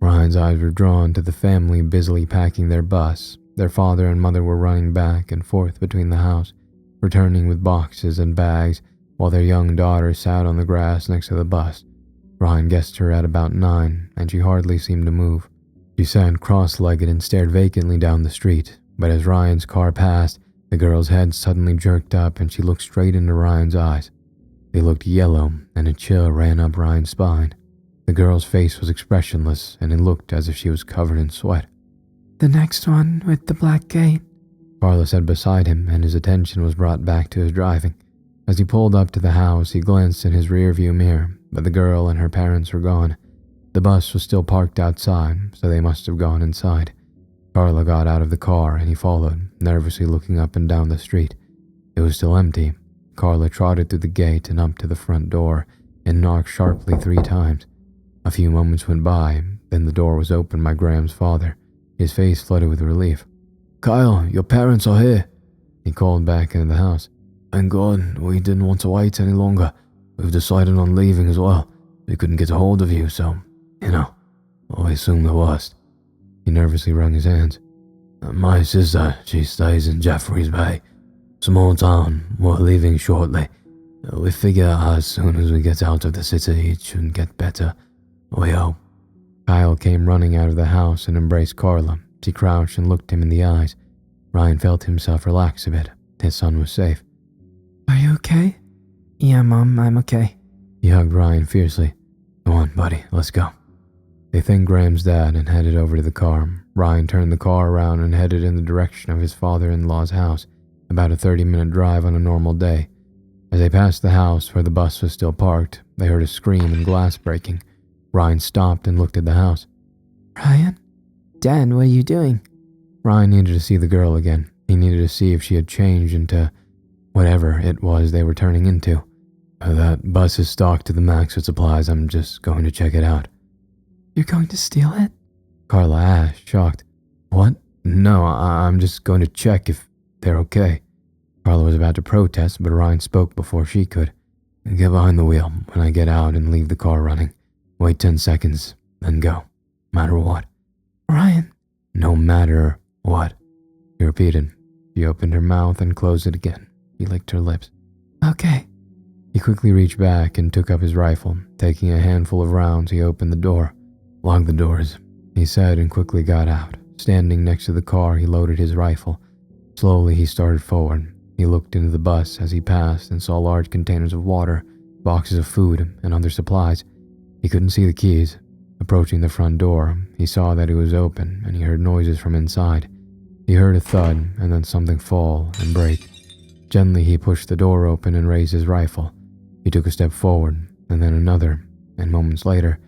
Ryan's eyes were drawn to the family busily packing their bus. Their father and mother were running back and forth between the house, returning with boxes and bags, while their young daughter sat on the grass next to the bus. Ryan guessed her at about 9, and she hardly seemed to move. She sat cross-legged and stared vacantly down the street, but as Ryan's car passed, the girl's head suddenly jerked up and she looked straight into Ryan's eyes. They looked yellow, and a chill ran up Ryan's spine. The girl's face was expressionless, and it looked as if she was covered in sweat. The next one with the black gate, Carla said beside him, and his attention was brought back to his driving. As he pulled up to the house, he glanced in his rearview mirror, but the girl and her parents were gone. The bus was still parked outside, so they must have gone inside. Carla got out of the car, and he followed, nervously looking up and down the street. It was still empty. Carla trotted through the gate and up to the front door, and knocked sharply 3 times. A few moments went by, then the door was opened by Graham's father, his face flooded with relief. "Kyle, your parents are here," he called back into the house. "Thank God, we didn't want to wait any longer. We've decided on leaving as well. We couldn't get a hold of you, so, I assumed the worst." He nervously wrung his hands. "My sister, she stays in Jeffreys Bay. Small town, we're leaving shortly. We figure as soon as we get out of the city, it should get better. We hope." Kyle came running out of the house and embraced Carla. She crouched and looked him in the eyes. Ryan felt himself relax a bit. His son was safe. Are you okay? Yeah, Mom, I'm okay. He hugged Ryan fiercely. "Come on, buddy, let's go." They thanked Graham's dad and headed over to the car. Ryan turned the car around and headed in the direction of his father-in-law's house, about a 30-minute drive on a normal day. As they passed the house where the bus was still parked, they heard a scream and glass breaking. Ryan stopped and looked at the house. Ryan? Dad, what are you doing? Ryan needed to see the girl again. He needed to see if she had changed into whatever it was they were turning into. "That bus is stocked to the max with supplies. I'm just going to check it out." You're going to steal it? Carla asked, shocked. "What? No, I'm just going to check if they're okay." Carla was about to protest, but Ryan spoke before she could. "Get behind the wheel when I get out and leave the car running. Wait 10 seconds, then go. Matter what." Ryan. "No matter what," he repeated. She opened her mouth and closed it again. He licked her lips. Okay. He quickly reached back and took up his rifle. Taking a handful of rounds, he opened the door. "Lock the doors," he said, and quickly got out. Standing next to the car, he loaded his rifle. Slowly, he started forward. He looked into the bus as he passed and saw large containers of water, boxes of food, and other supplies. He couldn't see the keys. Approaching the front door, he saw that it was open, and he heard noises from inside. He heard a thud, and then something fall and break. Gently, he pushed the door open and raised his rifle. He took a step forward, and then another, and moments later,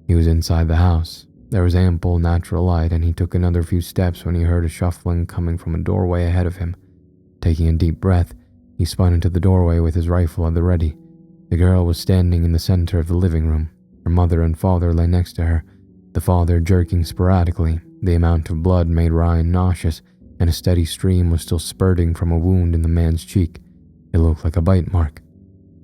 he was inside the house. There was ample natural light, and he took another few steps when he heard a shuffling coming from a doorway ahead of him. Taking a deep breath, he spun into the doorway with his rifle at the ready. The girl was standing in the center of the living room. Her mother and father lay next to her, the father jerking sporadically. The amount of blood made Ryan nauseous, and a steady stream was still spurting from a wound in the man's cheek. It looked like a bite mark.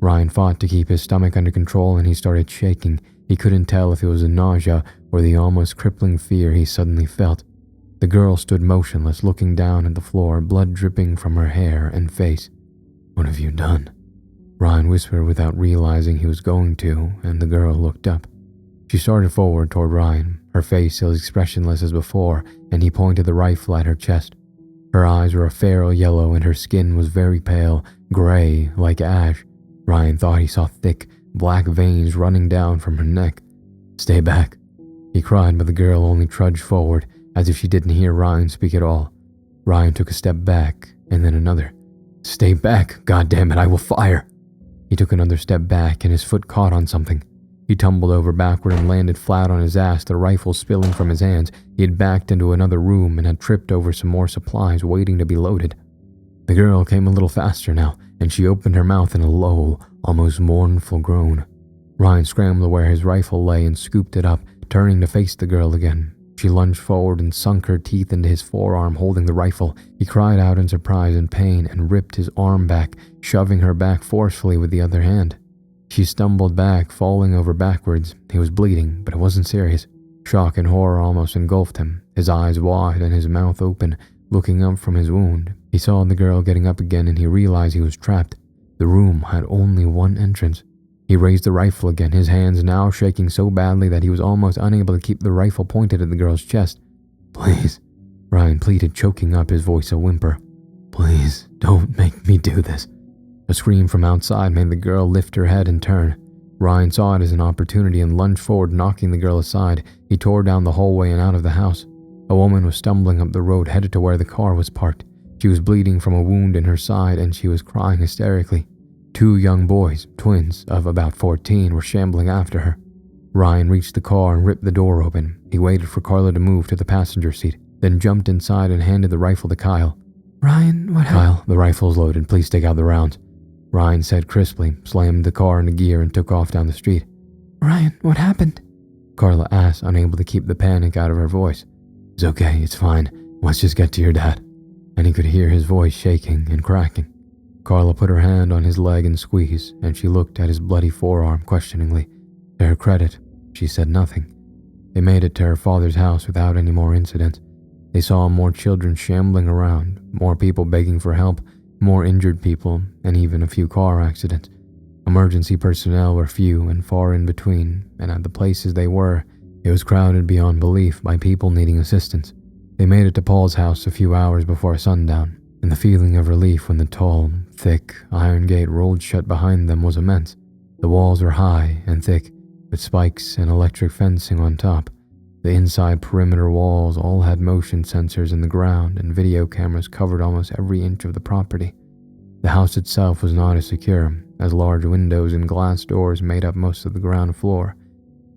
Ryan fought to keep his stomach under control, and he started shaking. He couldn't tell if it was the nausea or the almost crippling fear he suddenly felt. The girl stood motionless, looking down at the floor, blood dripping from her hair and face. "What have you done?" Ryan whispered without realizing he was going to, and the girl looked up. She started forward toward Ryan, her face still expressionless as before, and he pointed the rifle at her chest. Her eyes were a feral yellow, and her skin was very pale, gray, like ash. Ryan thought he saw thick, black veins running down from her neck. "Stay back," he cried, but the girl only trudged forward, as if she didn't hear Ryan speak at all. Ryan took a step back, and then another. "Stay back, goddammit, I will fire!" He took another step back, and his foot caught on something. He tumbled over backward and landed flat on his ass, the rifle spilling from his hands. He had backed into another room and had tripped over some more supplies waiting to be loaded. The girl came a little faster now, and she opened her mouth in a low, almost mournful groan. Ryan scrambled to where his rifle lay and scooped it up, turning to face the girl again. She lunged forward and sunk her teeth into his forearm, holding the rifle. He cried out in surprise and pain and ripped his arm back, shoving her back forcefully with the other hand. She stumbled back, falling over backwards. He was bleeding, but it wasn't serious. Shock and horror almost engulfed him, his eyes wide and his mouth open, looking up from his wound. He saw the girl getting up again, and he realized he was trapped. The room had only one entrance. He raised the rifle again, his hands now shaking so badly that he was almost unable to keep the rifle pointed at the girl's chest. "Please," Ryan pleaded, choking up his voice a whimper. "Please, don't make me do this." A scream from outside made the girl lift her head and turn. Ryan saw it as an opportunity and lunged forward, knocking the girl aside. He tore down the hallway and out of the house. A woman was stumbling up the road, headed to where the car was parked. She was bleeding from a wound in her side, and she was crying hysterically. 2 young boys, twins of about 14, were shambling after her. Ryan reached the car and ripped the door open. He waited for Carla to move to the passenger seat, then jumped inside and handed the rifle to Kyle. "Ryan, what happened?" "Kyle, the rifle's loaded. Please take out the rounds," Ryan said crisply, slammed the car into gear and took off down the street. "Ryan, what happened?" Carla asked, unable to keep the panic out of her voice. "It's okay, it's fine. Let's just get to your dad." And he could hear his voice shaking and cracking. Carla put her hand on his leg and squeezed, and she looked at his bloody forearm questioningly. To her credit, she said nothing. They made it to her father's house without any more incidents. They saw more children shambling around, more people begging for help, more injured people, and even a few car accidents. Emergency personnel were few and far in between, and at the places they were, it was crowded beyond belief by people needing assistance. They made it to Paul's house a few hours before sundown, and the feeling of relief when the tall, thick iron gate rolled shut behind them was immense. The walls were high and thick, with spikes and electric fencing on top. The inside perimeter walls all had motion sensors in the ground, and video cameras covered almost every inch of the property. The house itself was not as secure, as large windows and glass doors made up most of the ground floor.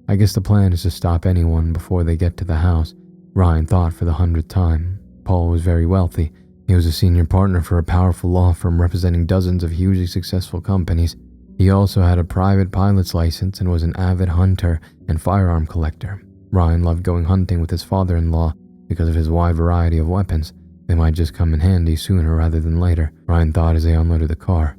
"I guess the plan is to stop anyone before they get to the house," Ryan thought for the 100th time. Paul was very wealthy. He was a senior partner for a powerful law firm representing dozens of hugely successful companies. He also had a private pilot's license and was an avid hunter and firearm collector. Ryan loved going hunting with his father-in-law because of his wide variety of weapons. They might just come in handy sooner rather than later, Ryan thought as they unloaded the car.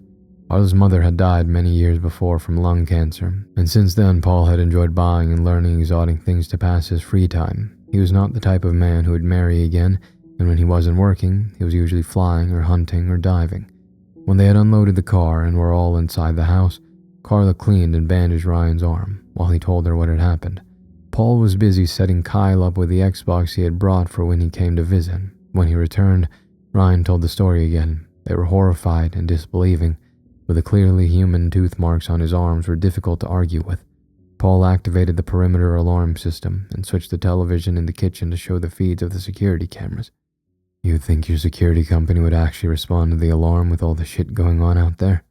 Paul's mother had died many years before from lung cancer, and since then Paul had enjoyed buying and learning exotic things to pass his free time. He was not the type of man who would marry again, and when he wasn't working, he was usually flying or hunting or diving. When they had unloaded the car and were all inside the house, Carla cleaned and bandaged Ryan's arm while he told her what had happened. Paul was busy setting Kyle up with the Xbox he had brought for when he came to visit. When he returned, Ryan told the story again. They were horrified and disbelieving, but the clearly human tooth marks on his arms were difficult to argue with. Paul activated the perimeter alarm system and switched the television in the kitchen to show the feeds of the security cameras. "You think your security company would actually respond to the alarm with all the shit going on out there?"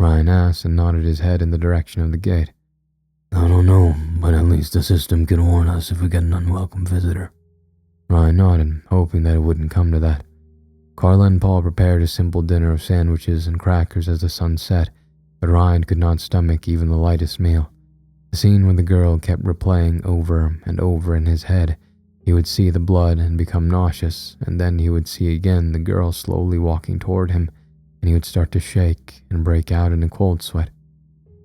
Ryan asked and nodded his head in the direction of the gate. "I don't know, but at least the system can warn us if we get an unwelcome visitor." Ryan nodded, hoping that it wouldn't come to that. Carla and Paul prepared a simple dinner of sandwiches and crackers as the sun set, but Ryan could not stomach even the lightest meal. The scene where the girl kept replaying over and over in his head. He would see the blood and become nauseous, and then he would see again the girl slowly walking toward him, and he would start to shake and break out in a cold sweat.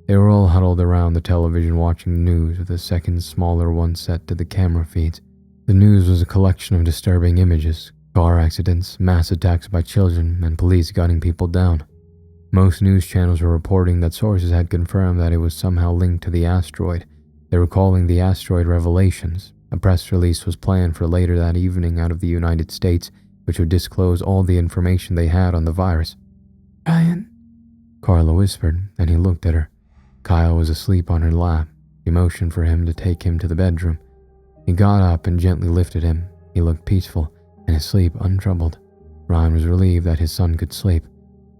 They were all huddled around the television watching the news with a second smaller one set to the camera feeds. The news was a collection of disturbing images, car accidents, mass attacks by children, and police gunning people down. Most news channels were reporting that sources had confirmed that it was somehow linked to the asteroid. They were calling the asteroid Revelations. A press release was planned for later that evening out of the United States, which would disclose all the information they had on the virus. Ryan, Carla whispered, and he looked at her. Kyle was asleep on her lap. She motioned for him to take him to the bedroom. He got up and gently lifted him. He looked peaceful, and his sleep untroubled. Ryan was relieved that his son could sleep.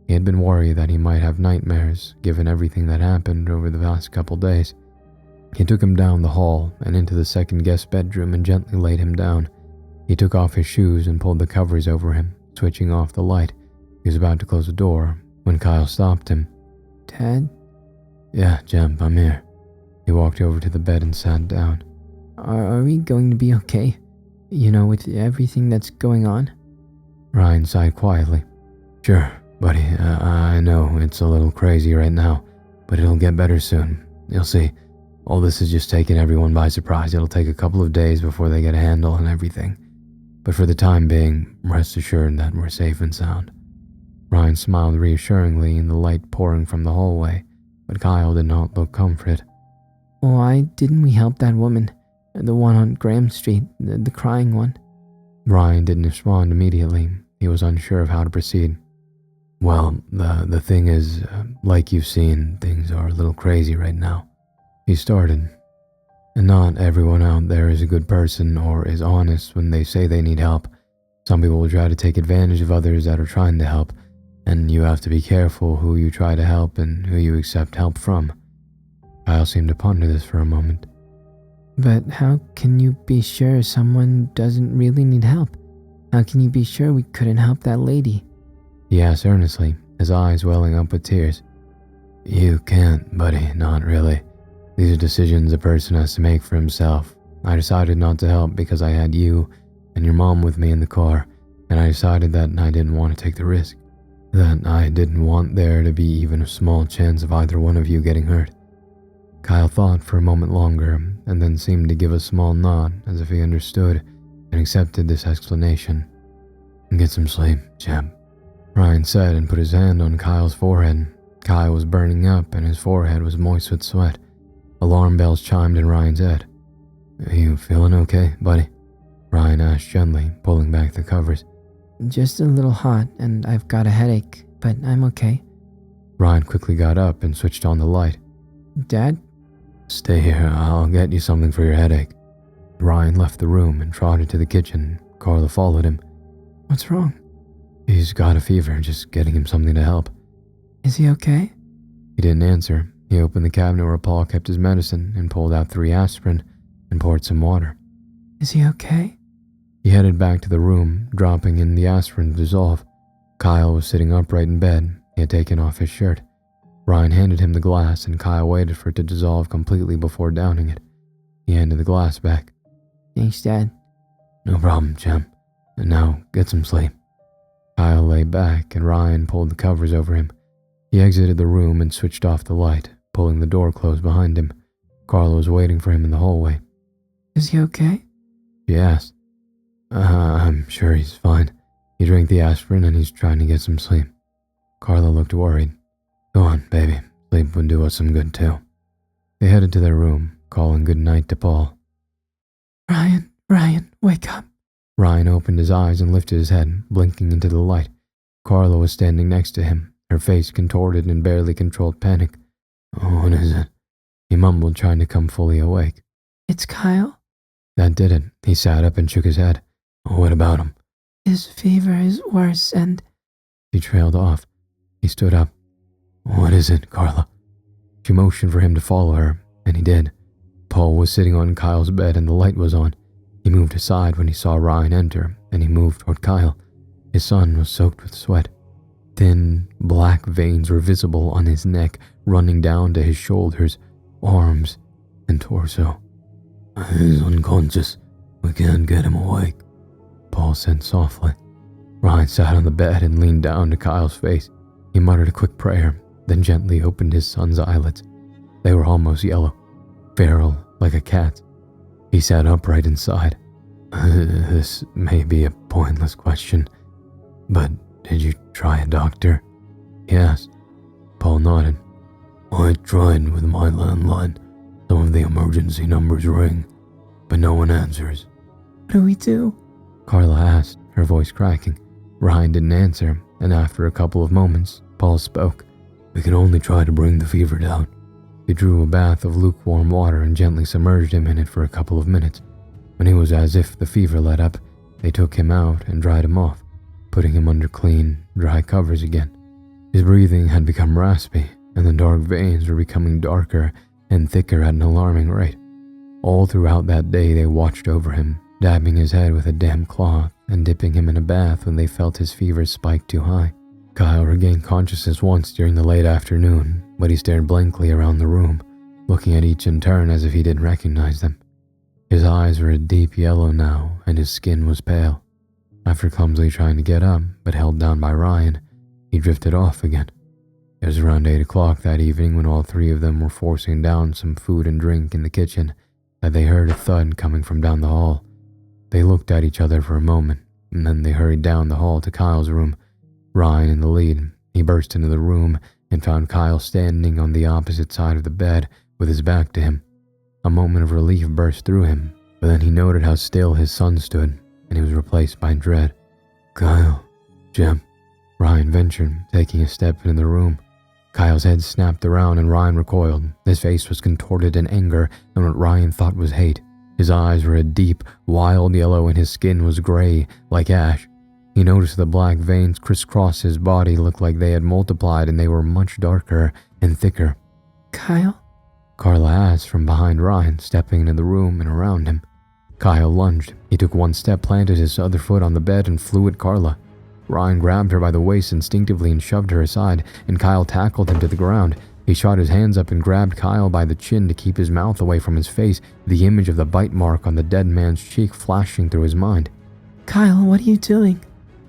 He had been worried that he might have nightmares, given everything that happened over the past couple days. He took him down the hall and into the second guest bedroom and gently laid him down. He took off his shoes and pulled the covers over him, switching off the light. He was about to close the door when Kyle stopped him. Dad? Yeah, Jemp, I'm here. He walked over to the bed and sat down. Are we going to be okay? You know, with everything that's going on? Ryan sighed quietly. Sure, buddy, I know it's a little crazy right now, but it'll get better soon. You'll see. All this is just taking everyone by surprise. It'll take a couple of days before they get a handle on everything. But for the time being, rest assured that we're safe and sound. Ryan smiled reassuringly in the light pouring from the hallway, but Kyle did not look comforted. Why didn't we help that woman? The one on Graham Street, the crying one? Ryan didn't respond immediately. He was unsure of how to proceed. Well, the thing is, like you've seen, things are a little crazy right now. He started. And not everyone out there is a good person or is honest when they say they need help. Some people will try to take advantage of others that are trying to help, and you have to be careful who you try to help and who you accept help from. Kyle seemed to ponder this for a moment. But how can you be sure someone doesn't really need help? How can you be sure we couldn't help that lady? He asked earnestly, his eyes welling up with tears. You can't, buddy, not really. These are decisions a person has to make for himself. I decided not to help because I had you and your mom with me in the car, and I decided that I didn't want to take the risk. That I didn't want there to be even a small chance of either one of you getting hurt. Kyle thought for a moment longer, and then seemed to give a small nod as if he understood and accepted this explanation. Get some sleep, champ, Ryan said and put his hand on Kyle's forehead. Kyle was burning up and his forehead was moist with sweat. Alarm bells chimed in Ryan's head. Are you feeling okay, buddy? Ryan asked gently, pulling back the covers. Just a little hot and I've got a headache, but I'm okay. Ryan quickly got up and switched on the light. Dad? Stay here, I'll get you something for your headache. Ryan left the room and trotted to the kitchen. Carla followed him. What's wrong? He's got a fever, just getting him something to help. Is he okay? He didn't answer. He opened the cabinet where Paul kept his medicine and pulled out 3 aspirin and poured some water. Is he okay? He headed back to the room, dropping in the aspirin to dissolve. Kyle was sitting upright in bed. He had taken off his shirt. Ryan handed him the glass and Kyle waited for it to dissolve completely before downing it. He handed the glass back. Thanks, Dad. No problem, champ. And now, get some sleep. Kyle lay back and Ryan pulled the covers over him. He exited the room and switched off the light, pulling the door closed behind him. Carla was waiting for him in the hallway. Is he okay? She asked. I'm sure he's fine. He drank the aspirin and he's trying to get some sleep. Carla looked worried. Go on, baby. Sleep would do us some good too. They headed to their room, calling good night to Paul. Ryan, wake up. Ryan opened his eyes and lifted his head, blinking into the light. Carla was standing next to him, her face contorted in barely controlled panic. Oh, what is it? He mumbled, trying to come fully awake. It's Kyle? That did it. He sat up and shook his head. Oh, what about him? His fever is worse and... He trailed off. He stood up. What is it, Carla? She motioned for him to follow her, and he did. Paul was sitting on Kyle's bed and the light was on. He moved aside when he saw Ryan enter, and he moved toward Kyle. His son was soaked with sweat. Thin, black veins were visible on his neck, running down to his shoulders, arms, and torso. "He's unconscious. We can't get him awake," Paul said softly. Ryan sat on the bed and leaned down to Kyle's face. He muttered a quick prayer, then gently opened his son's eyelids. They were almost yellow, feral like a cat's. He sat upright and sighed. "This may be a pointless question, but did you try a doctor?" he asked. Paul nodded. "I tried with my landline. Some of the emergency numbers ring, but no one answers." What do we do? Carla asked, her voice cracking. Ryan didn't answer, and after a couple of moments, Paul spoke. "We can only try to bring the fever down." He drew a bath of lukewarm water and gently submerged him in it for a couple of minutes. When it was as if the fever let up, they took him out and dried him off, putting him under clean, dry covers again. His breathing had become raspy, and the dark veins were becoming darker and thicker at an alarming rate. All throughout that day they watched over him, dabbing his head with a damp cloth and dipping him in a bath when they felt his fever spike too high. Kyle regained consciousness once during the late afternoon, but he stared blankly around the room, looking at each in turn as if he didn't recognize them. His eyes were a deep yellow now, and his skin was pale. After clumsily trying to get up, but held down by Ryan, he drifted off again. It was around 8 o'clock that evening when all three of them were forcing down some food and drink in the kitchen that they heard a thud coming from down the hall. They looked at each other for a moment, and then they hurried down the hall to Kyle's room. Ryan in the lead, he burst into the room and found Kyle standing on the opposite side of the bed with his back to him. A moment of relief burst through him, but then he noted how still his son stood, and he was replaced by dread. "Kyle, Jim," Ryan ventured, taking a step into the room. Kyle's head snapped around and Ryan recoiled. His face was contorted in anger and what Ryan thought was hate. His eyes were a deep, wild yellow and his skin was gray, like ash. He noticed the black veins crisscross his body looked like they had multiplied and they were much darker and thicker. Kyle? Carla asked from behind Ryan, stepping into the room and around him. Kyle lunged. He took one step, planted his other foot on the bed and flew at Carla. Ryan grabbed her by the waist instinctively and shoved her aside, and Kyle tackled him to the ground. He shot his hands up and grabbed Kyle by the chin to keep his mouth away from his face, the image of the bite mark on the dead man's cheek flashing through his mind. Kyle, what are you doing?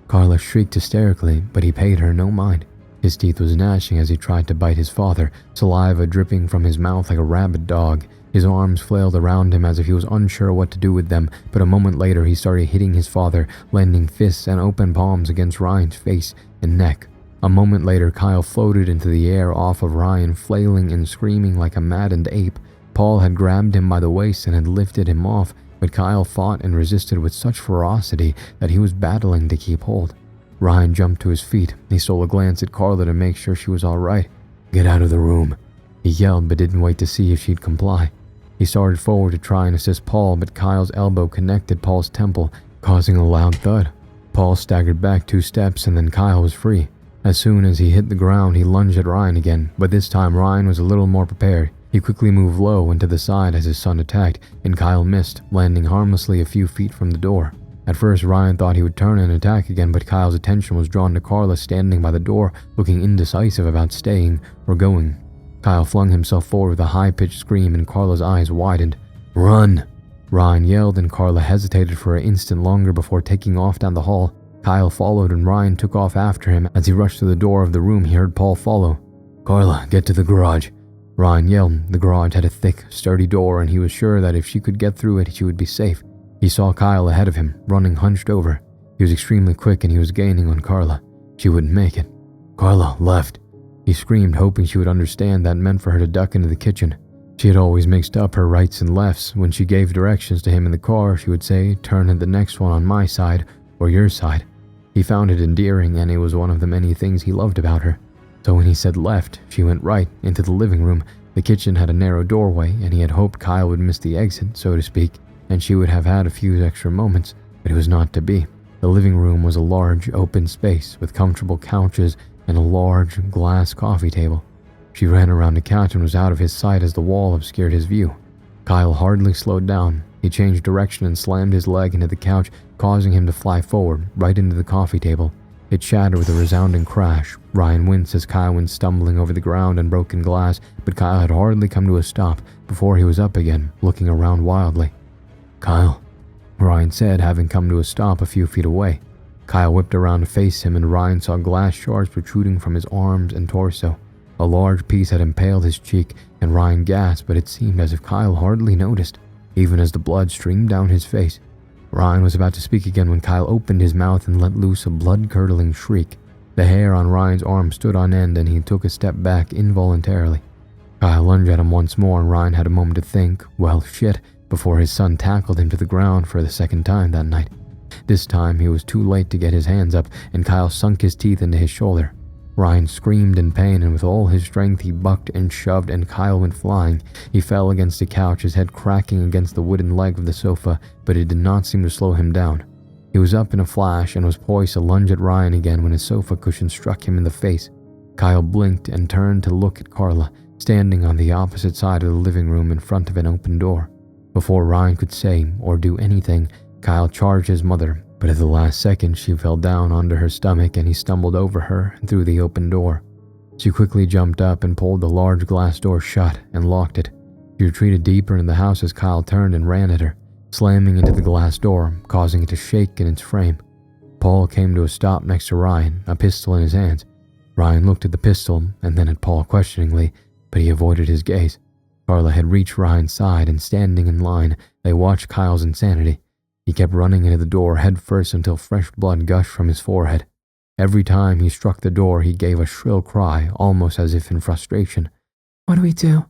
Carla shrieked hysterically, but he paid her no mind. His teeth was gnashing as he tried to bite his father, saliva dripping from his mouth like a rabid dog. His arms flailed around him as if he was unsure what to do with them, but a moment later he started hitting his father, landing fists and open palms against Ryan's face and neck. A moment later, Kyle floated into the air off of Ryan, flailing and screaming like a maddened ape. Paul had grabbed him by the waist and had lifted him off, but Kyle fought and resisted with such ferocity that he was battling to keep hold. Ryan jumped to his feet. He stole a glance at Carla to make sure she was all right. "Get out of the room," he yelled, but didn't wait to see if she'd comply. He started forward to try and assist Paul, but Kyle's elbow connected Paul's temple, causing a loud thud. Paul staggered back 2 steps and then Kyle was free. As soon as he hit the ground, he lunged at Ryan again, but this time Ryan was a little more prepared. He quickly moved low and to the side as his son attacked, and Kyle missed, landing harmlessly a few feet from the door. At first, Ryan thought he would turn and attack again, but Kyle's attention was drawn to Carla standing by the door, looking indecisive about staying or going. Kyle flung himself forward with a high-pitched scream and Carla's eyes widened. "Run!" Ryan yelled and Carla hesitated for an instant longer before taking off down the hall. Kyle followed and Ryan took off after him. As he rushed to the door of the room, he heard Paul follow. "Carla, get to the garage," Ryan yelled. The garage had a thick, sturdy door and he was sure that if she could get through it, she would be safe. He saw Kyle ahead of him, running hunched over. He was extremely quick and he was gaining on Carla. She wouldn't make it. "Carla, left," he screamed, hoping she would understand that meant for her to duck into the kitchen. She had always mixed up her rights and lefts. When she gave directions to him in the car, she would say, "Turn at the next one on my side or your side." He found it endearing and it was one of the many things he loved about her. So when he said left, she went right into the living room. The kitchen had a narrow doorway and he had hoped Kyle would miss the exit, so to speak, and she would have had a few extra moments, but it was not to be. The living room was a large, open space with comfortable couches and a large glass coffee table. She ran around the couch and was out of his sight as the wall obscured his view. Kyle hardly slowed down. He changed direction and slammed his leg into the couch, causing him to fly forward, right into the coffee table. It shattered with a resounding crash. Ryan winced as Kyle went stumbling over the ground and broken glass, but Kyle had hardly come to a stop before he was up again, looking around wildly. "Kyle," Ryan said, having come to a stop a few feet away. Kyle whipped around to face him, and Ryan saw glass shards protruding from his arms and torso. A large piece had impaled his cheek, and Ryan gasped, but it seemed as if Kyle hardly noticed, even as the blood streamed down his face. Ryan was about to speak again when Kyle opened his mouth and let loose a blood-curdling shriek. The hair on Ryan's arm stood on end, and he took a step back involuntarily. Kyle lunged at him once more, and Ryan had a moment to think, well, shit, before his son tackled him to the ground for the second time that night. This time, he was too late to get his hands up, and Kyle sunk his teeth into his shoulder. Ryan screamed in pain, and with all his strength he bucked and shoved, and Kyle went flying. He fell against the couch, his head cracking against the wooden leg of the sofa, but it did not seem to slow him down. He was up in a flash and was poised to lunge at Ryan again when his sofa cushion struck him in the face. Kyle blinked and turned to look at Carla, standing on the opposite side of the living room in front of an open door. Before Ryan could say or do anything, Kyle charged his mother, but at the last second she fell down onto her stomach and he stumbled over her and through the open door. She quickly jumped up and pulled the large glass door shut and locked it. She retreated deeper into the house as Kyle turned and ran at her, slamming into the glass door, causing it to shake in its frame. Paul came to a stop next to Ryan, a pistol in his hands. Ryan looked at the pistol and then at Paul questioningly, but he avoided his gaze. Carla had reached Ryan's side, and standing in line, they watched Kyle's insanity. He kept running into the door headfirst until fresh blood gushed from his forehead. Every time he struck the door, he gave a shrill cry, almost as if in frustration. "What do we do?"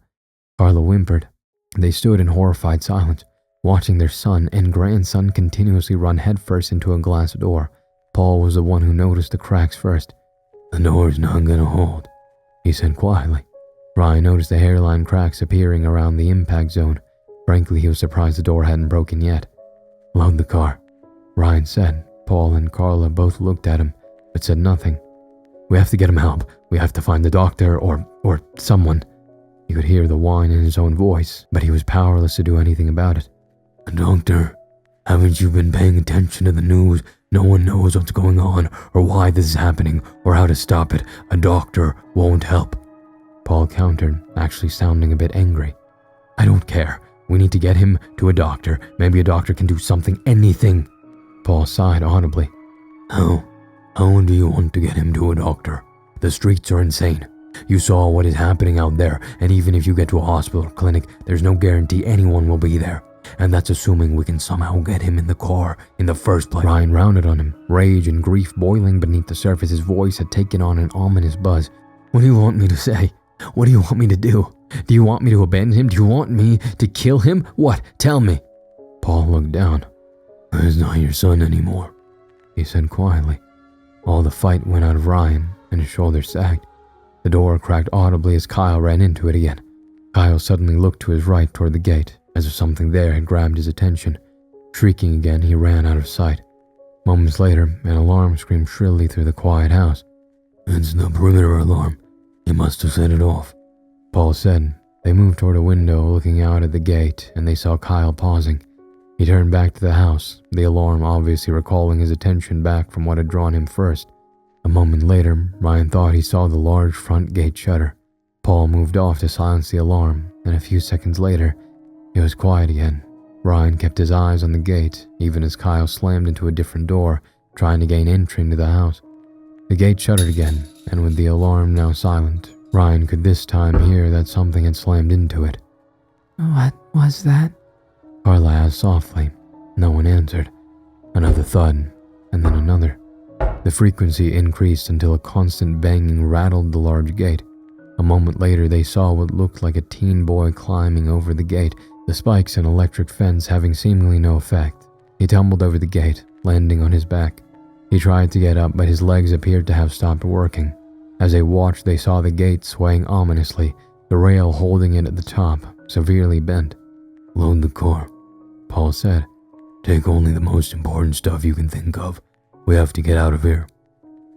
Carla whimpered. They stood in horrified silence, watching their son and grandson continuously run headfirst into a glass door. Paul was the one who noticed the cracks first. "The door's not gonna hold," he said quietly. Ryan noticed the hairline cracks appearing around the impact zone. Frankly, he was surprised the door hadn't broken yet. "Load the car," Ryan said. Paul and Carla both looked at him, but said nothing. "We have to get him help. We have to find the doctor or someone." He could hear the whine in his own voice, but he was powerless to do anything about it. "A doctor? Haven't you been paying attention to the news? No one knows what's going on, or why this is happening, or how to stop it. A doctor won't help," Paul countered, actually sounding a bit angry. "I don't care. We need to get him to a doctor. Maybe a doctor can do something, anything." Paul sighed audibly. How do you want to get him to a doctor? The streets are insane. You saw what is happening out there, and even if you get to a hospital or clinic, there's no guarantee anyone will be there. And that's assuming we can somehow get him in the car in the first place." Ryan rounded on him, rage and grief boiling beneath the surface. His voice had taken on an ominous buzz. "What do you want me to say? What do you want me to do? Do you want me to abandon him? Do you want me to kill him? What? Tell me." Paul looked down. "He's not your son anymore," he said quietly. All the fight went out of Ryan, and his shoulders sagged. The door cracked audibly as Kyle ran into it again. Kyle suddenly looked to his right toward the gate, as if something there had grabbed his attention. Shrieking again, he ran out of sight. Moments later, an alarm screamed shrilly through the quiet house. "It's the perimeter alarm. He must have set it off," Paul said. They moved toward a window looking out at the gate, and they saw Kyle pausing. He turned back to the house, the alarm obviously recalling his attention back from what had drawn him first. A moment later, Ryan thought he saw the large front gate shutter. Paul moved off to silence the alarm, and a few seconds later, it was quiet again. Ryan kept his eyes on the gate, even as Kyle slammed into a different door, trying to gain entry into the house. The gate shuttered again, and with the alarm now silent, Ryan could this time hear that something had slammed into it. "What was that?" Carla asked softly. No one answered. Another thud, and then another. The frequency increased until a constant banging rattled the large gate. A moment later, they saw what looked like a teen boy climbing over the gate, the spikes and electric fence having seemingly no effect. He tumbled over the gate, landing on his back. He tried to get up, but his legs appeared to have stopped working. As they watched, they saw the gate swaying ominously, the rail holding it at the top, severely bent. "Load the car," Paul said. "Take only the most important stuff you can think of. We have to get out of here."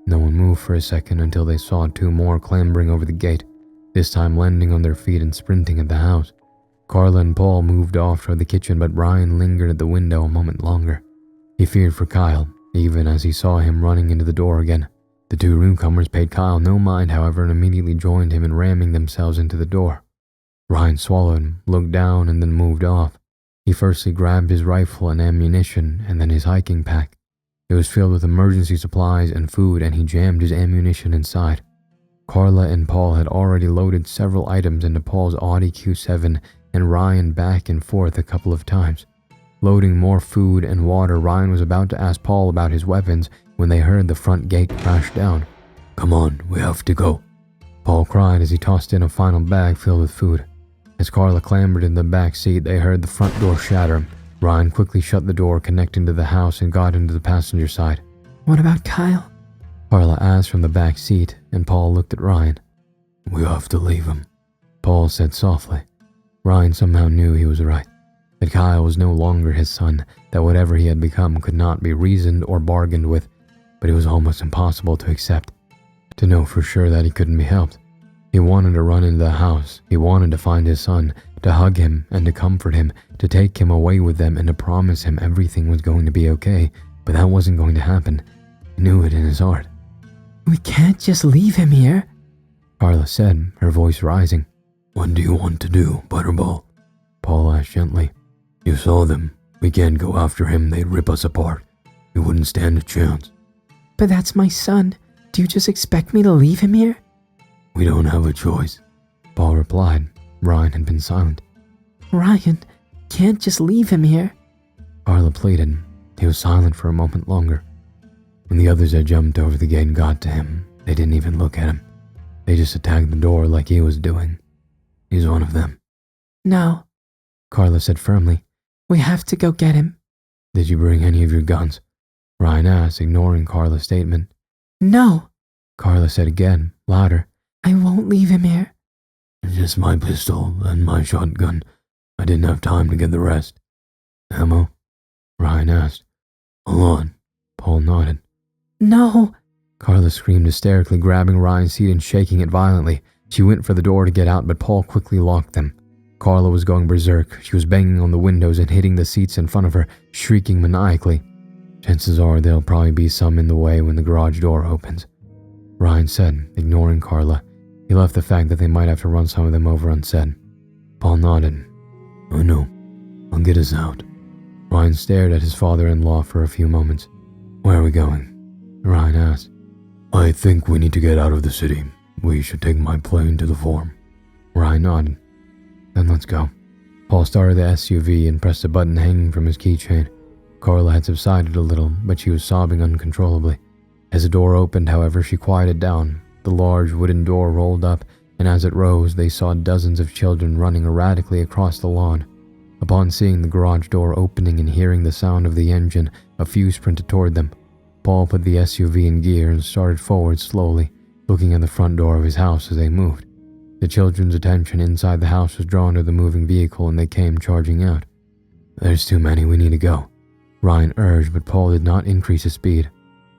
No one moved for a second until they saw two more clambering over the gate, this time landing on their feet and sprinting at the house. Carla and Paul moved off toward the kitchen, but Ryan lingered at the window a moment longer. He feared for Kyle, even as he saw him running into the door again. The two newcomers paid Kyle no mind, however, and immediately joined him in ramming themselves into the door. Ryan swallowed, looked down, and then moved off. He firstly grabbed his rifle and ammunition, and then his hiking pack. It was filled with emergency supplies and food, and he jammed his ammunition inside. Carla and Paul had already loaded several items into Paul's Audi Q7, and Ryan back and forth a couple of times. Loading more food and water, Ryan was about to ask Paul about his weapons when they heard the front gate crash down. "Come on, we have to go," Paul cried as he tossed in a final bag filled with food. As Carla clambered in the back seat, they heard the front door shatter. Ryan quickly shut the door connecting to the house and got into the passenger side. "What about Kyle?" Carla asked from the back seat, and Paul looked at Ryan. "We have to leave him," Paul said softly. Ryan somehow knew he was right, that Kyle was no longer his son, that whatever he had become could not be reasoned or bargained with, but it was almost impossible to accept, to know for sure that he couldn't be helped. He wanted to run into the house, he wanted to find his son, to hug him and to comfort him, to take him away with them and to promise him everything was going to be okay, but that wasn't going to happen. He knew it in his heart. "We can't just leave him here," Carla said, her voice rising. "What do you want to do, Butterball?" Paul asked gently. "You saw them. We can't go after him, they'd rip us apart. We wouldn't stand a chance." "But that's my son. Do you just expect me to leave him here?" "We don't have a choice," Paul replied. Ryan had been silent. "Ryan, can't just leave him here." Carla pleaded. He was silent for a moment longer. When the others had jumped over the gate and got to him, they didn't even look at him. They just attacked the door like he was doing. He's one of them. "No," Carla said firmly. "We have to go get him." "Did you bring any of your guns?" Ryan asked, ignoring Carla's statement. "No," Carla said again, louder. "I won't leave him here." "Just my pistol and my shotgun. I didn't have time to get the rest." "Ammo?" Ryan asked. "A lot." Paul nodded. "No," Carla screamed hysterically, grabbing Ryan's seat and shaking it violently. She went for the door to get out, but Paul quickly locked them. Carla was going berserk. She was banging on the windows and hitting the seats in front of her, shrieking maniacally. "Chances are there'll probably be some in the way when the garage door opens," Ryan said, ignoring Carla. He left the fact that they might have to run some of them over unsaid. Paul nodded. "I know. I'll get us out." Ryan stared at his father-in-law for a few moments. "Where are we going?" Ryan asked. "I think we need to get out of the city. We should take my plane to the farm." Ryan nodded. "Then let's go." Paul started the SUV and pressed a button hanging from his keychain. Carla had subsided a little, but she was sobbing uncontrollably. As the door opened, however, she quieted down. The large wooden door rolled up, and as it rose, they saw dozens of children running erratically across the lawn. Upon seeing the garage door opening and hearing the sound of the engine, a few sprinted toward them. Paul put the SUV in gear and started forward slowly, looking at the front door of his house as they moved. The children's attention inside the house was drawn to the moving vehicle, and they came charging out. "There's too many, we need to go," Ryan urged, but Paul did not increase his speed.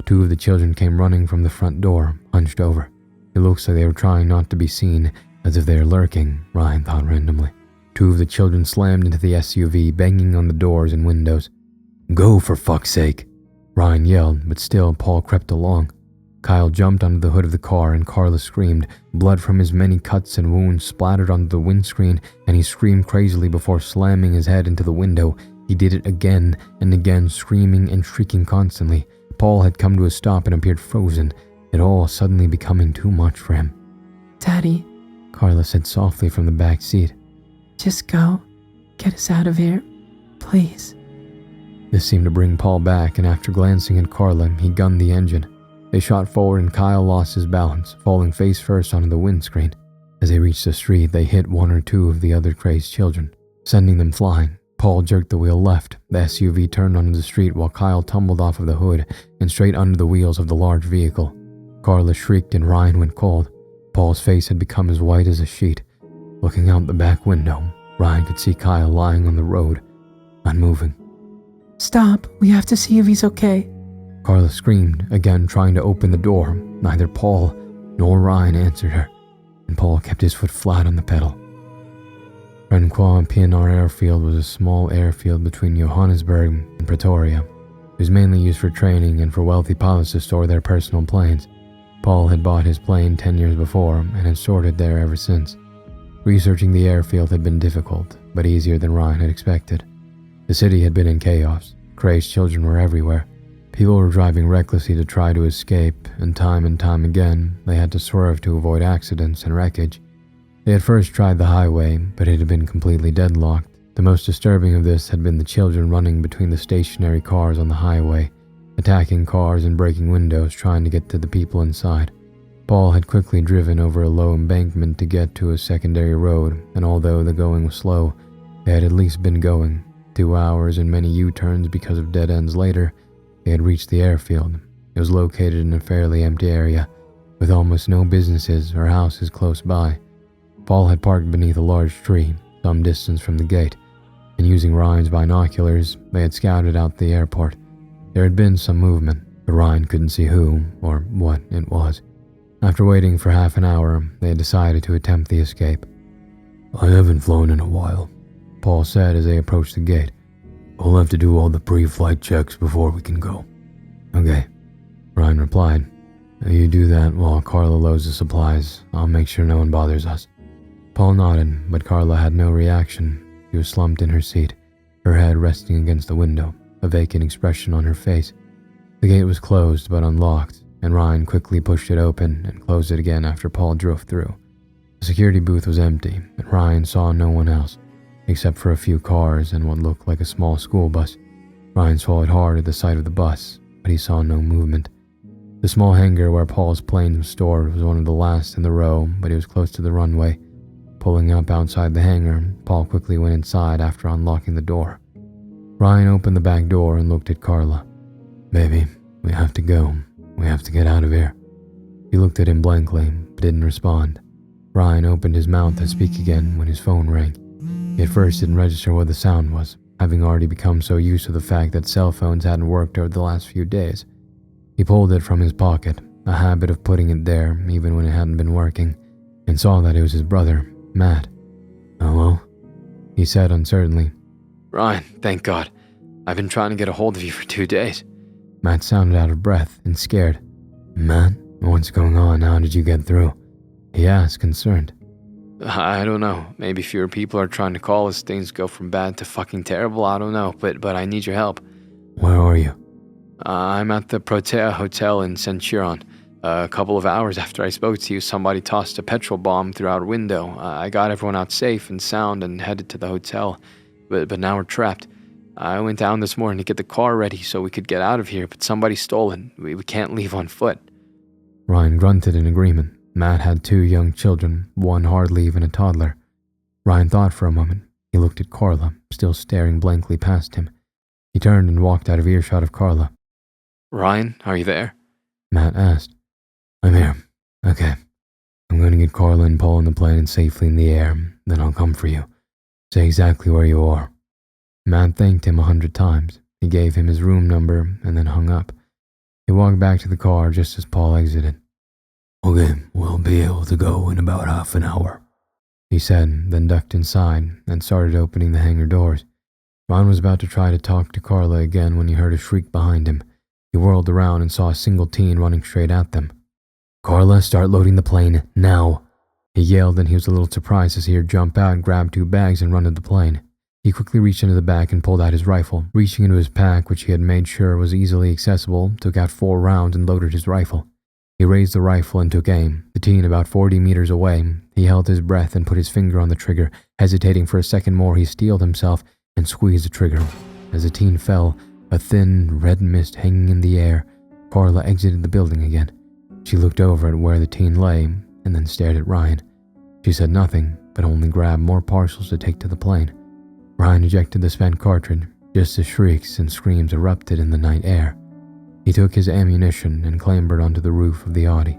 Two of the children came running from the front door, hunched over. It looks like they were trying not to be seen, as if they were lurking, Ryan thought randomly. Two of the children slammed into the SUV, banging on the doors and windows. "Go, for fuck's sake!" Ryan yelled, but still Paul crept along. Kyle jumped onto the hood of the car and Carla screamed. Blood from his many cuts and wounds splattered onto the windscreen, and he screamed crazily before slamming his head into the window. He did it again and again, screaming and shrieking constantly. Paul had come to a stop and appeared frozen, it all suddenly becoming too much for him. "Daddy," Carla said softly from the back seat. "Just go. Get us out of here. Please." This seemed to bring Paul back, and after glancing at Carla, he gunned the engine. They shot forward and Kyle lost his balance, falling face first onto the windscreen. As they reached the street, they hit one or two of the other crazed children, sending them flying. Paul jerked the wheel left. The SUV turned onto the street while Kyle tumbled off of the hood and straight under the wheels of the large vehicle. Carla shrieked and Ryan went cold. Paul's face had become as white as a sheet. Looking out the back window, Ryan could see Kyle lying on the road, unmoving. "Stop, we have to see if he's okay." Carla screamed, again trying to open the door. Neither Paul nor Ryan answered her, and Paul kept his foot flat on the pedal. Renquois PNR Airfield was a small airfield between Johannesburg and Pretoria. It was mainly used for training and for wealthy pilots to store their personal planes. Paul had bought his plane 10 years before and had stored it there ever since. Researching the airfield had been difficult, but easier than Ryan had expected. The city had been in chaos. Crazed children were everywhere. People were driving recklessly to try to escape, and time again, they had to swerve to avoid accidents and wreckage. They had first tried the highway, but it had been completely deadlocked. The most disturbing of this had been the children running between the stationary cars on the highway, attacking cars and breaking windows trying to get to the people inside. Paul had quickly driven over a low embankment to get to a secondary road, and although the going was slow, they had at least been going. 2 hours and many U-turns because of dead ends later, they had reached the airfield. It was located in a fairly empty area, with almost no businesses or houses close by. Paul had parked beneath a large tree, some distance from the gate, and using Ryan's binoculars, they had scouted out the airport. There had been some movement, but Ryan couldn't see who or what it was. After waiting for half an hour, they had decided to attempt the escape. "I haven't flown in a while," Paul said as they approached the gate. "We'll have to do all the pre-flight checks before we can go." "Okay," Ryan replied. "You do that while Carla loads the supplies. I'll make sure no one bothers us." Paul nodded, but Carla had no reaction. She was slumped in her seat, her head resting against the window, a vacant expression on her face. The gate was closed but unlocked, and Ryan quickly pushed it open and closed it again after Paul drove through. The security booth was empty, and Ryan saw no one else, except for a few cars and what looked like a small school bus. Ryan swallowed hard at the sight of the bus, but he saw no movement. The small hangar where Paul's plane was stored was one of the last in the row, but it was close to the runway. Pulling up outside the hangar, Paul quickly went inside after unlocking the door. Ryan opened the back door and looked at Carla. "Baby, we have to go. We have to get out of here." He looked at him blankly, but didn't respond. Ryan opened his mouth to speak again when his phone rang. He at first didn't register what the sound was, having already become so used to the fact that cell phones hadn't worked over the last few days. He pulled it from his pocket, a habit of putting it there even when it hadn't been working, and saw that it was his brother, Matt. "Hello?" he said uncertainly. "Ryan, thank God. I've been trying to get a hold of you for 2 days. Matt sounded out of breath and scared. "Matt, what's going on? How did you get through?" he asked, concerned. I don't know. Maybe fewer people are trying to call as things go from bad to fucking terrible. I don't know, but I need your help. "Where are you?" I'm at the Protea Hotel in Centurion. A couple of hours after I spoke to you, somebody tossed a petrol bomb through our window. I got everyone out safe and sound and headed to the hotel, but now we're trapped. I went down this morning to get the car ready so we could get out of here, but somebody stole it. We can't leave on foot." Ryan grunted in agreement. Matt had 2 young children, one hardly even a toddler. Ryan thought for a moment. He looked at Carla, still staring blankly past him. He turned and walked out of earshot of Carla. "Ryan, are you there?" Matt asked. "I'm here. Okay. I'm going to get Carla and Paul in the plane and safely in the air, then I'll come for you. Say exactly where you are." Matt thanked him 100 times. He gave him his room number and then hung up. He walked back to the car just as Paul exited. "Okay, we'll be able to go in about half an hour," he said, then ducked inside and started opening the hangar doors. Ron was about to try to talk to Carla again when he heard a shriek behind him. He whirled around and saw a single teen running straight at them. "Carla, start loading the plane, now!" He yelled, and he was a little surprised to see her jump out and grab 2 bags and run to the plane. He quickly reached into the back and pulled out his rifle. Reaching into his pack, which he had made sure was easily accessible, took out 4 rounds and loaded his rifle. He raised the rifle and took aim. The teen about 40 meters away. He held his breath and put his finger on the trigger. Hesitating for a second more, he steeled himself and squeezed the trigger. As the teen fell, a thin, red mist hanging in the air, Carla exited the building again. She looked over at where the teen lay and then stared at Ryan. She said nothing, but only grabbed more parcels to take to the plane. Ryan ejected the spent cartridge, just as shrieks and screams erupted in the night air. He took his ammunition and clambered onto the roof of the Audi.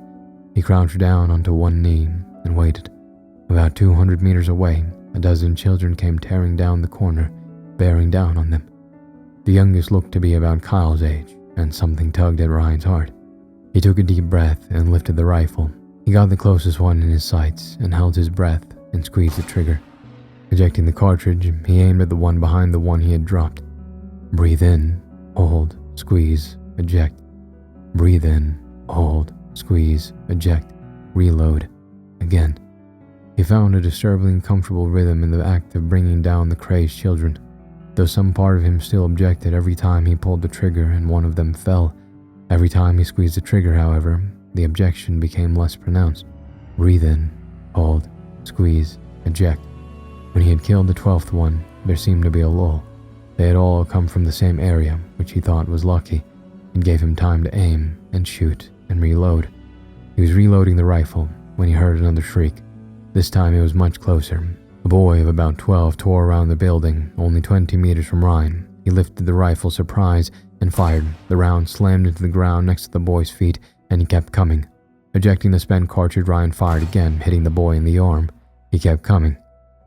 He crouched down onto one knee and waited. About 200 meters away, a dozen children came tearing down the corner, bearing down on them. The youngest looked to be about Kyle's age, and something tugged at Ryan's heart. He took a deep breath and lifted the rifle. He got the closest one in his sights and held his breath and squeezed the trigger. Ejecting the cartridge, he aimed at the one behind the one he had dropped. Breathe in, hold, squeeze, eject. Breathe in, hold, squeeze, eject, reload, again. He found a disturbingly comfortable rhythm in the act of bringing down the crazed children, though some part of him still objected every time he pulled the trigger and one of them fell. Every time he squeezed the trigger, however, the objection became less pronounced. Breathe in, hold, squeeze, eject. When he had killed the 12th one, there seemed to be a lull. They had all come from the same area, which he thought was lucky. It gave him time to aim and shoot and reload. He was reloading the rifle when he heard another shriek. This time it was much closer. A boy of about 12 tore around the building, only 20 meters from Ryan. He lifted the rifle, surprised, and fired. The round slammed into the ground next to the boy's feet, and he kept coming. Ejecting the spent cartridge, Ryan fired again, hitting the boy in the arm. He kept coming.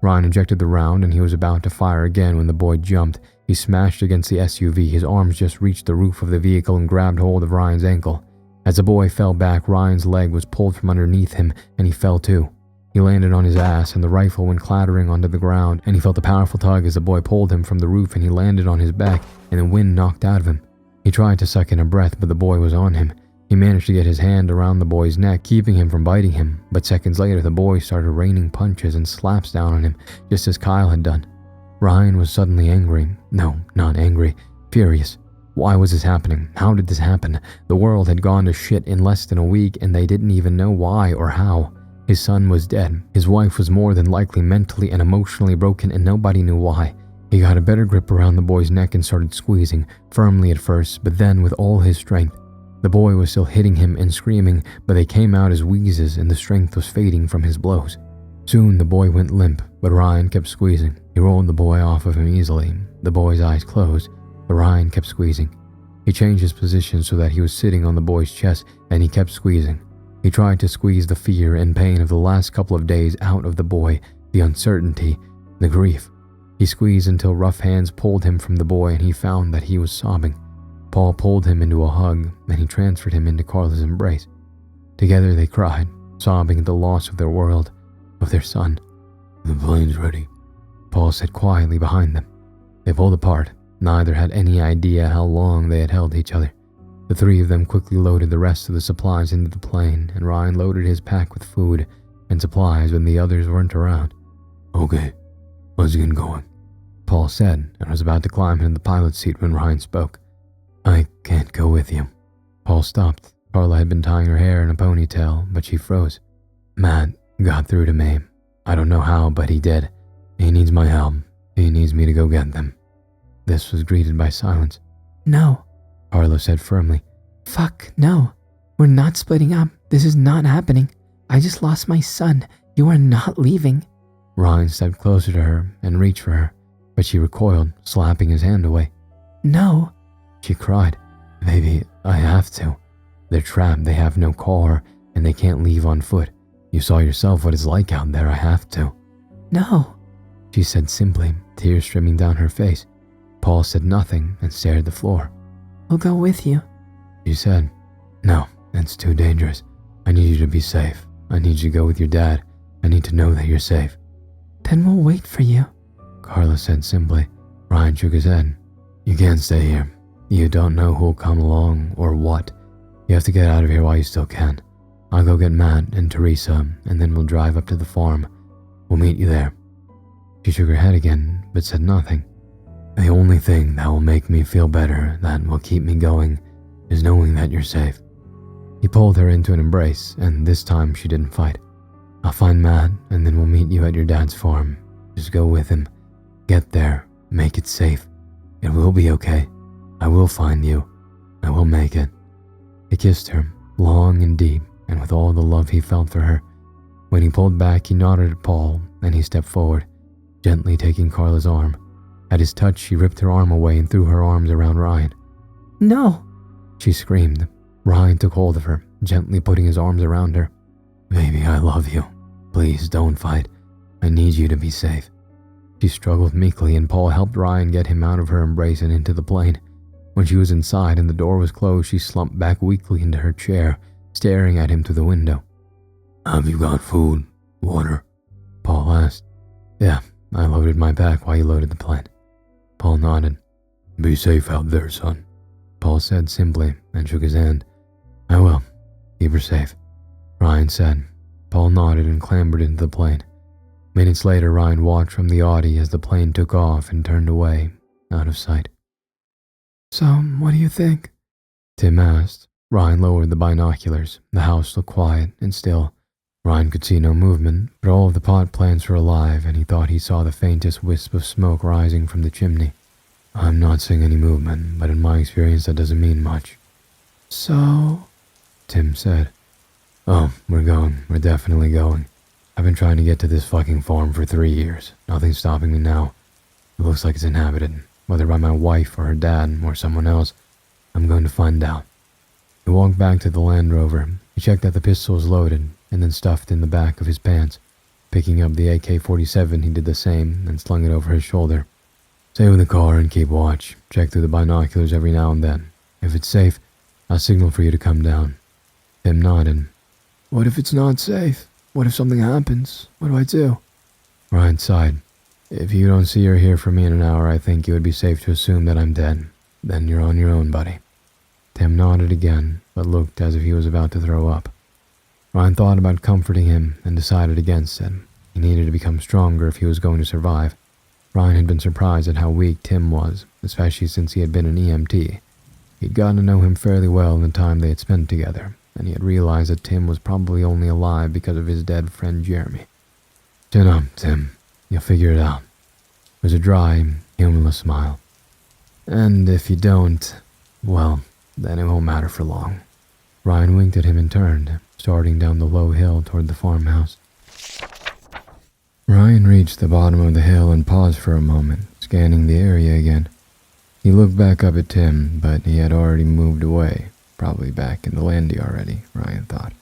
Ryan ejected the round, and he was about to fire again when the boy jumped. He smashed against the SUV. His arms just reached the roof of the vehicle and grabbed hold of Ryan's ankle. As the boy fell back, Ryan's leg was pulled from underneath him, and he fell too. He landed on his ass, and the rifle went clattering onto the ground, and he felt a powerful tug as the boy pulled him from the roof, and he landed on his back, and the wind knocked out of him. He tried to suck in a breath, but the boy was on him. He managed to get his hand around the boy's neck, keeping him from biting him, but seconds later the boy started raining punches and slaps down on him, just as Kyle had done. Ryan was suddenly angry. No, not angry. Furious. Why was this happening? How did this happen? The world had gone to shit in less than a week, and they didn't even know why or how. His son was dead. His wife was more than likely mentally and emotionally broken, and nobody knew why. He got a better grip around the boy's neck and started squeezing, firmly at first, but then with all his strength. The boy was still hitting him and screaming, but they came out as wheezes and the strength was fading from his blows. Soon the boy went limp, but Ryan kept squeezing. He rolled the boy off of him easily. The boy's eyes closed, but Ryan kept squeezing. He changed his position so that he was sitting on the boy's chest, and he kept squeezing. He tried to squeeze the fear and pain of the last couple of days out of the boy, the uncertainty, the grief. He squeezed until rough hands pulled him from the boy, and he found that he was sobbing. Paul pulled him into a hug, and he transferred him into Carla's embrace. Together they cried, sobbing at the loss of their world, of their son. "The plane's ready," Paul said quietly behind them. They pulled apart. Neither had any idea how long they had held each other. The three of them quickly loaded the rest of the supplies into the plane, and Ryan loaded his pack with food and supplies when the others weren't around. "Okay, let's get going," Paul said, and was about to climb into the pilot's seat when Ryan spoke. "I can't go with you." Paul stopped. Carla had been tying her hair in a ponytail, but she froze. "Matt got through to me. I don't know how, but he did. He needs my help. He needs me to go get them." This was greeted by silence. No, Carla said firmly. fuck no. We're not splitting up. This is not happening. I just lost my son. You are not leaving. Ryan stepped closer to her and reached for her, but she recoiled, slapping his hand away. No. She cried. "Baby, I have to. They're trapped. They have no car, and they can't leave on foot. You saw yourself what it's like out there. I have to." No. She said simply, tears streaming down her face. Paul said nothing and stared at the floor. We'll go with you. She said, "No, it's too dangerous. I need you to be safe. I need you to go with your dad. I need to know that you're safe." Then we'll wait for you. Carla said simply. Ryan shook his head. "You can't stay here. You don't know who'll come along or what. You have to get out of here while you still can. I'll go get Matt and Teresa, and then we'll drive up to the farm. We'll meet you there." She shook her head again, but said nothing. "The only thing that will make me feel better, that will keep me going, is knowing that you're safe." He pulled her into an embrace, and this time she didn't fight. "I'll find Matt, and then we'll meet you at your dad's farm. Just go with him. Get there. Make it safe. It will be okay. I will find you. I will make it." He kissed her, long and deep, and with all the love he felt for her. When he pulled back, he nodded at Paul, and he stepped forward, gently taking Carla's arm. At his touch, she ripped her arm away and threw her arms around Ryan. No. She screamed. Ryan took hold of her, gently putting his arms around her. "Baby, I love you. Please don't fight. I need you to be safe." She struggled meekly, and Paul helped Ryan get him out of her embrace and into the plane. When she was inside and the door was closed, she slumped back weakly into her chair, staring at him through the window. "Have you got food? Water?" Paul asked. "Yeah, I loaded my pack while you loaded the plane." Paul nodded. "Be safe out there, son," Paul said simply and shook his hand. "I will. Keep her safe, Ryan said. Paul nodded and clambered into the plane. Minutes later, Ryan watched from the Audi as the plane took off and turned away, out of sight. So, what do you think? Tim asked. Ryan lowered the binoculars. The house looked quiet and still. Ryan could see no movement, but all of the pot plants were alive, and he thought he saw the faintest wisp of smoke rising from the chimney. I'm not seeing any movement, but in my experience that doesn't mean much. So? Tim said. Oh, we're going. We're definitely going. I've been trying to get to this fucking farm for 3 years. Nothing's stopping me now. It looks like it's inhabited, whether by my wife or her dad or someone else. I'm going to find out. He walked back to the Land Rover. He checked that the pistol was loaded and then stuffed in the back of his pants. Picking up the AK-47, he did the same and slung it over his shoulder. Stay with the car and keep watch. Check through the binoculars every now and then. If it's safe, I'll signal for you to come down. Tim nodded. What if it's not safe? What if something happens? What do I do? Ryan sighed. If you don't see or hear from me in an hour, I think it would be safe to assume that I'm dead. Then you're on your own, buddy. Tim nodded again, but looked as if he was about to throw up. Ryan thought about comforting him and decided against it. He needed to become stronger if he was going to survive. Ryan had been surprised at how weak Tim was, especially since he had been an EMT. He'd gotten to know him fairly well in the time they had spent together, and he had realized that Tim was probably only alive because of his dead friend Jeremy. Chin up, Tim. You'll figure it out. It was a dry, humorless smile. And if you don't, well, then it won't matter for long. Ryan winked at him and turned, starting down the low hill toward the farmhouse. Ryan reached the bottom of the hill and paused for a moment, scanning the area again. He looked back up at Tim, but he had already moved away, probably back in the landy already, Ryan thought.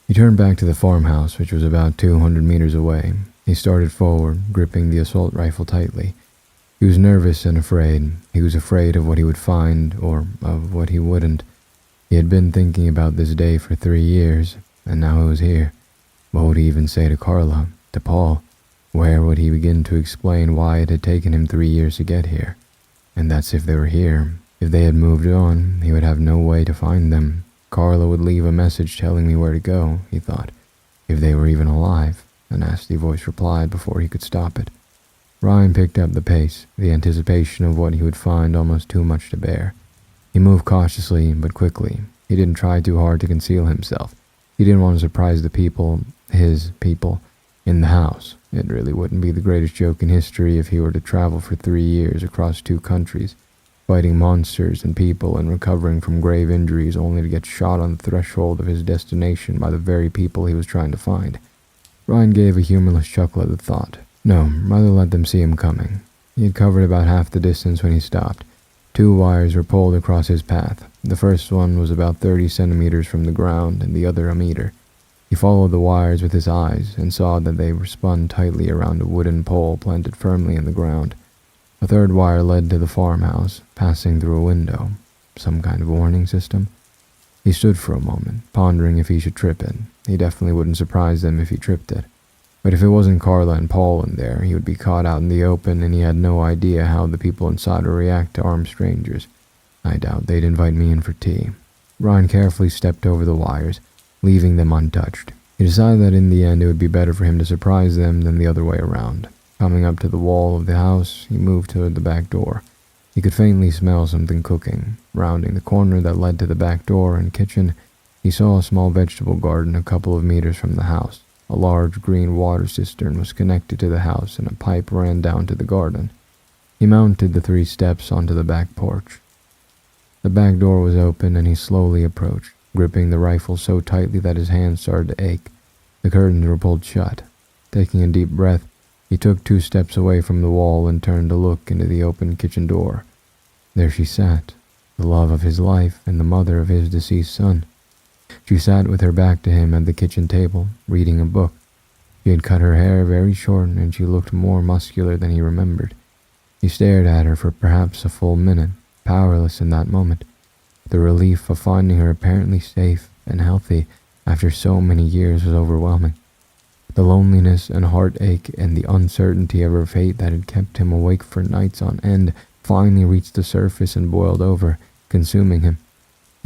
He turned back to the farmhouse, which was about 200 meters away. He started forward, gripping the assault rifle tightly. He was nervous and afraid. He was afraid of what he would find, or of what he wouldn't. He had been thinking about this day for 3 years, and now it was here. What would he even say to Carla, to Paul? Where would he begin to explain why it had taken him 3 years to get here? And that's if they were here. If they had moved on, he would have no way to find them. Carla would leave a message telling me where to go, he thought. If they were even alive, a nasty voice replied before he could stop it. Ryan picked up the pace, the anticipation of what he would find almost too much to bear. He moved cautiously, but quickly. He didn't try too hard to conceal himself. He didn't want to surprise the people, his people, in the house. It really wouldn't be the greatest joke in history if he were to travel for 3 years across 2 countries, fighting monsters and people and recovering from grave injuries only to get shot on the threshold of his destination by the very people he was trying to find. Ryan gave a humorless chuckle at the thought. No, rather let them see him coming. He had covered about half the distance when he stopped. 2 wires were pulled across his path. The first one was about 30 centimeters from the ground and the other a meter. He followed the wires with his eyes and saw that they were spun tightly around a wooden pole planted firmly in the ground. A 3rd wire led to the farmhouse, passing through a window. Some kind of warning system? He stood for a moment, pondering if he should trip it. He definitely wouldn't surprise them if he tripped it. But if it wasn't Carla and Paul in there, he would be caught out in the open, and he had no idea how the people inside would react to armed strangers. I doubt they'd invite me in for tea. Ryan carefully stepped over the wires, leaving them untouched. He decided that in the end it would be better for him to surprise them than the other way around. Coming up to the wall of the house, he moved toward the back door. He could faintly smell something cooking. Rounding the corner that led to the back door and kitchen, he saw a small vegetable garden a couple of meters from the house. A large green water cistern was connected to the house and a pipe ran down to the garden. He mounted the 3 steps onto the back porch. The back door was open and he slowly approached, gripping the rifle so tightly that his hands started to ache. The curtains were pulled shut. Taking a deep breath, he took 2 steps away from the wall and turned to look into the open kitchen door. There she sat, the love of his life and the mother of his deceased son. She sat with her back to him at the kitchen table, reading a book. She had cut her hair very short and she looked more muscular than he remembered. He stared at her for perhaps a full minute, powerless in that moment. The relief of finding her apparently safe and healthy after so many years was overwhelming. The loneliness and heartache and the uncertainty of her fate that had kept him awake for nights on end finally reached the surface and boiled over, consuming him.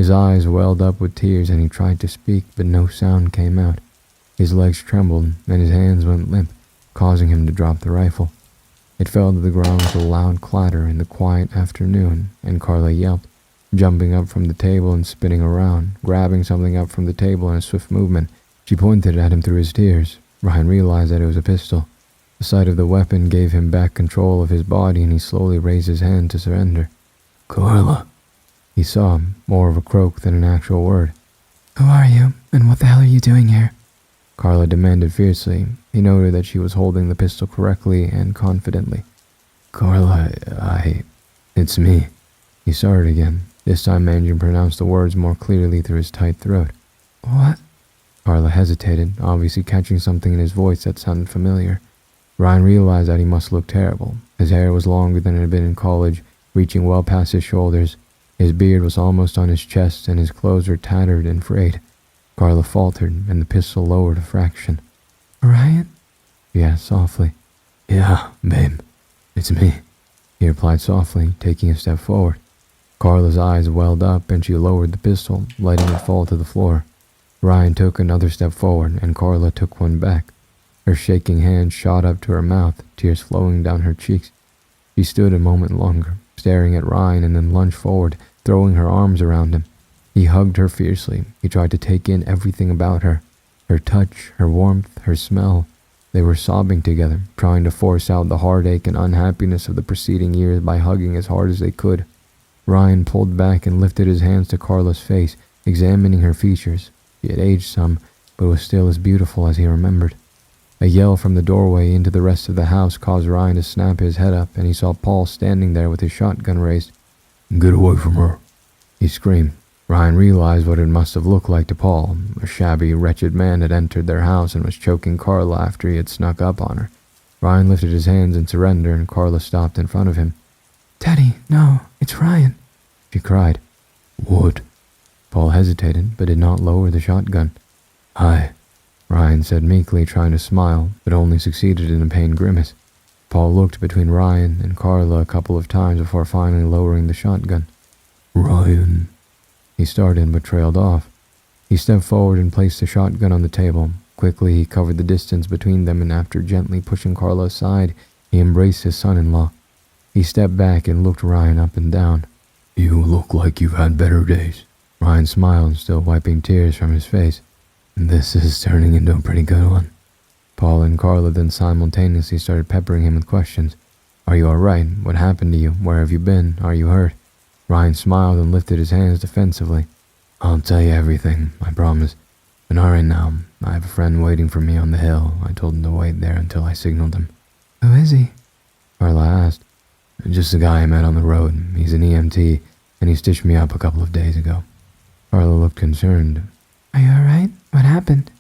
His eyes welled up with tears and he tried to speak, but no sound came out. His legs trembled and his hands went limp, causing him to drop the rifle. It fell to the ground with a loud clatter in the quiet afternoon, and Carla yelped, jumping up from the table and spinning around, grabbing something up from the table in a swift movement. She pointed at him through his tears. Ryan realized that it was a pistol. The sight of the weapon gave him back control of his body, and he slowly raised his hand to surrender. "Carla!" He saw more of a croak than an actual word. Who are you, and what the hell are you doing here? Carla demanded fiercely. He noted that she was holding the pistol correctly and confidently. "Carla, it's me." He started again, this time managing to pronounce the words more clearly through his tight throat. What? Carla hesitated, obviously catching something in his voice that sounded familiar. Ryan realized that he must look terrible. His hair was longer than it had been in college, reaching well past his shoulders. His beard was almost on his chest, and his clothes were tattered and frayed. Carla faltered, and the pistol lowered a fraction. Ryan? She asked softly. "Yeah, babe, it's me," he replied softly, taking a step forward. Carla's eyes welled up, and she lowered the pistol, letting it fall to the floor. Ryan took another step forward, and Carla took one back. Her shaking hand shot up to her mouth, tears flowing down her cheeks. She stood a moment longer, staring at Ryan, and then lunged forward, throwing her arms around him. He hugged her fiercely. He tried to take in everything about her. Her touch, her warmth, her smell. They were sobbing together, trying to force out the heartache and unhappiness of the preceding years by hugging as hard as they could. Ryan pulled back and lifted his hands to Carla's face, examining her features. She had aged some, but was still as beautiful as he remembered. A yell from the doorway into the rest of the house caused Ryan to snap his head up, and he saw Paul standing there with his shotgun raised. "Get away from her," he screamed. Ryan realized what it must have looked like to Paul. A shabby, wretched man had entered their house and was choking Carla after he had snuck up on her. Ryan lifted his hands in surrender, and Carla stopped in front of him. Daddy, no, it's Ryan, she cried. "What?" Paul hesitated, but did not lower the shotgun. "Hi," Ryan said meekly, trying to smile, but only succeeded in a pained grimace. Paul looked between Ryan and Carla a couple of times before finally lowering the shotgun. "Ryan," he started, but trailed off. He stepped forward and placed the shotgun on the table. Quickly, he covered the distance between them, and after gently pushing Carla aside, he embraced his son-in-law. He stepped back and looked Ryan up and down. "You look like you've had better days." Ryan smiled, still wiping tears from his face. "This is turning into a pretty good one." Paul and Carla then simultaneously started peppering him with questions. "Are you alright? What happened to you? Where have you been? Are you hurt?" Ryan smiled and lifted his hands defensively. "I'll tell you everything, I promise. But not right now. I have a friend waiting for me on the hill. I told him to wait there until I signaled him." Who is he? Carla asked. "Just a guy I met on the road. He's an EMT, and he stitched me up a couple of days ago." Carla looked concerned. Are you alright? What happened?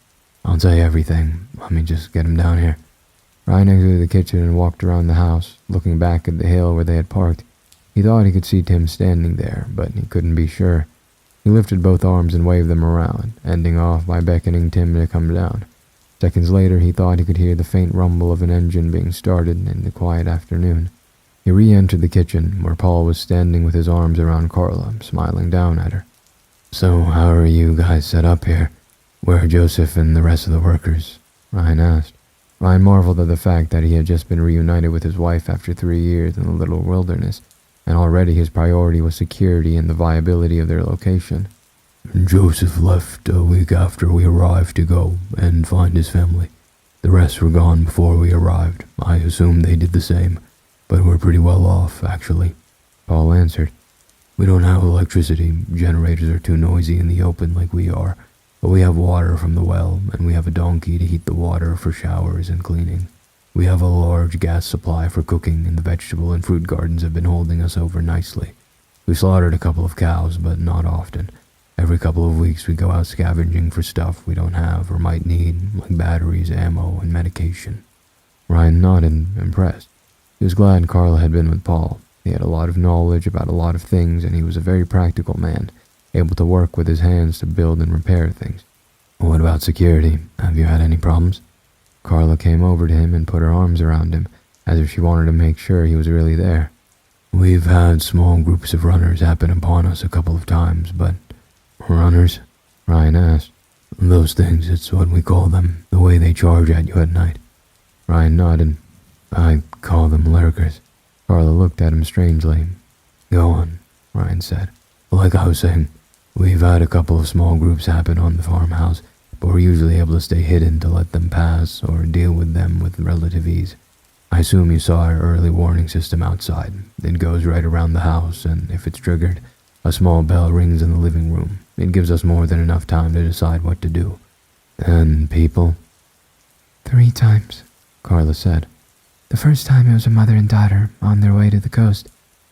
"I'll tell you everything. Let me just get him down here." Ryan exited the kitchen and walked around the house, looking back at the hill where they had parked. He thought he could see Tim standing there, but he couldn't be sure. He lifted both arms and waved them around, ending off by beckoning Tim to come down. Seconds later, he thought he could hear the faint rumble of an engine being started in the quiet afternoon. He re-entered the kitchen, where Paul was standing with his arms around Carla, smiling down at her. "So, how are you guys set up here? Where are Joseph and the rest of the workers?" Ryan asked. Ryan marveled at the fact that he had just been reunited with his wife after 3 years in the little wilderness, and already his priority was security and the viability of their location. "Joseph left a week after we arrived to go and find his family. The rest were gone before we arrived. I assume they did the same, but we're pretty well off, actually," Paul answered. "We don't have electricity. Generators are too noisy in the open like we are, but we have water from the well, and we have a donkey to heat the water for showers and cleaning. We have a large gas supply for cooking, and the vegetable and fruit gardens have been holding us over nicely. We slaughtered a couple of cows, but not often. Every couple of weeks we go out scavenging for stuff we don't have or might need, like batteries, ammo, and medication." Ryan nodded, impressed. He was glad Carla had been with Paul. He had a lot of knowledge about a lot of things, and he was a very practical man, able to work with his hands to build and repair things. "What about security? Have you had any problems?" Carla came over to him and put her arms around him, as if she wanted to make sure he was really there. "We've had small groups of runners happen upon us a couple of times, but Runners? Ryan asked. Those things, it's what we call them, the way they charge at you at night. Ryan nodded. I call them lurkers. Carla looked at him strangely. Go on, Ryan said. Like I was saying, we've had a couple of small groups happen on the farmhouse, but we're usually able to stay hidden to let them pass or deal with them with relative ease. I assume you saw our early warning system outside. It goes right around the house, and if it's triggered, a small bell rings in the living room. It gives us more than enough time to decide what to do. And people? 3 times, Carla said. The first time it was a mother and daughter on their way to the coast.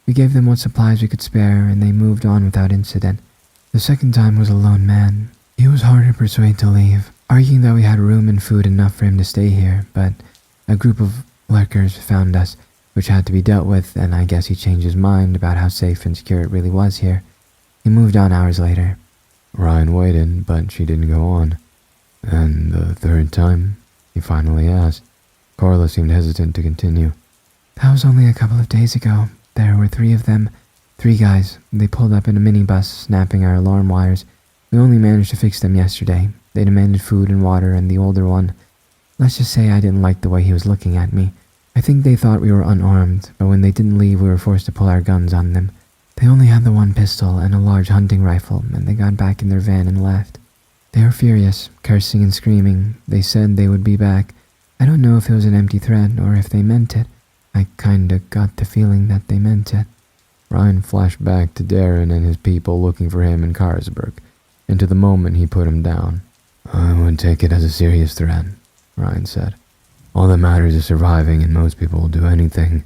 We gave them what supplies we could spare, and they moved on without incident. The second time was a lone man. He was hard to persuade to leave, arguing that we had room and food enough for him to stay here, but a group of lurkers found us, which had to be dealt with, and I guess he changed his mind about how safe and secure it really was here. He moved on hours later. Ryan waited, but she didn't go on. And the third time? He finally asked. Carla seemed hesitant to continue. That was only a couple of days ago. There were 3 of them. 3 guys. They pulled up in a minibus, snapping our alarm wires. We only managed to fix them yesterday. They demanded food and water, and the older one, let's just say I didn't like the way he was looking at me. I think they thought we were unarmed, but when they didn't leave, we were forced to pull our guns on them. They only had the 1 pistol and a large hunting rifle, and they got back in their van and left. They were furious, cursing and screaming. They said they would be back. I don't know if it was an empty threat or if they meant it. I kinda got the feeling that they meant it. Ryan flashed back to Darren and his people looking for him in Carsberg, and to the moment he put him down. I would take it as a serious threat, Ryan said. All that matters is surviving, and most people will do anything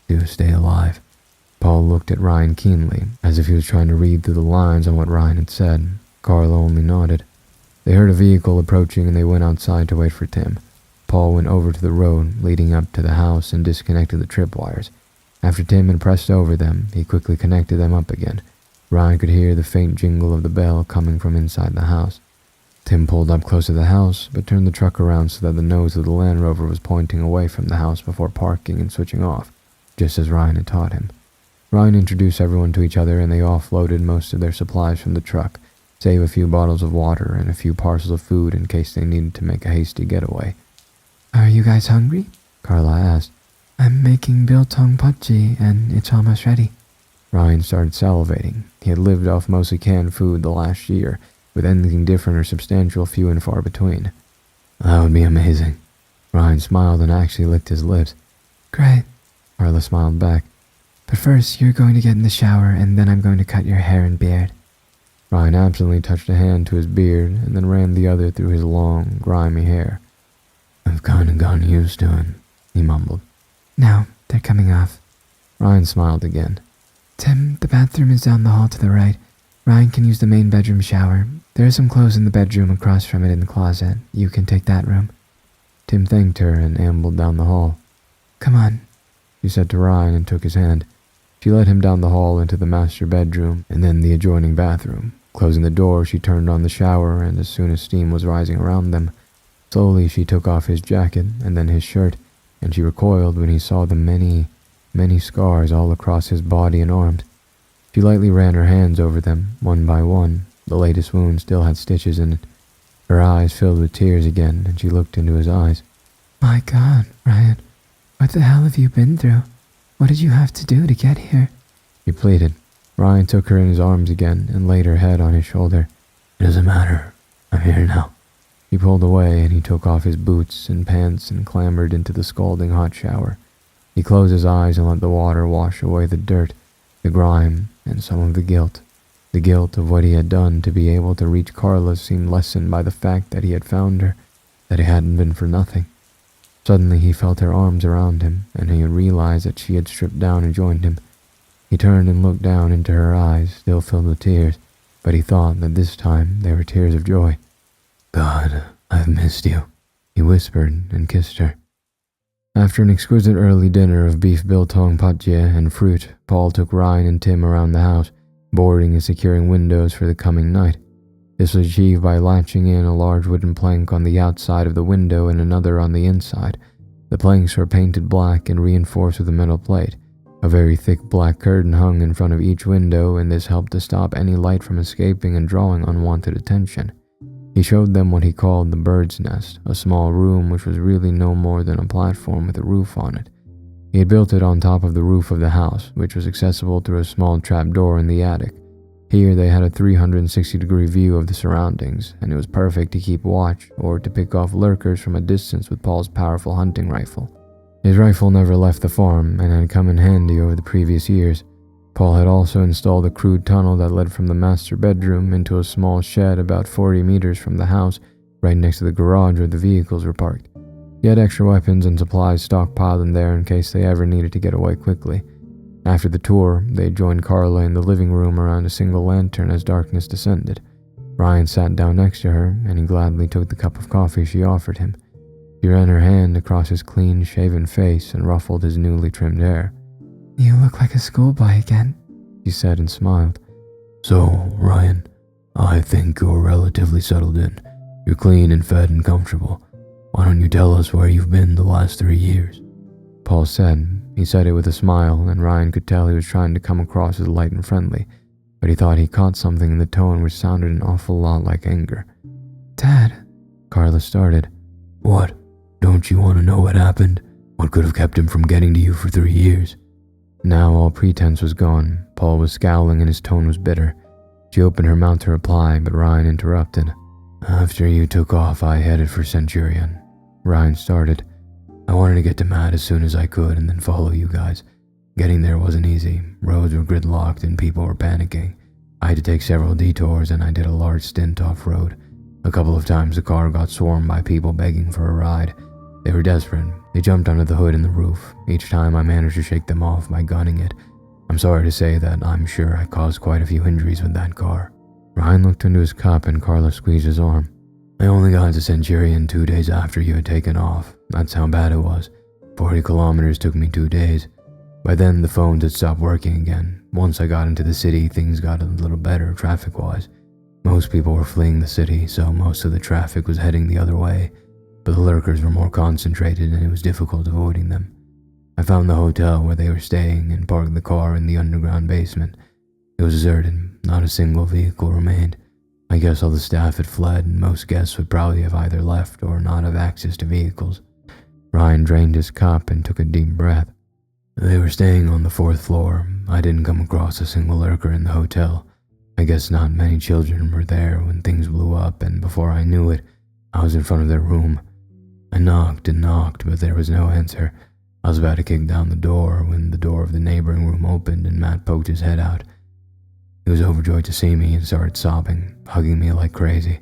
to stay alive. Paul looked at Ryan keenly, as if he was trying to read through the lines on what Ryan had said. Carla only nodded. They heard a vehicle approaching and they went outside to wait for Tim. Paul went over to the road leading up to the house and disconnected the tripwires. After Tim had pressed over them, he quickly connected them up again. Ryan could hear the faint jingle of the bell coming from inside the house. Tim pulled up close to the house, but turned the truck around so that the nose of the Land Rover was pointing away from the house before parking and switching off, just as Ryan had taught him. Ryan introduced everyone to each other, and they offloaded most of their supplies from the truck, save a few bottles of water and a few parcels of food in case they needed to make a hasty getaway. Are you guys hungry? Carla asked. I'm making biltong patji, and it's almost ready. Ryan started salivating. He had lived off mostly canned food the last year, with anything different or substantial few and far between. That would be amazing. Ryan smiled and actually licked his lips. Great, Carla smiled back. But first, you're going to get in the shower, and then I'm going to cut your hair and beard. Ryan absently touched a hand to his beard and then ran the other through his long, grimy hair. I've kinda gotten used to it, he mumbled. Now, they're coming off. Ryan smiled again. Tim, the bathroom is down the hall to the right. Ryan can use the main bedroom shower. There are some clothes in the bedroom across from it in the closet. You can take that room. Tim thanked her and ambled down the hall. Come on, she said to Ryan and took his hand. She led him down the hall into the master bedroom and then the adjoining bathroom. Closing the door, she turned on the shower, and as soon as steam was rising around them, slowly she took off his jacket and then his shirt, and she recoiled when he saw the many, many scars all across his body and arms. She lightly ran her hands over them, one by one. The latest wound still had stitches in it. Her eyes filled with tears again, and she looked into his eyes. My God, Ryan, what the hell have you been through? What did you have to do to get here? She pleaded. Ryan took her in his arms again and laid her head on his shoulder. It doesn't matter. I'm here now. He pulled away and he took off his boots and pants and clambered into the scalding hot shower. He closed his eyes and let the water wash away the dirt, the grime, and some of the guilt. The guilt of what he had done to be able to reach Carla seemed lessened by the fact that he had found her, that it hadn't been for nothing. Suddenly he felt her arms around him, and he realized that she had stripped down and joined him. He turned and looked down into her eyes, still filled with tears, but he thought that this time they were tears of joy. God, I've missed you, he whispered and kissed her. After an exquisite early dinner of beef biltong patje and fruit, Paul took Ryan and Tim around the house, boarding and securing windows for the coming night. This was achieved by latching in a large wooden plank on the outside of the window and another on the inside. The planks were painted black and reinforced with a metal plate. A very thick black curtain hung in front of each window, and this helped to stop any light from escaping and drawing unwanted attention. He showed them what he called the bird's nest, a small room which was really no more than a platform with a roof on it. He had built it on top of the roof of the house, which was accessible through a small trapdoor in the attic. Here they had a 360-degree view of the surroundings, and it was perfect to keep watch or to pick off lurkers from a distance with Paul's powerful hunting rifle. His rifle never left the farm and had come in handy over the previous years. Paul had also installed a crude tunnel that led from the master bedroom into a small shed about 40 meters from the house, right next to the garage where the vehicles were parked. He had extra weapons and supplies stockpiled in there in case they ever needed to get away quickly. After the tour, they joined Carla in the living room around a single lantern as darkness descended. Ryan sat down next to her, and he gladly took the cup of coffee she offered him. She ran her hand across his clean-shaven face and ruffled his newly trimmed hair. "You look like a schoolboy again," she said and smiled. "So, Ryan, I think you're relatively settled in. You're clean and fed and comfortable. Why don't you tell us where you've been the last 3 years?" Paul said. He said it with a smile, and Ryan could tell he was trying to come across as light and friendly, but he thought he caught something in the tone which sounded an awful lot like anger. "Dad," Carla started. "What? Don't you want to know what happened? What could have kept him from getting to you for 3 years?" Now all pretense was gone. Paul was scowling and his tone was bitter. She opened her mouth to reply, but Ryan interrupted. "After you took off, I headed for Centurion." Ryan started. "I wanted to get to Matt as soon as I could and then follow you guys. Getting there wasn't easy. Roads were gridlocked and people were panicking. I had to take several detours and I did a large stint off-road. A couple of times the car got swarmed by people begging for a ride. They were desperate. They jumped under the hood and the roof. Each time I managed to shake them off by gunning it. I'm sorry to say that I'm sure I caused quite a few injuries with that car." Ryan looked into his cup and Carla squeezed his arm. "I only got to Centurion 2 days after you had taken off. That's how bad it was. 40 kilometers took me 2 days. By then the phones had stopped working again. Once I got into the city, things got a little better traffic-wise. Most people were fleeing the city, so most of the traffic was heading the other way. But the lurkers were more concentrated and it was difficult avoiding them. I found the hotel where they were staying and parked the car in the underground basement. It was deserted. Not a single vehicle remained. I guess all the staff had fled and most guests would probably have either left or not have access to vehicles." Ryan drained his cup and took a deep breath. "They were staying on the 4th floor. I didn't come across a single lurker in the hotel. I guess not many children were there when things blew up, and before I knew it, I was in front of their room. I knocked and knocked, but there was no answer. I was about to kick down the door when the door of the neighboring room opened and Matt poked his head out. He was overjoyed to see me and started sobbing, hugging me like crazy.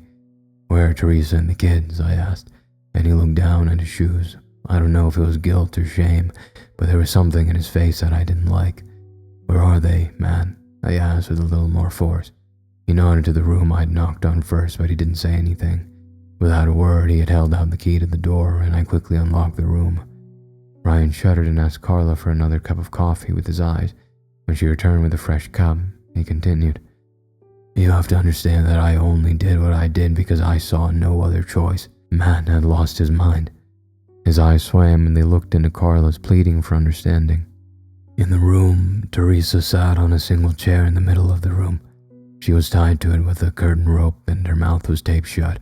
'Where are Teresa and the kids?' I asked, and he looked down at his shoes. I don't know if it was guilt or shame, but there was something in his face that I didn't like. 'Where are they, Matt?' I asked with a little more force. He nodded to the room I'd knocked on first, but he didn't say anything. Without a word, he had held out the key to the door, and I quickly unlocked the room." Ryan shuddered and asked Carla for another cup of coffee with his eyes. When she returned with a fresh cup, he continued, "You have to understand that I only did what I did because I saw no other choice. Matt had lost his mind." His eyes swam and they looked into Carla's, pleading for understanding. "In the room, Teresa sat on a single chair in the middle of the room. She was tied to it with a curtain rope and her mouth was taped shut.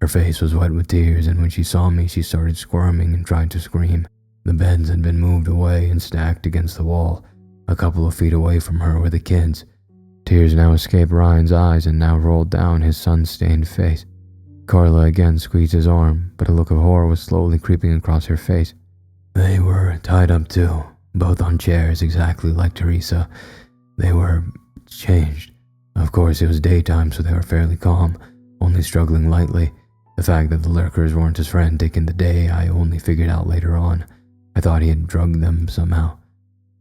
Her face was wet with tears, and when she saw me, she started squirming and tried to scream. The beds had been moved away and stacked against the wall. A couple of feet away from her were the kids." Tears now escaped Ryan's eyes and now rolled down his sun-stained face. Carla again squeezed his arm, but a look of horror was slowly creeping across her face. "They were tied up too, both on chairs exactly like Teresa. They were changed. Of course, it was daytime, so they were fairly calm, only struggling lightly. The fact that the lurkers weren't as frantic in the day I only figured out later on. I thought he had drugged them somehow.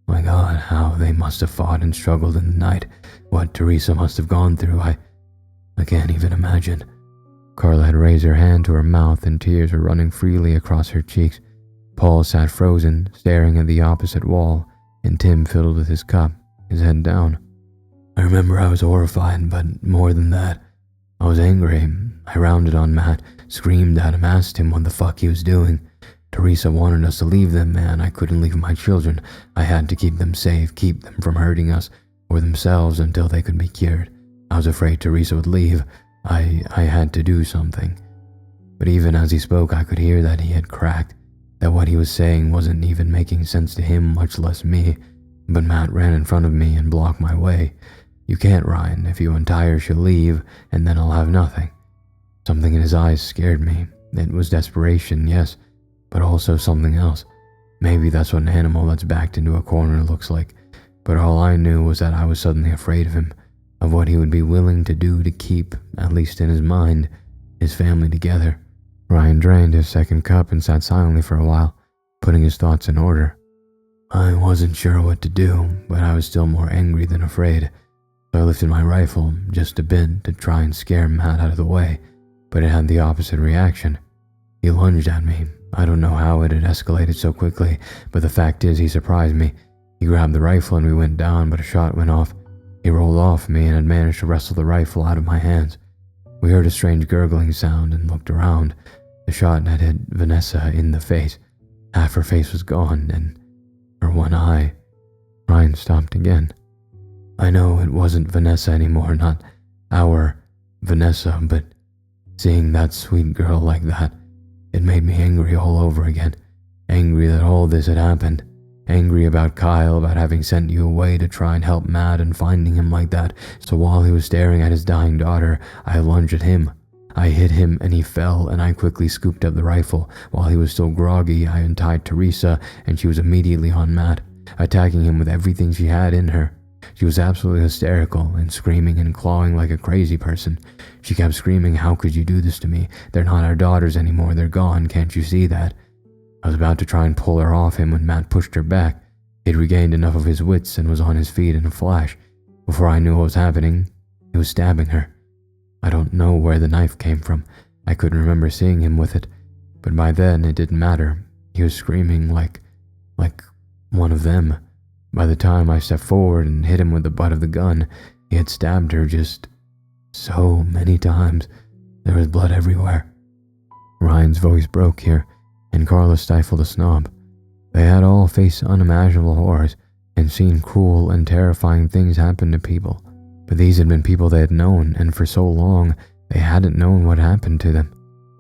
My God, how they must have fought and struggled in the night. What Teresa must have gone through, I can't even imagine." Carla had raised her hand to her mouth and tears were running freely across her cheeks. Paul sat frozen, staring at the opposite wall, and Tim fiddled with his cup, his head down. "I remember I was horrified, but more than that, I was angry. I rounded on Matt, screamed at him, asked him what the fuck he was doing. Teresa wanted us to leave them, man. I couldn't leave my children. I had to keep them safe, keep them from hurting us or themselves until they could be cured. I was afraid Teresa would leave. I had to do something. But even as he spoke, I could hear that he had cracked, that what he was saying wasn't even making sense to him, much less me. But Matt ran in front of me and blocked my way. You can't, Ryan. If you untie her, she'll leave, and then I'll have nothing. Something in his eyes scared me. It was desperation, yes, but also something else. Maybe that's what an animal that's backed into a corner looks like. But all I knew was that I was suddenly afraid of him, of what he would be willing to do to keep, at least in his mind, his family together. Ryan drained his second cup and sat silently for a while, putting his thoughts in order. I wasn't sure what to do, but I was still more angry than afraid. So I lifted my rifle just a bit to try and scare Matt out of the way, but it had the opposite reaction. He lunged at me. I don't know how it had escalated so quickly, but the fact is he surprised me. He grabbed the rifle and we went down, but a shot went off. He rolled off me and had managed to wrestle the rifle out of my hands. We heard a strange gurgling sound and looked around. The shot had hit Vanessa in the face. Half her face was gone, and her one eye. Ryan stopped again. I know it wasn't Vanessa anymore, not our Vanessa, but seeing that sweet girl like that, it made me angry all over again. Angry that all this had happened. Angry about Kyle, about having sent you away to try and help Matt and finding him like that. So while he was staring at his dying daughter, I lunged at him. I hit him and he fell, and I quickly scooped up the rifle. While he was still groggy, I untied Teresa, and she was immediately on Matt, attacking him with everything she had in her. She was absolutely hysterical and screaming and clawing like a crazy person. She kept screaming, "How could you do this to me? They're not our daughters anymore. They're gone. Can't you see that?" I was about to try and pull her off him when Matt pushed her back. He'd regained enough of his wits and was on his feet in a flash. Before I knew what was happening, he was stabbing her. I don't know where the knife came from. I couldn't remember seeing him with it. But by then, it didn't matter. He was screaming like one of them. By the time I stepped forward and hit him with the butt of the gun, he had stabbed her just so many times. There was blood everywhere. Ryan's voice broke here, and Carla stifled a sob. They had all faced unimaginable horrors and seen cruel and terrifying things happen to people. But these had been people they had known, and for so long, they hadn't known what happened to them.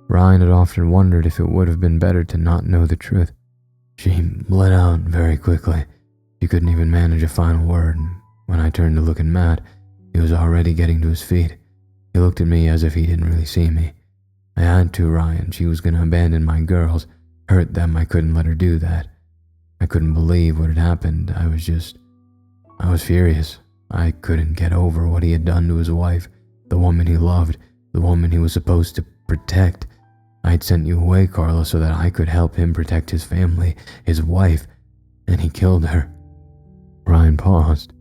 Ryan had often wondered if it would have been better to not know the truth. She bled out very quickly. She couldn't even manage a final word. When I turned to look at Matt, he was already getting to his feet. He looked at me as if he didn't really see me. I had to, Ryan. She was going to abandon my girls, hurt them. I couldn't let her do that. I couldn't believe what had happened. I was furious. I couldn't get over what he had done to his wife, the woman he loved, the woman he was supposed to protect. I'd sent you away, Carla, so that I could help him protect his family, his wife, and he killed her. Ryan paused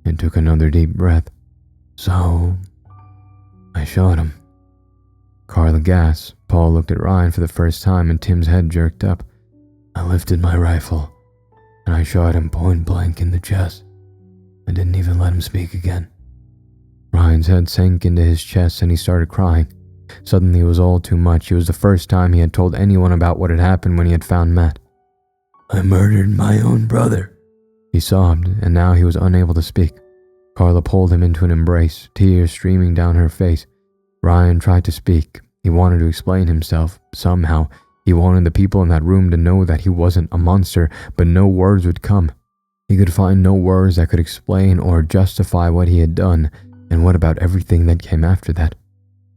and took another deep breath. So, I shot him. Carla gasped. Paul looked at Ryan for the first time and Tim's head jerked up. I lifted my rifle and I shot him point blank in the chest. I didn't even let him speak again. Ryan's head sank into his chest and he started crying. Suddenly it was all too much. It was the first time he had told anyone about what had happened when he had found Matt. I murdered my own brother, he sobbed, and now he was unable to speak. Carla pulled him into an embrace, tears streaming down her face. Ryan tried to speak. He wanted to explain himself, somehow. He wanted the people in that room to know that he wasn't a monster, but no words would come. He could find no words that could explain or justify what he had done, and what about everything that came after that?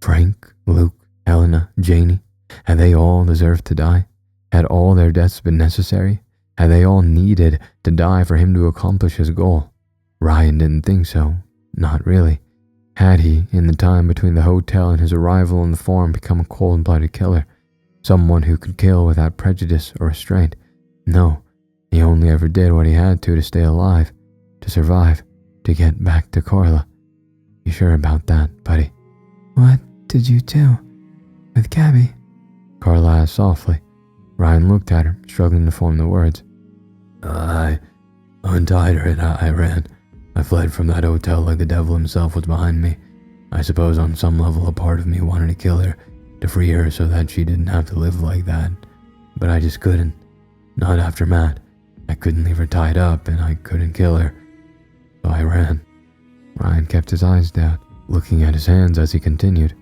Frank, Luke, Helena, Janie, had they all deserved to die? Had all their deaths been necessary? Had they all needed to die for him to accomplish his goal? Ryan didn't think so. Not really. Had he, in the time between the hotel and his arrival in the farm, become a cold-blooded killer? Someone who could kill without prejudice or restraint? No. He only ever did what he had to stay alive, to survive, to get back to Carla. You sure about that, buddy? What did you do with Gabby? Carla asked softly. Ryan looked at her, struggling to form the words. I untied her and I ran. I fled from that hotel like the devil himself was behind me. I suppose on some level a part of me wanted to kill her, to free her so that she didn't have to live like that. but I just couldn't. Not after Matt. I couldn't leave her tied up, and I couldn't kill her. So I ran. Ryan kept his eyes down, looking at his hands as he continued.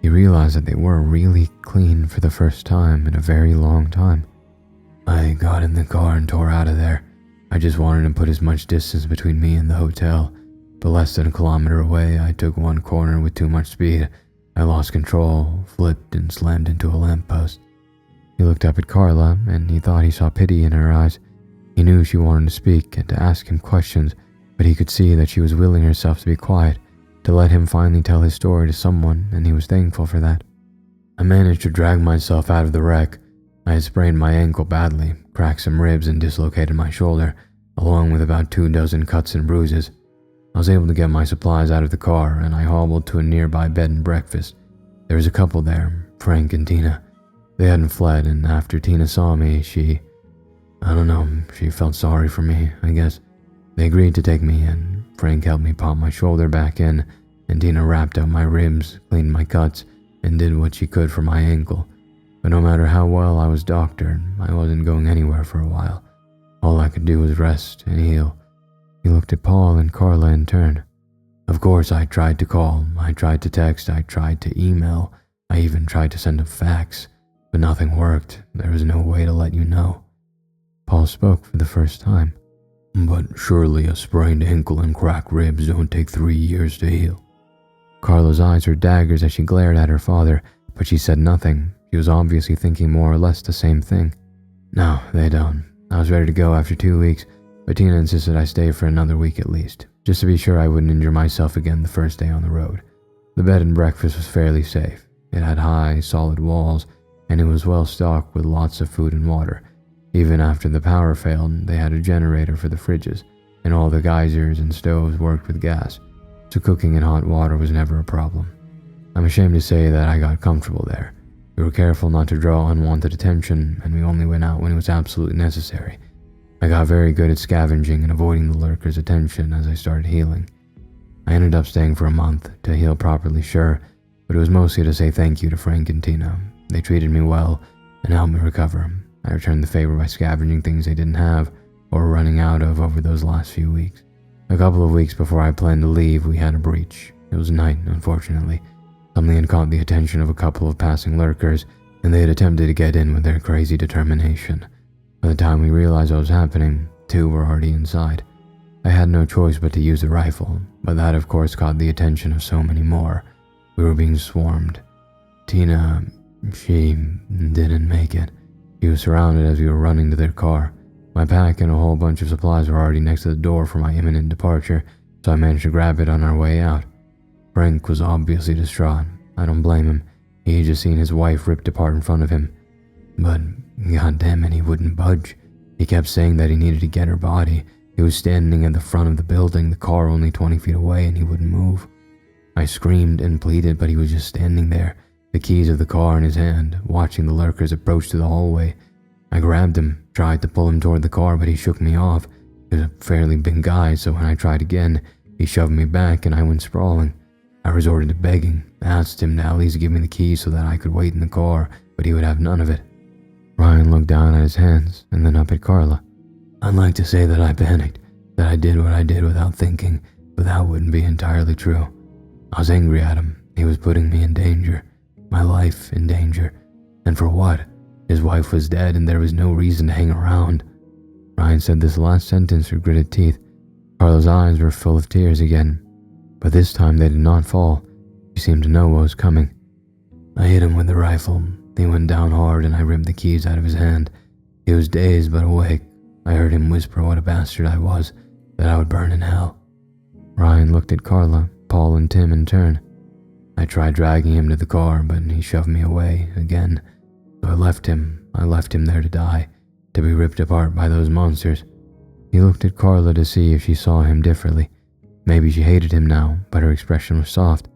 He realized that they were really clean for the first time in a very long time. I got in the car and tore out of there. I just wanted to put as much distance between me and the hotel, but less than a kilometer away, I took one corner with too much speed. I lost control, flipped, and slammed into a lamppost. He looked up at Carla, and he thought he saw pity in her eyes. He knew she wanted to speak and to ask him questions, but he could see that she was willing herself to be quiet, to let him finally tell his story to someone, and he was thankful for that. I managed to drag myself out of the wreck. I had sprained my ankle badly, cracked some ribs, and dislocated my shoulder, along with about 24 cuts and bruises. I was able to get my supplies out of the car, and I hobbled to a nearby bed and breakfast. There was a couple there, Frank and Tina. They hadn't fled, and after Tina saw me, she felt sorry for me, I guess. They agreed to take me in. Frank helped me pop my shoulder back in, and Tina wrapped up my ribs, cleaned my cuts, and did what she could for my ankle. But no matter how well I was doctored, I wasn't going anywhere for a while. All I could do was rest and heal. He looked at Paul and Carla in turn. Of course, I tried to call, I tried to text, I tried to email, I even tried to send a fax, but nothing worked. There was no way to let you know. Paul spoke for the first time. But surely a sprained ankle and cracked ribs don't take 3 years to heal. Carla's eyes were daggers as she glared at her father, but she said nothing. She was obviously thinking more or less the same thing. No, they don't. I was ready to go after 2 weeks, but Tina insisted I stay for another week at least, just to be sure I wouldn't injure myself again the first day on the road. The bed and breakfast was fairly safe. It had high, solid walls, and it was well stocked with lots of food and water. Even after the power failed, they had a generator for the fridges, and all the geysers and stoves worked with gas, so cooking in hot water was never a problem. I'm ashamed to say that I got comfortable there. We were careful not to draw unwanted attention, and we only went out when it was absolutely necessary. I got very good at scavenging and avoiding the Lurkers' attention as I started healing. I ended up staying for a month, to heal properly, sure, but it was mostly to say thank you to Frank and Tina. They treated me well and helped me recover. I returned the favor by scavenging things they didn't have or were running out of over those last few weeks. A couple of weeks before I planned to leave, we had a breach. It was night, unfortunately. Something had caught the attention of a couple of passing Lurkers, and they had attempted to get in with their crazy determination. By the time we realized what was happening, 2 were already inside. I had no choice but to use the rifle, but that of course caught the attention of so many more. We were being swarmed. Tina, she didn't make it. She was surrounded as we were running to their car. My pack and a whole bunch of supplies were already next to the door for my imminent departure, so I managed to grab it on our way out. Frank was obviously distraught. I don't blame him. He had just seen his wife ripped apart in front of him. But goddamn it, he wouldn't budge. He kept saying that he needed to get her body. He was standing at the front of the building, the car only 20 feet away, and he wouldn't move. I screamed and pleaded, but he was just standing there, the keys of the car in his hand, watching the Lurkers approach to the hallway. I grabbed him, tried to pull him toward the car, but he shook me off. He was a fairly big guy, so when I tried again, he shoved me back and I went sprawling. I resorted to begging, asked him to at least give me the keys so that I could wait in the car, but he would have none of it. Ryan looked down at his hands and then up at Carla. I'd like to say that I panicked, that I did what I did without thinking, but that wouldn't be entirely true. I was angry at him. He was putting me in danger, my life in danger. And for what? His wife was dead and there was no reason to hang around. Ryan said this last sentence through gritted teeth. Carla's eyes were full of tears again, but this time they did not fall. She seemed to know what was coming. I hit him with the rifle. He went down hard and I ripped the keys out of his hand. He was dazed but awake. I heard him whisper what a bastard I was, that I would burn in hell. Ryan looked at Carla, Paul, and Tim in turn. I tried dragging him to the car, but he shoved me away again. So I left him there to die, to be ripped apart by those monsters. He looked at Carla to see if she saw him differently. Maybe she hated him now, but her expression was soft.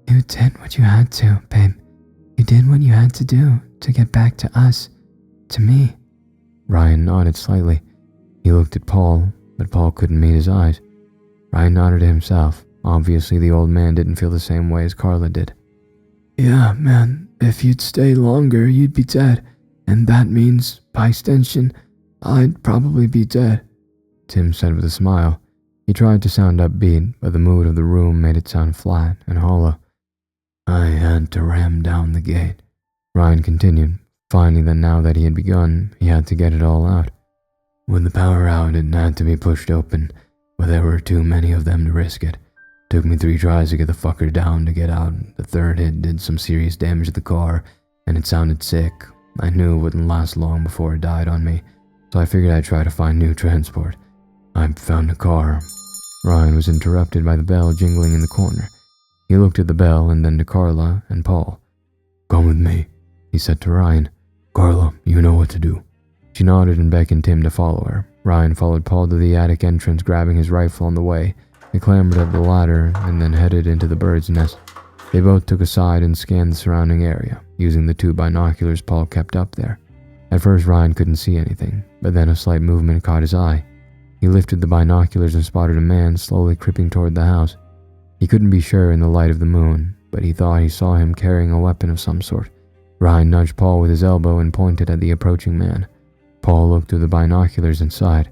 You did what you had to, babe. You did what you had to do to get back to us, to me. Ryan nodded slightly. He looked at Paul, but Paul couldn't meet his eyes. Ryan nodded to himself. Obviously, the old man didn't feel the same way as Carla did. Yeah, man, if you'd stayed longer, you'd be dead. And that means, by extension, I'd probably be dead, Tim said with a smile. He tried to sound upbeat, but the mood of the room made it sound flat and hollow. I had to ram down the gate, Ryan continued, finding that now that he had begun, he had to get it all out. With the power out, it had to be pushed open, but there were too many of them to risk it. Took me 3 tries to get the fucker down to get out. The third hit did some serious damage to the car, and it sounded sick. I knew it wouldn't last long before it died on me, so I figured I'd try to find new transport. I found a car. Ryan was interrupted by the bell jingling in the corner. He looked at the bell and then to Carla and Paul. Come with me, he said to Ryan. Carla, you know what to do. She nodded and beckoned Tim to follow her. Ryan followed Paul to the attic entrance, grabbing his rifle on the way. They clambered up the ladder and then headed into the bird's nest. They both took a side and scanned the surrounding area, using the 2 binoculars Paul kept up there. At first Ryan couldn't see anything, but then a slight movement caught his eye. He lifted the binoculars and spotted a man slowly creeping toward the house. He couldn't be sure in the light of the moon, but he thought he saw him carrying a weapon of some sort. Ryan nudged Paul with his elbow and pointed at the approaching man. Paul looked through the binoculars and sighed.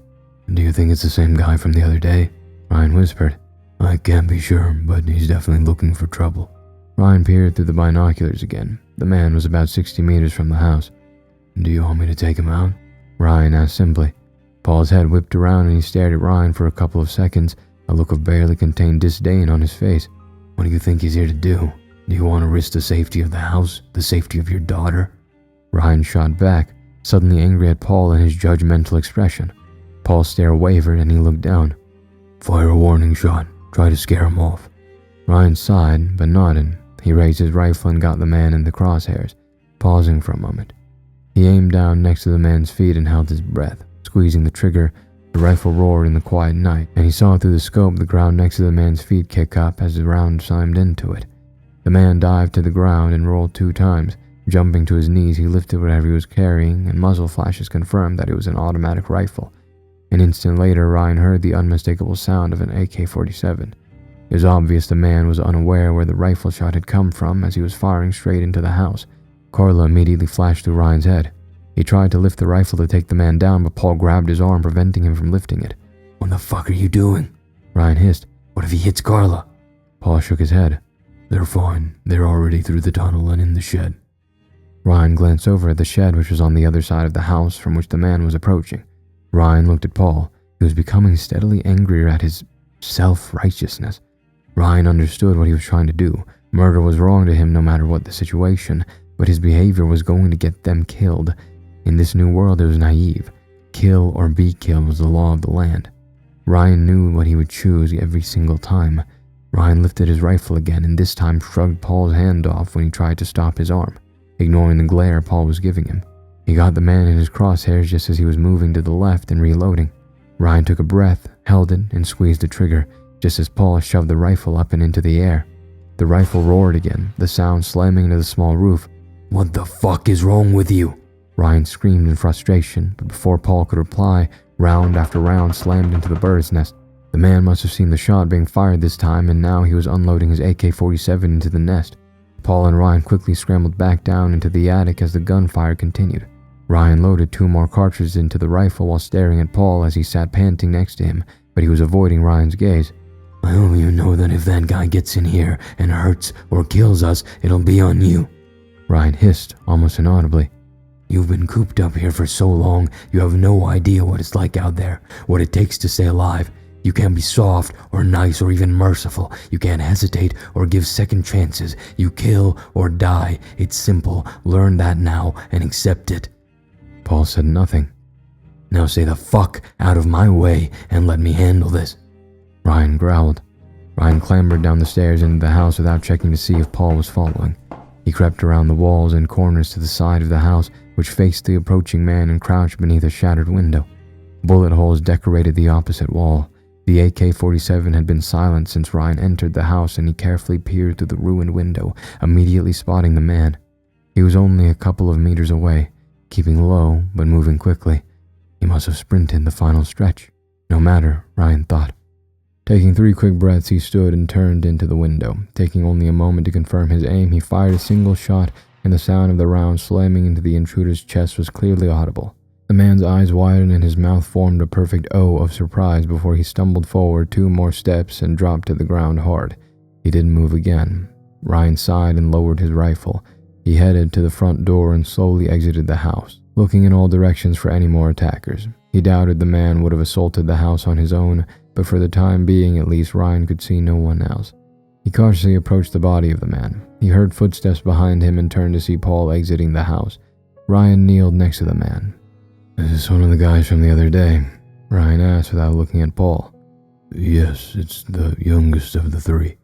Do you think it's the same guy from the other day? Ryan whispered. I can't be sure, but he's definitely looking for trouble. Ryan peered through the binoculars again. The man was about 60 meters from the house. Do you want me to take him out? Ryan asked simply. Paul's head whipped around and he stared at Ryan for a couple of seconds, a look of barely contained disdain on his face. What do you think he's here to do? Do you want to risk the safety of the house, the safety of your daughter? Ryan shot back, suddenly angry at Paul and his judgmental expression. Paul's stare wavered and he looked down. Fire a warning shot. Try to scare him off. Ryan sighed, but nodded. He raised his rifle and got the man in the crosshairs, pausing for a moment. He aimed down next to the man's feet and held his breath. Squeezing the trigger, the rifle roared in the quiet night, and he saw through the scope the ground next to the man's feet kick up as the round slammed into it. The man dived to the ground and rolled 2 times. Jumping to his knees, he lifted whatever he was carrying, and muzzle flashes confirmed that it was an automatic rifle. An instant later, Ryan heard the unmistakable sound of an AK-47. It was obvious the man was unaware where the rifle shot had come from as he was firing straight into the house. Carla immediately flashed through Ryan's head. He tried to lift the rifle to take the man down, but Paul grabbed his arm, preventing him from lifting it. What the fuck are you doing? Ryan hissed. What if he hits Carla? Paul shook his head. They're fine. They're already through the tunnel and in the shed. Ryan glanced over at the shed, which was on the other side of the house from which the man was approaching. Ryan looked at Paul. He was becoming steadily angrier at his self-righteousness. Ryan understood what he was trying to do. Murder was wrong to him no matter what the situation, but his behavior was going to get them killed. In this new world, it was naive. Kill or be killed was the law of the land. Ryan knew what he would choose every single time. Ryan lifted his rifle again and this time shrugged Paul's hand off when he tried to stop his arm, ignoring the glare Paul was giving him. He got the man in his crosshairs just as he was moving to the left and reloading. Ryan took a breath, held it, and squeezed the trigger, just as Paul shoved the rifle up and into the air. The rifle roared again, the sound slamming into the small roof. What the fuck is wrong with you? Ryan screamed in frustration, but before Paul could reply, round after round slammed into the bird's nest. The man must have seen the shot being fired this time, and now he was unloading his AK-47 into the nest. Paul and Ryan quickly scrambled back down into the attic as the gunfire continued. Ryan loaded 2 more cartridges into the rifle while staring at Paul as he sat panting next to him, but he was avoiding Ryan's gaze. I hope you know that if that guy gets in here and hurts or kills us, it'll be on you. Ryan hissed, almost inaudibly. You've been cooped up here for so long, you have no idea what it's like out there, what it takes to stay alive. You can't be soft or nice or even merciful. You can't hesitate or give second chances. You kill or die. It's simple. Learn that now and accept it. Paul said nothing. Now stay the fuck out of my way and let me handle this. Ryan growled. Ryan clambered down the stairs into the house without checking to see if Paul was following. He crept around the walls and corners to the side of the house, which faced the approaching man, and crouched beneath a shattered window. Bullet holes decorated the opposite wall. The AK-47 had been silent since Ryan entered the house, and he carefully peered through the ruined window, immediately spotting the man. He was only a couple of meters away, keeping low but moving quickly. He must have sprinted the final stretch. No matter, Ryan thought. Taking 3 quick breaths, he stood and turned into the window. Taking only a moment to confirm his aim, he fired a single shot and the sound of the round slamming into the intruder's chest was clearly audible. The man's eyes widened and his mouth formed a perfect O of surprise before he stumbled forward 2 more steps and dropped to the ground hard. He didn't move again. Ryan sighed and lowered his rifle. He headed to the front door and slowly exited the house, looking in all directions for any more attackers. He doubted the man would have assaulted the house on his own, but for the time being at least Ryan could see no one else. He cautiously approached the body of the man. He heard footsteps behind him and turned to see Paul exiting the house. Ryan kneeled next to the man. "Is this one of the guys from the other day?" Ryan asked without looking at Paul. "Yes, it's the youngest of the 3.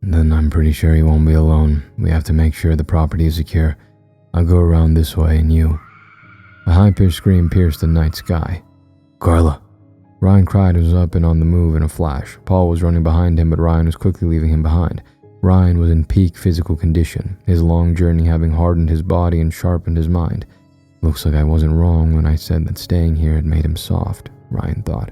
Then I'm pretty sure he won't be alone. We have to make sure the property is secure. I'll go around this way and you." A high-pitched scream pierced the night sky. "Carla!" Ryan cried and was up and on the move in a flash. Paul was running behind him, but Ryan was quickly leaving him behind. Ryan was in peak physical condition, his long journey having hardened his body and sharpened his mind. Looks like I wasn't wrong when I said that staying here had made him soft, Ryan thought.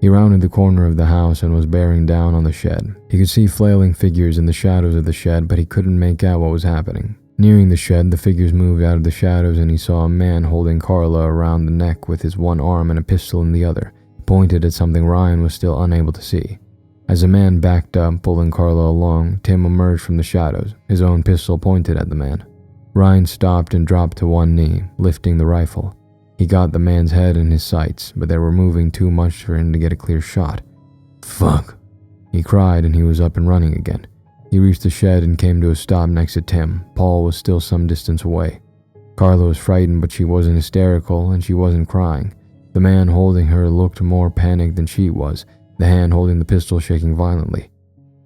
He rounded the corner of the house and was bearing down on the shed. He could see flailing figures in the shadows of the shed, but he couldn't make out what was happening. Nearing the shed, the figures moved out of the shadows and he saw a man holding Carla around the neck with his one arm and a pistol in the other, pointed at something Ryan was still unable to see. As the man backed up, pulling Carla along, Tim emerged from the shadows, his own pistol pointed at the man. Ryan stopped and dropped to one knee, lifting the rifle. He got the man's head in his sights, but they were moving too much for him to get a clear shot. "Fuck!" He cried and he was up and running again. He reached the shed and came to a stop next to Tim. Paul was still some distance away. Carla was frightened, but she wasn't hysterical and she wasn't crying. The man holding her looked more panicked than she was, the hand holding the pistol shaking violently.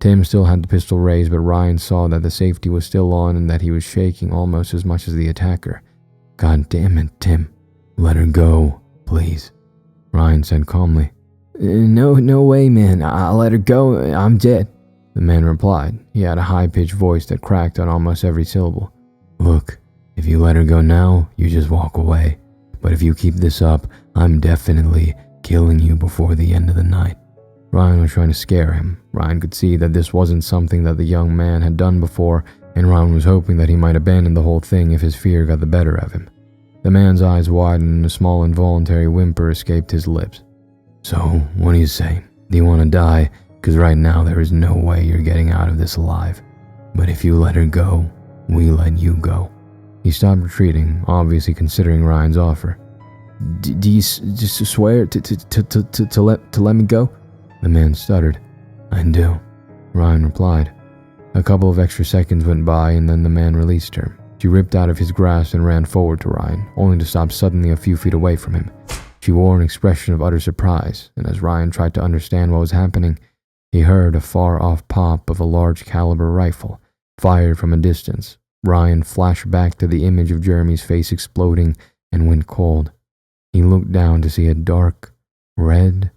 Tim still had the pistol raised, but Ryan saw that the safety was still on and that he was shaking almost as much as the attacker. "God damn it, Tim. Let her go, please," Ryan said calmly. No way, man. I'll let her go. I'm dead," the man replied. He had a high-pitched voice that cracked on almost every syllable. "Look, if you let her go now, you just walk away. But if you keep this up, I'm definitely killing you before the end of the night." Ryan was trying to scare him. Ryan could see that this wasn't something that the young man had done before, and Ryan was hoping that he might abandon the whole thing if his fear got the better of him. The man's eyes widened and a small involuntary whimper escaped his lips. "So, what do you say? Do you want to die? Because right now there is no way you're getting out of this alive. But if you let her go, we let you go." He stopped retreating, obviously considering Ryan's offer. Do you just swear to let me go?" The man stuttered. "I do," Ryan replied. A couple of extra seconds went by and then the man released her. She ripped out of his grasp and ran forward to Ryan, only to stop suddenly a few feet away from him. She wore an expression of utter surprise, and as Ryan tried to understand what was happening, he heard a far-off pop of a large-caliber rifle, fired from a distance. Ryan flashed back to the image of Jeremy's face exploding and went cold. He looked down to see a dark, red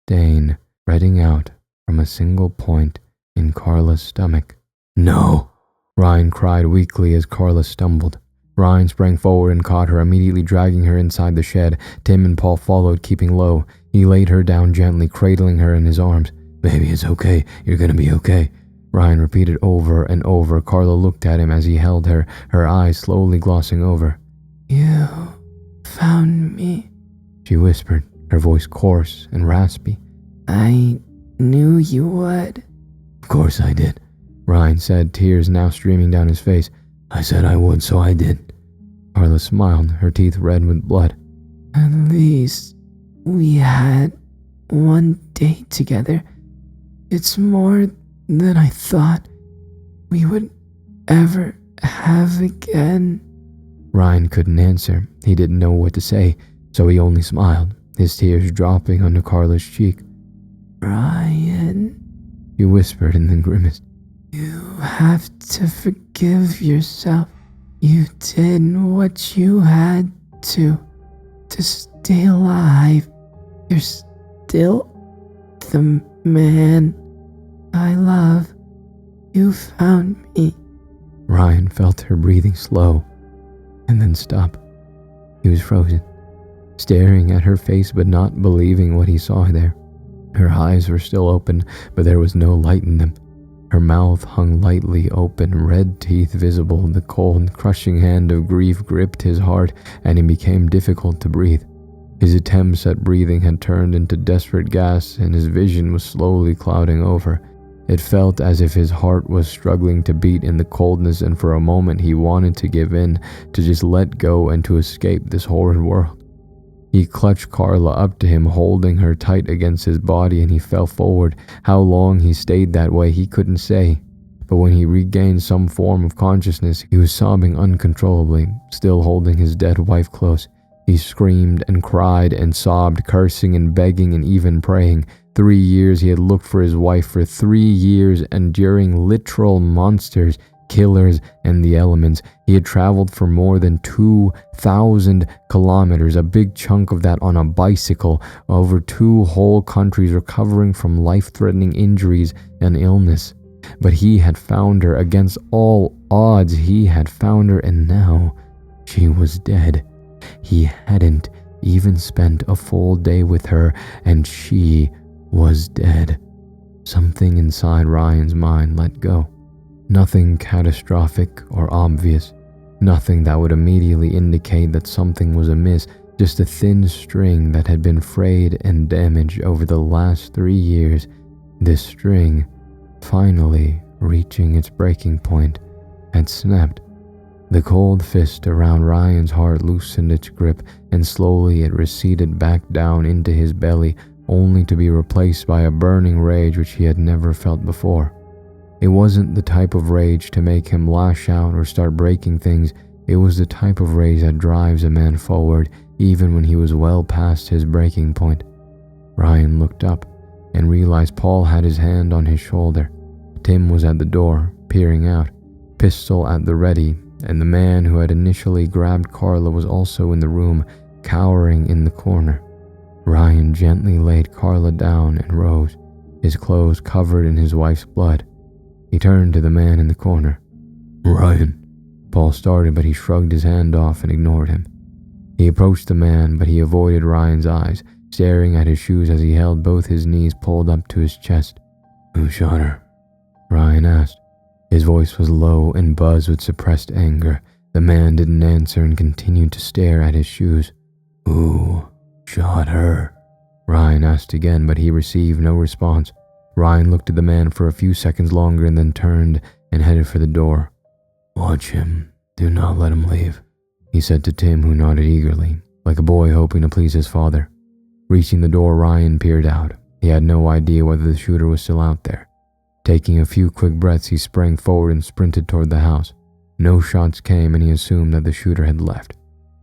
stain spreading out from a single point in Carla's stomach. "No!" Ryan cried weakly as Carla stumbled. Ryan sprang forward and caught her, immediately dragging her inside the shed. Tim and Paul followed, keeping low. He laid her down gently, cradling her in his arms. "Baby, it's okay. You're gonna be okay," Ryan repeated over and over. Carla looked at him as he held her, her eyes slowly glossing over. "You found me," she whispered, her voice coarse and raspy. "I knew you would." "Of course I did," Ryan said, tears now streaming down his face. "I said I would, so I did." Carla smiled, her teeth red with blood. "At least we had one day together. It's more than I thought we would ever have again." Ryan couldn't answer. He didn't know what to say, so he only smiled, his tears dropping onto Carla's cheek. "Ryan," he whispered and then grimaced. "you have to forgive yourself. You did what you had to stay alive. You're still the man I love. You found me." Ryan felt her breathing slow and then stop. He was frozen, staring at her face but not believing what he saw there. Her eyes were still open, but there was no light in them. Her mouth hung lightly open, red teeth visible. The cold, crushing hand of grief gripped his heart, and it became difficult to breathe. His attempts at breathing had turned into desperate gasps, and his vision was slowly clouding over. It felt as if his heart was struggling to beat in the coldness, and for a moment he wanted to give in, to just let go and to escape this horrid world. He clutched Carla up to him, holding her tight against his body, and he fell forward. How long he stayed that way, he couldn't say. But when he regained some form of consciousness, he was sobbing uncontrollably, still holding his dead wife close. He screamed and cried and sobbed, cursing and begging and even praying. 3 years he had looked for his wife, for 3 years, enduring literal monsters, killers, and the elements. He had traveled for more than 2,000 kilometers, a big chunk of that on a bicycle, over 2 whole countries, recovering from life-threatening injuries and illness. But he had found her. Against all odds, he had found her, and now she was dead. He hadn't even spent a full day with her, and she was dead. Something inside Ryan's mind let go. Nothing catastrophic or obvious. Nothing that would immediately indicate that something was amiss. Just a thin string that had been frayed and damaged over the last 3 years. This string, finally reaching its breaking point, had snapped. The cold fist around Ryan's heart loosened its grip, and slowly it receded back down into his belly, only to be replaced by a burning rage which he had never felt before. It wasn't the type of rage to make him lash out or start breaking things. It was the type of rage that drives a man forward, even when he was well past his breaking point. Ryan looked up and realized Paul had his hand on his shoulder. Tim was at the door, peering out, pistol at the ready, and the man who had initially grabbed Carla was also in the room, cowering in the corner. Ryan gently laid Carla down and rose, his clothes covered in his wife's blood. He turned to the man in the corner. "Ryan," Paul started, but he shrugged his hand off and ignored him. He approached the man, but he avoided Ryan's eyes, staring at his shoes as he held both his knees pulled up to his chest. "Who shot her?" Ryan asked. His voice was low and buzzed with suppressed anger. The man didn't answer and continued to stare at his shoes. "Who shot her?" Ryan asked again, but he received no response. Ryan looked at the man for a few seconds longer and then turned and headed for the door. "Watch him. Do not let him leave," he said to Tim, who nodded eagerly, like a boy hoping to please his father. Reaching the door, Ryan peered out. He had no idea whether the shooter was still out there. Taking a few quick breaths, he sprang forward and sprinted toward the house. No shots came, and he assumed that the shooter had left.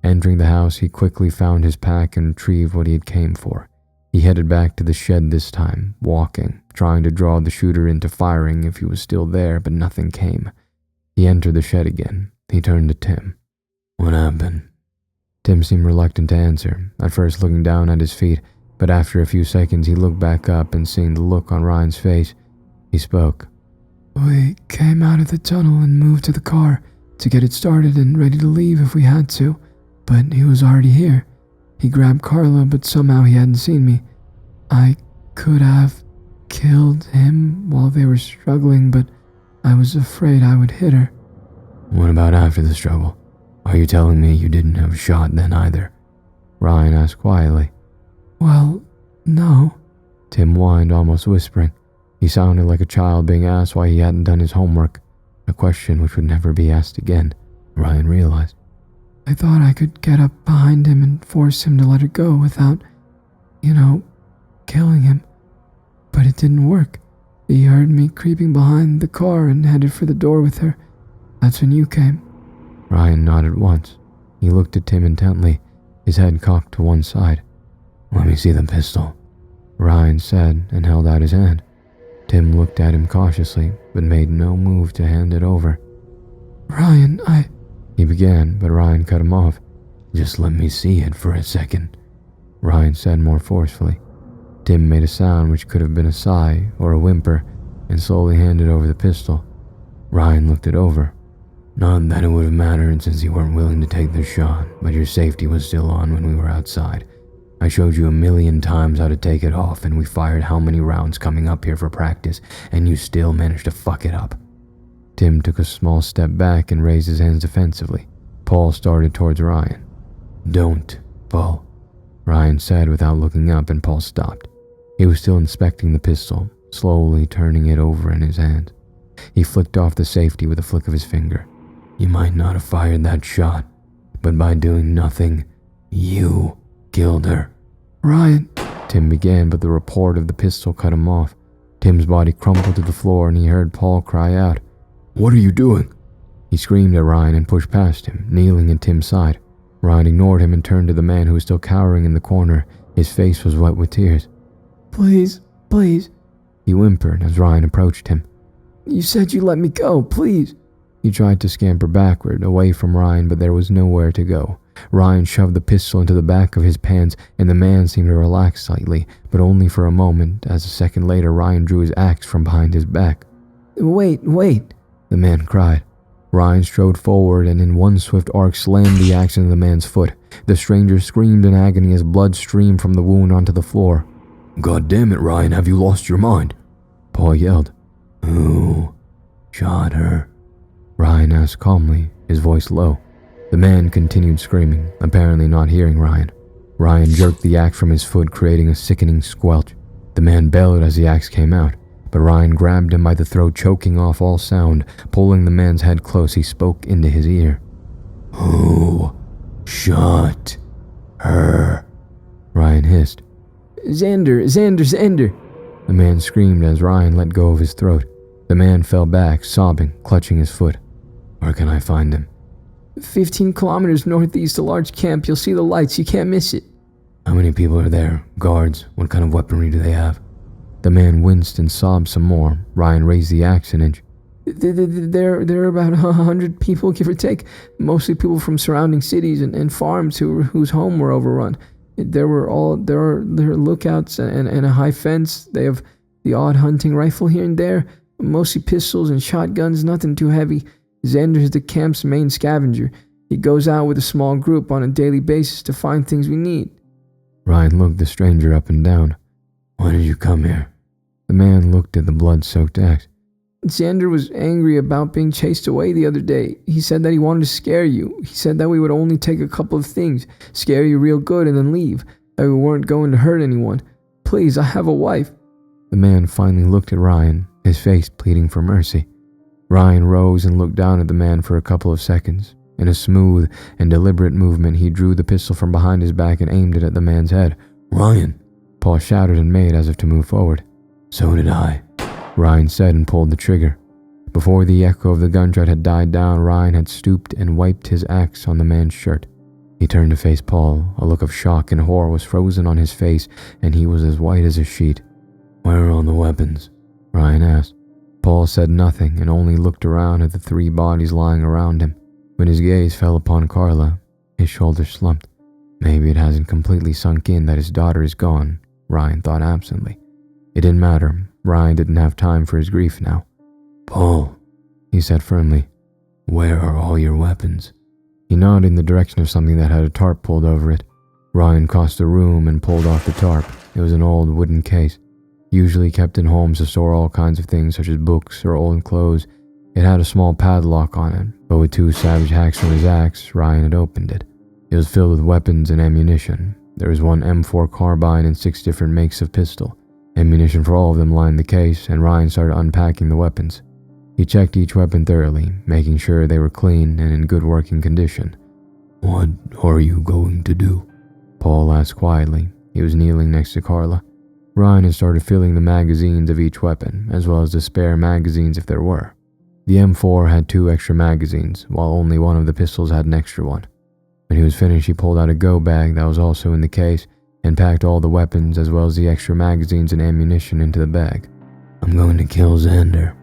Entering the house, he quickly found his pack and retrieved what he had came for. He headed back to the shed this time, walking, trying to draw the shooter into firing if he was still there, but nothing came. He entered the shed again. He turned to Tim. "What happened?" Tim seemed reluctant to answer, at first looking down at his feet, but after a few seconds he looked back up, and seeing the look on Ryan's face, he spoke. "We came out of the tunnel and moved to the car to get it started and ready to leave if we had to, but he was already here. He grabbed Carla, but somehow he hadn't seen me. I could have killed him while they were struggling, but I was afraid I would hit her." "What about after the struggle? Are you telling me you didn't have a shot then either?" Ryan asked quietly. "Well, no," Tim whined, almost whispering. He sounded like a child being asked why he hadn't done his homework, a question which would never be asked again, Ryan realized. "I thought I could get up behind him and force him to let it go without, killing him. But it didn't work. He heard me creeping behind the car and headed for the door with her. That's when you came." Ryan nodded once. He looked at Tim intently, his head cocked to one side. "Let me see the pistol," Ryan said, and held out his hand. Tim looked at him cautiously, but made no move to hand it over. "Ryan, he began, but Ryan cut him off. "Just let me see it for a second," Ryan said more forcefully. Tim made a sound which could have been a sigh or a whimper, and slowly handed over the pistol. Ryan looked it over. "Not that it would have mattered since you weren't willing to take the shot, but your safety was still on when we were outside. I showed you 1,000,000 times how to take it off, and we fired how many rounds coming up here for practice, and you still managed to fuck it up." Tim took a small step back and raised his hands defensively. Paul started towards Ryan. "Don't, Paul," Ryan said without looking up, and Paul stopped. He was still inspecting the pistol, slowly turning it over in his hand. He flicked off the safety with a flick of his finger. "You might not have fired that shot, but by doing nothing, you killed her." Ryan, Tim began, but the report of the pistol cut him off. Tim's body crumpled to the floor, and he heard Paul cry out, "What are you doing?" He screamed at Ryan and pushed past him, kneeling at Tim's side. Ryan ignored him and turned to the man who was still cowering in the corner. His face was wet with tears. please, please. He whimpered as Ryan approached him. You said you let me go, please. He tried to scamper backward, away from Ryan, but there was nowhere to go. Ryan shoved the pistol into the back of his pants, and the man seemed to relax slightly, but only for a moment, as a second later Ryan drew his axe from behind his back. Wait, The man cried. Ryan strode forward and in one swift arc slammed the axe into the man's foot. The stranger screamed in agony as blood streamed from the wound onto the floor. "God damn it, Ryan, have you lost your mind?" Paul yelled. "Who shot her?" Ryan asked calmly, his voice low. The man continued screaming, apparently not hearing Ryan. Ryan jerked the axe from his foot, creating a sickening squelch. The man bellowed as the axe came out, but Ryan grabbed him by the throat, choking off all sound. Pulling the man's head close, he spoke into his ear. "Who shot her?" Ryan hissed. Xander. The man screamed as Ryan let go of his throat. The man fell back, sobbing, clutching his foot. "Where can I find him?" 15 kilometers northeast, a large camp. You'll see the lights. You can't miss it. "How many people are there? Guards? What kind of weaponry do they have?" The man winced and sobbed some more. Ryan raised the axe an inch. There are about 100 people, give or take. Mostly people from surrounding cities and farms whose home were overrun. There are lookouts and a high fence. They have the odd hunting rifle here and there. Mostly pistols and shotguns, nothing too heavy. Xander is the camp's main scavenger. He goes out with a small group on a daily basis to find things we need." Ryan looked the stranger up and down. "Why did you come here?" The man looked at the blood-soaked axe. Xander was angry about being chased away the other day. He said that he wanted to scare you. He said that we would only take a couple of things, scare you real good and then leave, that we weren't going to hurt anyone. Please, I have a wife. The man finally looked at Ryan, his face pleading for mercy. Ryan rose and looked down at the man for a couple of seconds. In a smooth and deliberate movement, he drew the pistol from behind his back and aimed it at the man's head. "Ryan!" Paul shouted and made as if to move forward. "So did I," Ryan said and pulled the trigger. Before the echo of the gunshot had died down, Ryan had stooped and wiped his axe on the man's shirt. He turned to face Paul. A look of shock and horror was frozen on his face, and he was as white as a sheet. "Where are all the weapons?" Ryan asked. Paul said nothing and only looked around at the 3 bodies lying around him. When his gaze fell upon Carla, his shoulders slumped. Maybe it hasn't completely sunk in that his daughter is gone, Ryan thought absently. It didn't matter. Ryan didn't have time for his grief now. "Paul," he said firmly, "where are all your weapons?" He nodded in the direction of something that had a tarp pulled over it. Ryan crossed the room and pulled off the tarp. It was an old wooden case, usually kept in homes to store all kinds of things such as books or old clothes. It had a small padlock on it, but with 2 savage hacks from his axe, Ryan had opened it. It was filled with weapons and ammunition. There was 1 M4 carbine and 6 different makes of pistol. Ammunition for all of them lined the case, and Ryan started unpacking the weapons. He checked each weapon thoroughly, making sure they were clean and in good working condition. "What are you going to do?" Paul asked quietly. He was kneeling next to Carla. Ryan had started filling the magazines of each weapon, as well as the spare magazines if there were. The M4 had 2 extra magazines, while only one of the pistols had an extra one. When he was finished, he pulled out a go bag that was also in the case, and packed all the weapons as well as the extra magazines and ammunition into the bag. "I'm going to kill Xander,"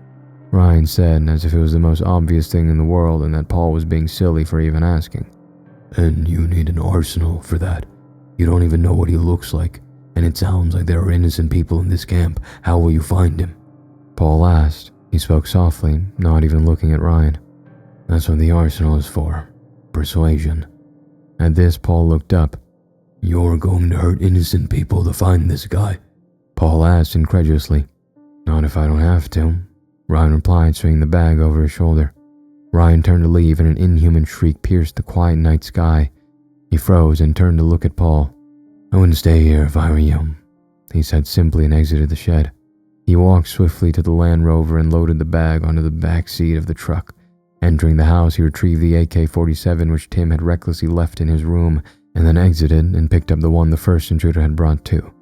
Ryan said, as if it was the most obvious thing in the world and that Paul was being silly for even asking. "And you need an arsenal for that. You don't even know what he looks like, and it sounds like there are innocent people in this camp. How will you find him?" Paul asked. He spoke softly, not even looking at Ryan. "That's what the arsenal is for. Persuasion." At this, Paul looked up. You're going to hurt innocent people to find this guy? Paul asked incredulously. Not if I don't have to, Ryan replied, swinging the bag over his shoulder. Ryan turned to leave and an inhuman shriek pierced the quiet night sky. He froze and turned to look at Paul. I wouldn't stay here if I were you, he said simply and exited the shed. He walked swiftly to the Land Rover and loaded the bag onto the back seat of the truck. Entering the house, he retrieved the AK-47 which Tim had recklessly left in his room and then exited and picked up the one the first intruder had brought too.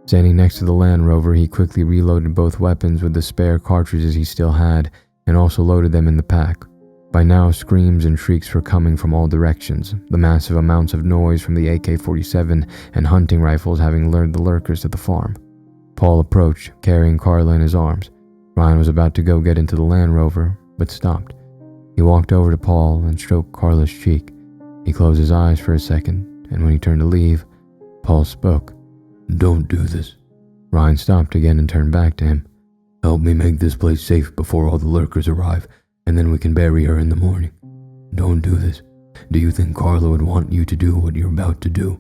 Standing next to the Land Rover, he quickly reloaded both weapons with the spare cartridges he still had and also loaded them in the pack. By now, screams and shrieks were coming from all directions, the massive amounts of noise from the AK-47 and hunting rifles having lured the lurkers to the farm. Paul approached, carrying Carla in his arms. Ryan was about to go get into the Land Rover, but stopped. He walked over to Paul and stroked Carla's cheek. He closed his eyes for a second, and when he turned to leave, Paul spoke. Don't do this. Ryan stopped again and turned back to him. Help me make this place safe before all the lurkers arrive, and then we can bury her in the morning. Don't do this. Do you think Carla would want you to do what you're about to do?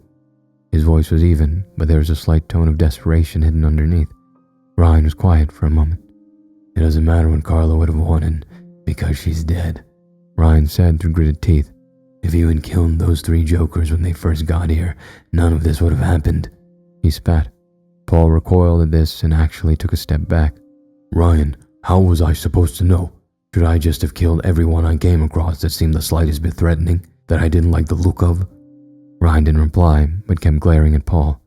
His voice was even, but there was a slight tone of desperation hidden underneath. Ryan was quiet for a moment. It doesn't matter what Carla would have wanted, because she's dead, Ryan said through gritted teeth. If you had killed those 3 jokers when they first got here, none of this would have happened. He spat. Paul recoiled at this and actually took a step back. Ryan, how was I supposed to know? Should I just have killed everyone I came across that seemed the slightest bit threatening, that I didn't like the look of? Ryan didn't reply, but kept glaring at Paul.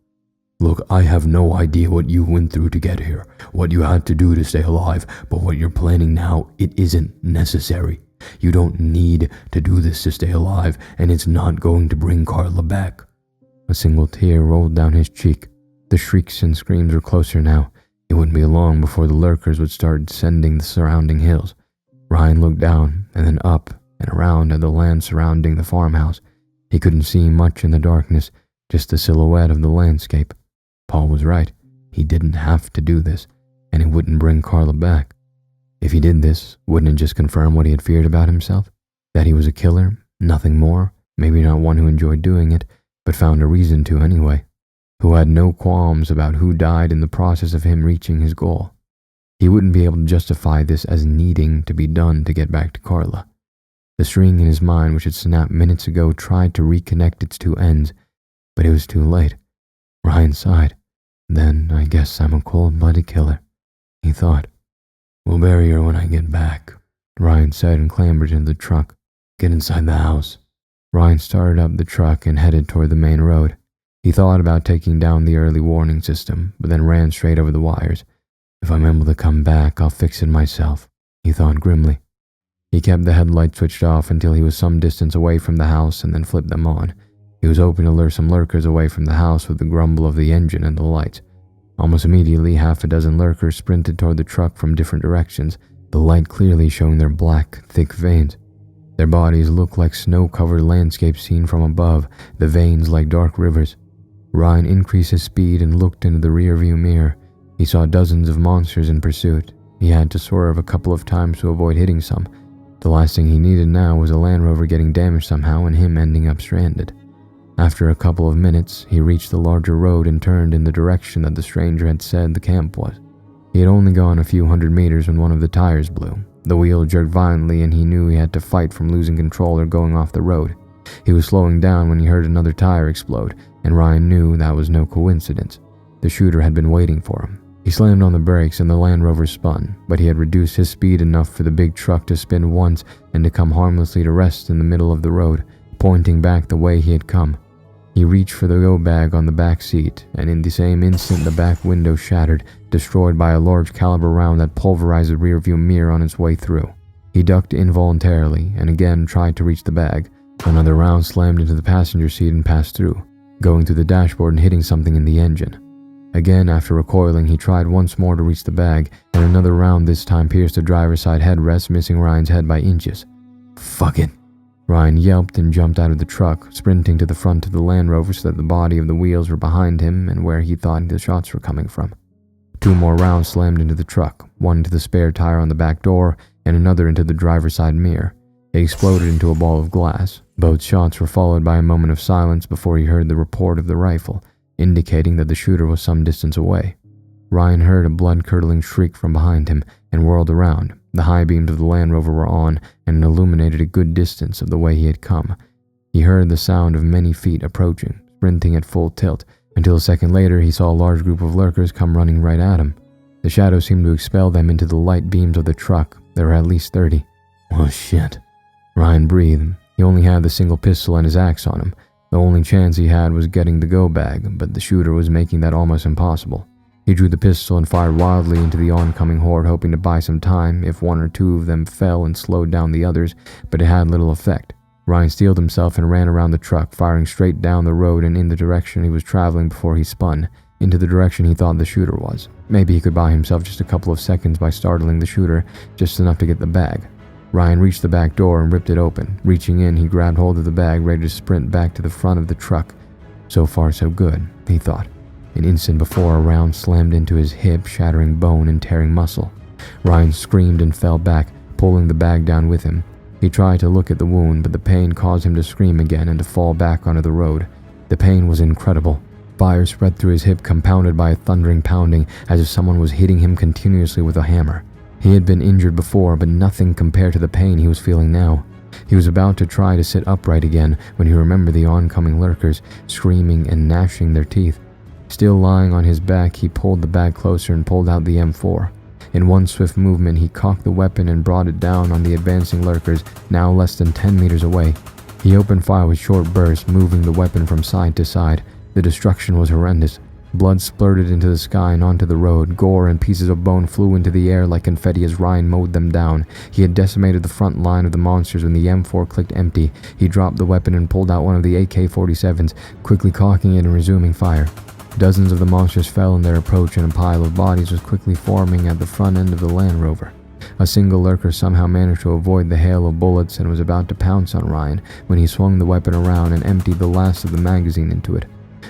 Look, I have no idea what you went through to get here, what you had to do to stay alive, but what you're planning now, it isn't necessary. You don't need to do this to stay alive, and it's not going to bring Carla back. A single tear rolled down his cheek. The shrieks and screams were closer now. It wouldn't be long before the lurkers would start descending the surrounding hills. Ryan looked down and then up and around at the land surrounding the farmhouse. He couldn't see much in the darkness, just the silhouette of the landscape. Paul was right. He didn't have to do this, and it wouldn't bring Carla back. If he did this, wouldn't it just confirm what he had feared about himself? That he was a killer, nothing more, maybe not one who enjoyed doing it, but found a reason to anyway, who had no qualms about who died in the process of him reaching his goal. He wouldn't be able to justify this as needing to be done to get back to Carla. The string in his mind, which had snapped minutes ago, tried to reconnect its 2 ends, but it was too late. Ryan sighed. Then I guess I'm a cold-blooded killer, he thought. We'll bury her when I get back, Ryan said and clambered into the truck. Get inside the house. Ryan started up the truck and headed toward the main road. He thought about taking down the early warning system, but then ran straight over the wires. If I'm able to come back, I'll fix it myself, he thought grimly. He kept the headlight switched off until he was some distance away from the house and then flipped them on. He was hoping to lure some lurkers away from the house with the grumble of the engine and the lights. Almost immediately, 6 lurkers sprinted toward the truck from different directions, the light clearly showing their black, thick veins. Their bodies looked like snow-covered landscapes seen from above, the veins like dark rivers. Ryan increased his speed and looked into the rearview mirror. He saw dozens of monsters in pursuit. He had to swerve a couple of times to avoid hitting some. The last thing he needed now was a Land Rover getting damaged somehow and him ending up stranded. After a couple of minutes, he reached the larger road and turned in the direction that the stranger had said the camp was. He had only gone a few 100 meters when one of the tires blew. The wheel jerked violently and he knew he had to fight from losing control or going off the road. He was slowing down when he heard another tire explode, and Ryan knew that was no coincidence. The shooter had been waiting for him. He slammed on the brakes and the Land Rover spun, but he had reduced his speed enough for the big truck to spin once and to come harmlessly to rest in the middle of the road, pointing back the way he had come. He reached for the go bag on the back seat, and in the same instant the back window shattered, destroyed by a large caliber round that pulverized the rearview mirror on its way through. He ducked involuntarily and again tried to reach the bag. Another round slammed into the passenger seat and passed through, going through the dashboard and hitting something in the engine. Again, after recoiling, he tried once more to reach the bag, and another round this time pierced the driver's side headrest, missing Ryan's head by inches. Fuck it! Ryan yelped and jumped out of the truck, sprinting to the front of the Land Rover so that the body of the wheels were behind him and where he thought the shots were coming from. 2 more rounds slammed into the truck, one into the spare tire on the back door and another into the driver's side mirror. It exploded into a ball of glass. Both shots were followed by a moment of silence before he heard the report of the rifle, indicating that the shooter was some distance away. Ryan heard a blood-curdling shriek from behind him and whirled around. The high beams of the Land Rover were on and illuminated a good distance of the way he had come. He heard the sound of many feet approaching, sprinting at full tilt, until a second later he saw a large group of lurkers come running right at him. The shadows seemed to expel them into the light beams of the truck. There were at least 30. Oh shit. Ryan breathed. He only had the single pistol and his axe on him. The only chance he had was getting the go bag, but the shooter was making that almost impossible. He drew the pistol and fired wildly into the oncoming horde, hoping to buy some time if one or two of them fell and slowed down the others, but it had little effect. Ryan steeled himself and ran around the truck, firing straight down the road and in the direction he was traveling before he spun, into the direction he thought the shooter was. Maybe he could buy himself just a couple of seconds by startling the shooter, just enough to get the bag. Ryan reached the back door and ripped it open. Reaching in, he grabbed hold of the bag, ready to sprint back to the front of the truck. So far so good, he thought. An instant before, a round slammed into his hip, shattering bone and tearing muscle. Ryan screamed and fell back, pulling the bag down with him. He tried to look at the wound, but the pain caused him to scream again and to fall back onto the road. The pain was incredible. Fire spread through his hip, compounded by a thundering pounding, as if someone was hitting him continuously with a hammer. He had been injured before, but nothing compared to the pain he was feeling now. He was about to try to sit upright again when he remembered the oncoming lurkers, screaming and gnashing their teeth. Still lying on his back, he pulled the bag closer and pulled out the M4. In one swift movement, he cocked the weapon and brought it down on the advancing lurkers, now less than 10 meters away. He opened fire with short bursts, moving the weapon from side to side. The destruction was horrendous. Blood splurted into the sky and onto the road. Gore and pieces of bone flew into the air like confetti as Ryan mowed them down. He had decimated the front line of the monsters when the M4 clicked empty. He dropped the weapon and pulled out one of the AK-47s, quickly cocking it and resuming fire. Dozens of the monsters fell in their approach, and a pile of bodies was quickly forming at the front end of the Land Rover. A single lurker somehow managed to avoid the hail of bullets and was about to pounce on Ryan when he swung the weapon around and emptied the last of the magazine into it.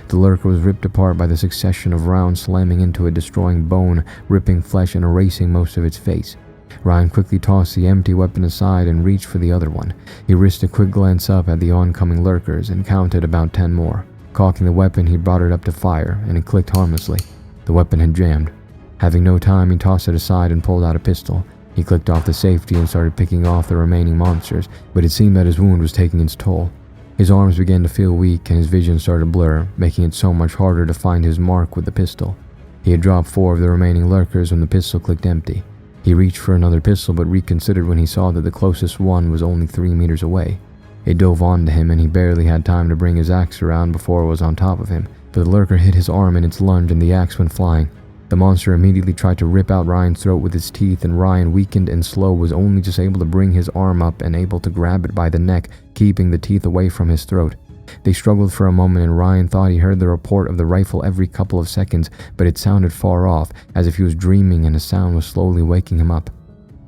The lurker was ripped apart by the succession of rounds slamming into it, destroying bone, ripping flesh, and erasing most of its face. Ryan quickly tossed the empty weapon aside and reached for the other one. He risked a quick glance up at the oncoming lurkers and counted about 10 more. Cocking the weapon, he brought it up to fire, and it clicked harmlessly. The weapon had jammed. Having no time, he tossed it aside and pulled out a pistol. He clicked off the safety and started picking off the remaining monsters, but it seemed that his wound was taking its toll. His arms began to feel weak and his vision started to blur, making it so much harder to find his mark with the pistol. He had dropped 4 of the remaining lurkers when the pistol clicked empty. He reached for another pistol but reconsidered when he saw that the closest one was only 3 meters away. It dove onto him and he barely had time to bring his axe around before it was on top of him, but the lurker hit his arm in its lunge and the axe went flying. The monster immediately tried to rip out Ryan's throat with its teeth, and Ryan, weakened and slow, was only just able to bring his arm up and able to grab it by the neck, keeping the teeth away from his throat. They struggled for a moment and Ryan thought he heard the report of the rifle every couple of seconds, but it sounded far off, as if he was dreaming and the sound was slowly waking him up.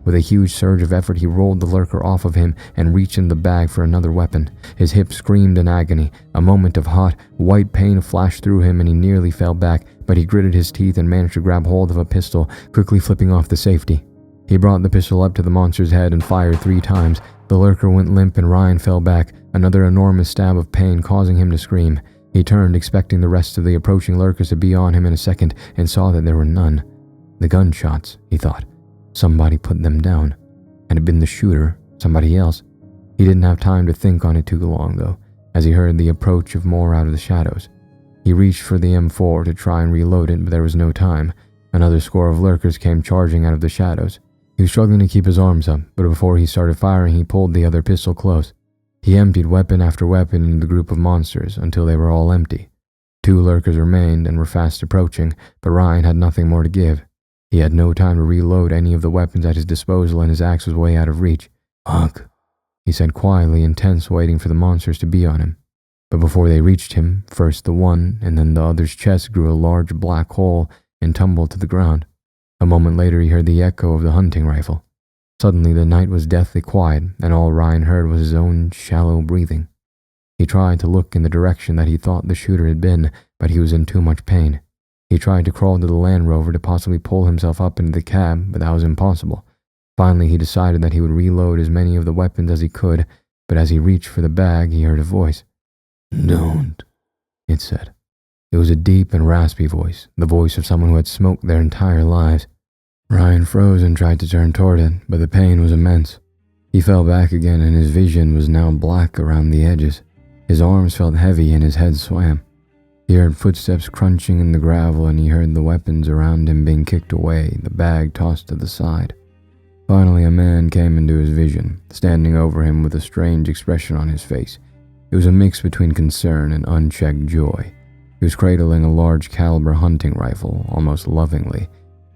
With a huge surge of effort, he rolled the lurker off of him and reached in the bag for another weapon. His hip screamed in agony. A moment of hot, white pain flashed through him and he nearly fell back, but he gritted his teeth and managed to grab hold of a pistol, quickly flipping off the safety. He brought the pistol up to the monster's head and fired 3 times. The lurker went limp and Ryan fell back, another enormous stab of pain causing him to scream. He turned, expecting the rest of the approaching lurkers to be on him in a second, and saw that there were none. The gunshots, he thought. Somebody put them down. Had it been the shooter, somebody else? He didn't have time to think on it too long, though, as he heard the approach of more out of the shadows. He reached for the M4 to try and reload it, but there was no time. Another score of lurkers came charging out of the shadows. He was struggling to keep his arms up, but before he started firing, he pulled the other pistol close. He emptied weapon after weapon into the group of monsters until they were all empty. 2 lurkers remained and were fast approaching, but Ryan had nothing more to give. He had no time to reload any of the weapons at his disposal and his axe was way out of reach. "Fuck," he said quietly, intense, waiting for the monsters to be on him. But before they reached him, first the one and then the other's chest grew a large black hole and tumbled to the ground. A moment later he heard the echo of the hunting rifle. Suddenly the night was deathly quiet and all Ryan heard was his own shallow breathing. He tried to look in the direction that he thought the shooter had been, but he was in too much pain. He tried to crawl to the Land Rover to possibly pull himself up into the cab, but that was impossible. Finally, he decided that he would reload as many of the weapons as he could. but as he reached for the bag, he heard a voice. "Don't," it said. It was a deep and raspy voice, the voice of someone who had smoked their entire lives. Ryan froze and tried to turn toward it, but the pain was immense. He fell back again, and his vision was now black around the edges. His arms felt heavy and his head swam. He heard footsteps crunching in the gravel, and he heard the weapons around him being kicked away, the bag tossed to the side. Finally, a man came into his vision, standing over him with a strange expression on his face. It was a mix between concern and unchecked joy. He was cradling a large caliber hunting rifle, almost lovingly.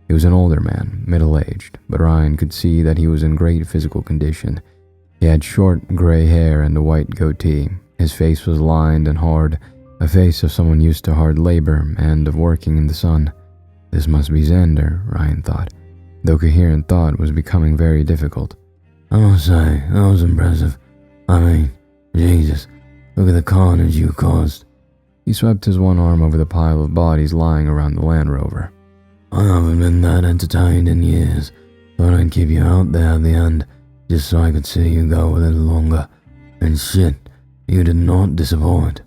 He was an older man, middle-aged, but Ryan could see that he was in great physical condition. He had short, gray hair and a white goatee. His face was lined and hard, a face of someone used to hard labor and of working in the sun. This must be Xander, Ryan thought, though coherent thought was becoming very difficult. "I must say, that was impressive. I mean, Jesus, look at the carnage you caused." He swept his one arm over the pile of bodies lying around the Land Rover. "I haven't been that entertained in years. Thought I'd keep you out there at the end, just so I could see you go a little longer. And shit, you did not disappoint."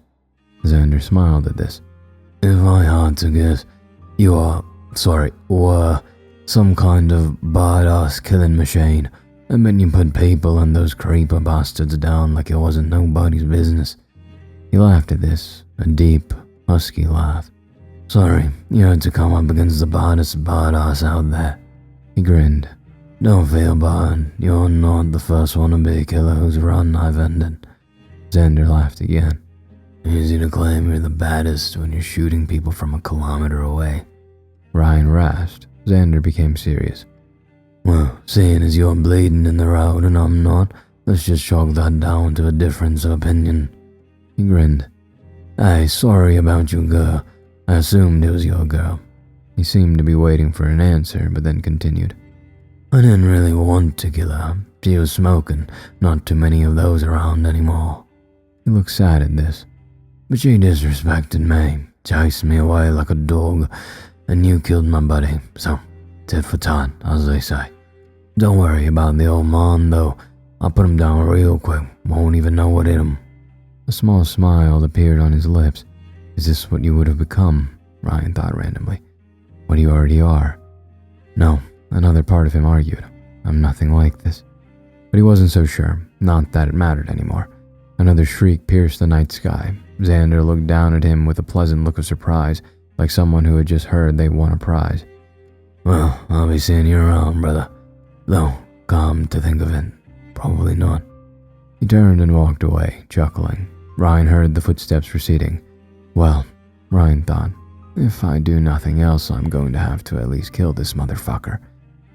Xander smiled at this. "If I had to guess, you were some kind of badass killing machine. I bet you put people and those creeper bastards down like it wasn't nobody's business." He laughed at this, a deep, husky laugh. "Sorry, you had to come up against the baddest badass out there." He grinned. "Don't feel bad, you're not the first one to be a killer whose run I've ended." Xander laughed again. "Easy to claim you're the baddest when you're shooting people from a kilometer away." Ryan rasped. Xander became serious. "Well, seeing as you're bleeding in the road and I'm not, let's just chalk that down to a difference of opinion." He grinned. "Hey, sorry about your girl. I assumed it was your girl." He seemed to be waiting for an answer, but then continued. "I didn't really want to kill her. She was smoking, not too many of those around anymore." He looked sad at this. "But she disrespected me, chased me away like a dog, and you killed my buddy, so tit for tat, as they say. Don't worry about the old man, though. I'll put him down real quick, won't even know what hit him." A small smile appeared on his lips. Is this what you would have become? Ryan thought randomly. What you already are. No, another part of him argued. I'm nothing like this. But he wasn't so sure, not that it mattered anymore. Another shriek pierced the night sky. Xander looked down at him with a pleasant look of surprise, like someone who had just heard they won a prize. "Well, I'll be seeing you around, brother. Though, come to think of it, probably not." He turned and walked away, chuckling. Ryan heard the footsteps receding. Well, Ryan thought, if I do nothing else, I'm going to have to at least kill this motherfucker.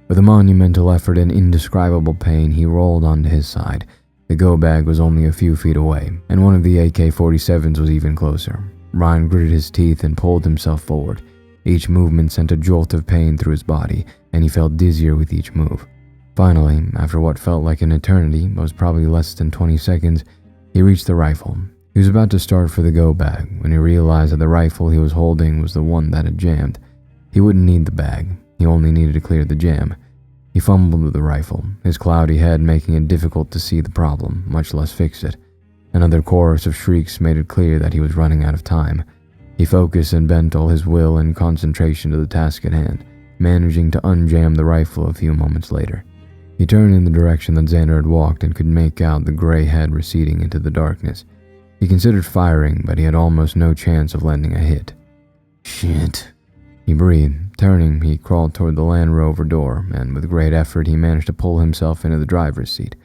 With a monumental effort and indescribable pain, he rolled onto his side. The go bag was only a few feet away, and one of the AK-47s was even closer. Ryan gritted his teeth and pulled himself forward. Each movement sent a jolt of pain through his body, and he felt dizzier with each move. Finally, after what felt like an eternity, but was probably less than 20 seconds, he reached the rifle. He was about to start for the go bag when he realized that the rifle he was holding was the one that had jammed. He wouldn't need the bag, he only needed to clear the jam. He fumbled with the rifle, his cloudy head making it difficult to see the problem, much less fix it. Another chorus of shrieks made it clear that he was running out of time. He focused and bent all his will and concentration to the task at hand, managing to unjam the rifle a few moments later. He turned in the direction that Xander had walked and could make out the gray head receding into the darkness. He considered firing, but he had almost no chance of landing a hit. Shit. He breathed. Turning, he crawled toward the Land Rover door, and with great effort he managed to pull himself into the driver's seat.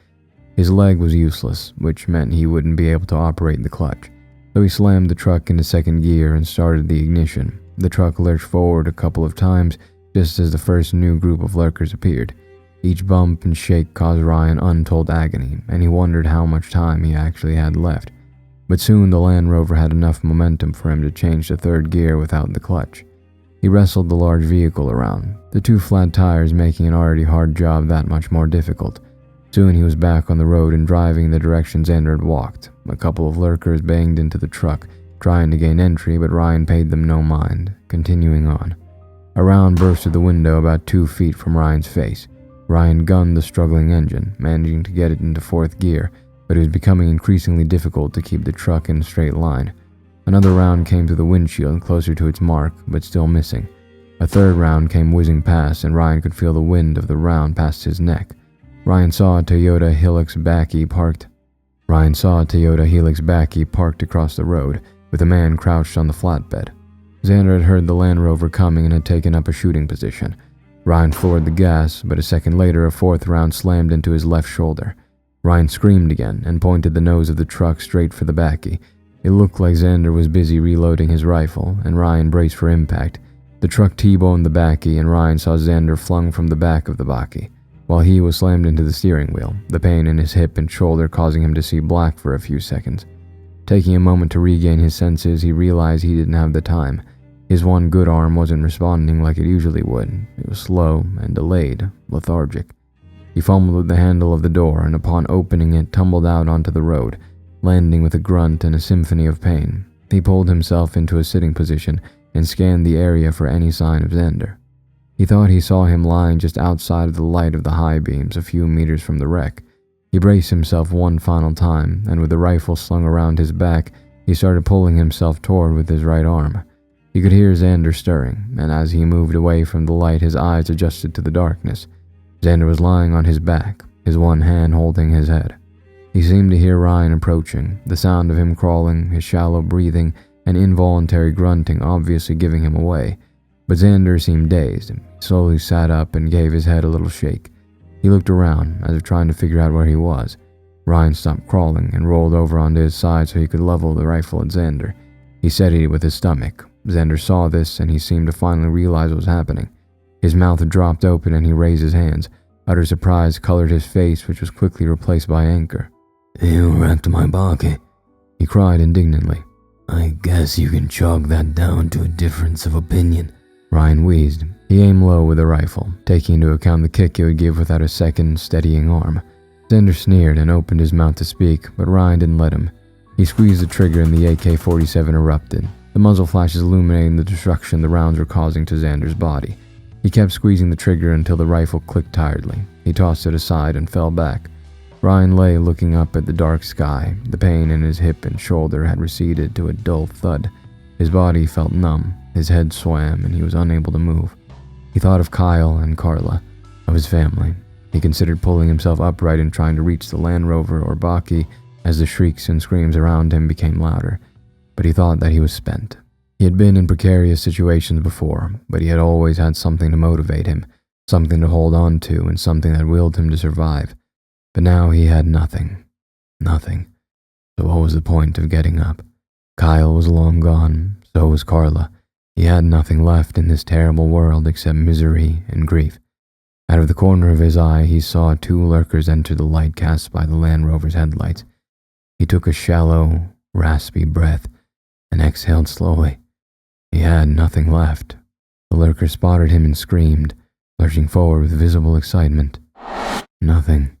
His leg was useless, which meant he wouldn't be able to operate the clutch, so he slammed the truck into second gear and started the ignition. The truck lurched forward a couple of times just as the first new group of lurkers appeared. Each bump and shake caused Ryan untold agony, and he wondered how much time he actually had left. But soon the Land Rover had enough momentum for him to change to third gear without the clutch. He wrestled the large vehicle around, the two flat tires making an already hard job that much more difficult. Soon he was back on the road and driving in the direction Xander had walked. A couple of lurkers banged into the truck, trying to gain entry, but Ryan paid them no mind, continuing on. A round burst through the window about 2 feet from Ryan's face. Ryan gunned the struggling engine, managing to get it into fourth gear, but it was becoming increasingly difficult to keep the truck in a straight line. Another round came through the windshield closer to its mark, but still missing. A third round came whizzing past, and Ryan could feel the wind of the round past his neck. Ryan saw a Toyota Hilux Backy parked across the road, with a man crouched on the flatbed. Xander had heard the Land Rover coming and had taken up a shooting position. Ryan floored the gas, but a second later a fourth round slammed into his left shoulder. Ryan screamed again and pointed the nose of the truck straight for the Backy. It looked like Xander was busy reloading his rifle, and Ryan braced for impact. The truck T-boned the Backy, and Ryan saw Xander flung from the back of the Backy, while he was slammed into the steering wheel, the pain in his hip and shoulder causing him to see black for a few seconds. Taking a moment to regain his senses, he realized he didn't have the time. His one good arm wasn't responding like it usually would. It was slow and delayed, lethargic. He fumbled with the handle of the door, and upon opening it, tumbled out onto the road, landing with a grunt and a symphony of pain. He pulled himself into a sitting position and scanned the area for any sign of Xander. He thought he saw him lying just outside of the light of the high beams a few meters from the wreck. He braced himself one final time, and with the rifle slung around his back, he started pulling himself toward with his right arm. He could hear Xander stirring, and as he moved away from the light, his eyes adjusted to the darkness. Xander was lying on his back, his one hand holding his head. He seemed to hear Ryan approaching, the sound of him crawling, his shallow breathing, and involuntary grunting obviously giving him away. But Xander seemed dazed. He slowly sat up and gave his head a little shake. He looked around, as if trying to figure out where he was. Ryan stopped crawling and rolled over onto his side so he could level the rifle at Xander. He steadied it with his stomach. Xander saw this, and he seemed to finally realize what was happening. His mouth dropped open and he raised his hands. Utter surprise colored his face, which was quickly replaced by anger. "You wrecked my body," he cried indignantly. "I guess you can chalk that down to a difference of opinion." Ryan wheezed. He aimed low with the rifle, taking into account the kick it would give without a second steadying arm. Xander sneered and opened his mouth to speak, but Ryan didn't let him. He squeezed the trigger and the AK-47 erupted, the muzzle flashes illuminating the destruction the rounds were causing to Xander's body. He kept squeezing the trigger until the rifle clicked tiredly. He tossed it aside and fell back. Ryan lay looking up at the dark sky. The pain in his hip and shoulder had receded to a dull thud. His body felt numb, his head swam, and he was unable to move. He thought of Kyle and Carla, of his family. He considered pulling himself upright and trying to reach the Land Rover or Baki as the shrieks and screams around him became louder, but he thought that he was spent. He had been in precarious situations before, but he had always had something to motivate him, something to hold on to, and something that willed him to survive. But now he had nothing. Nothing. So what was the point of getting up? Kyle was long gone, so was Carla. He had nothing left in this terrible world except misery and grief. Out of the corner of his eye, he saw 2 lurkers enter the light cast by the Land Rover's headlights. He took a shallow, raspy breath and exhaled slowly. He had nothing left. The lurker spotted him and screamed, lurching forward with visible excitement. Nothing.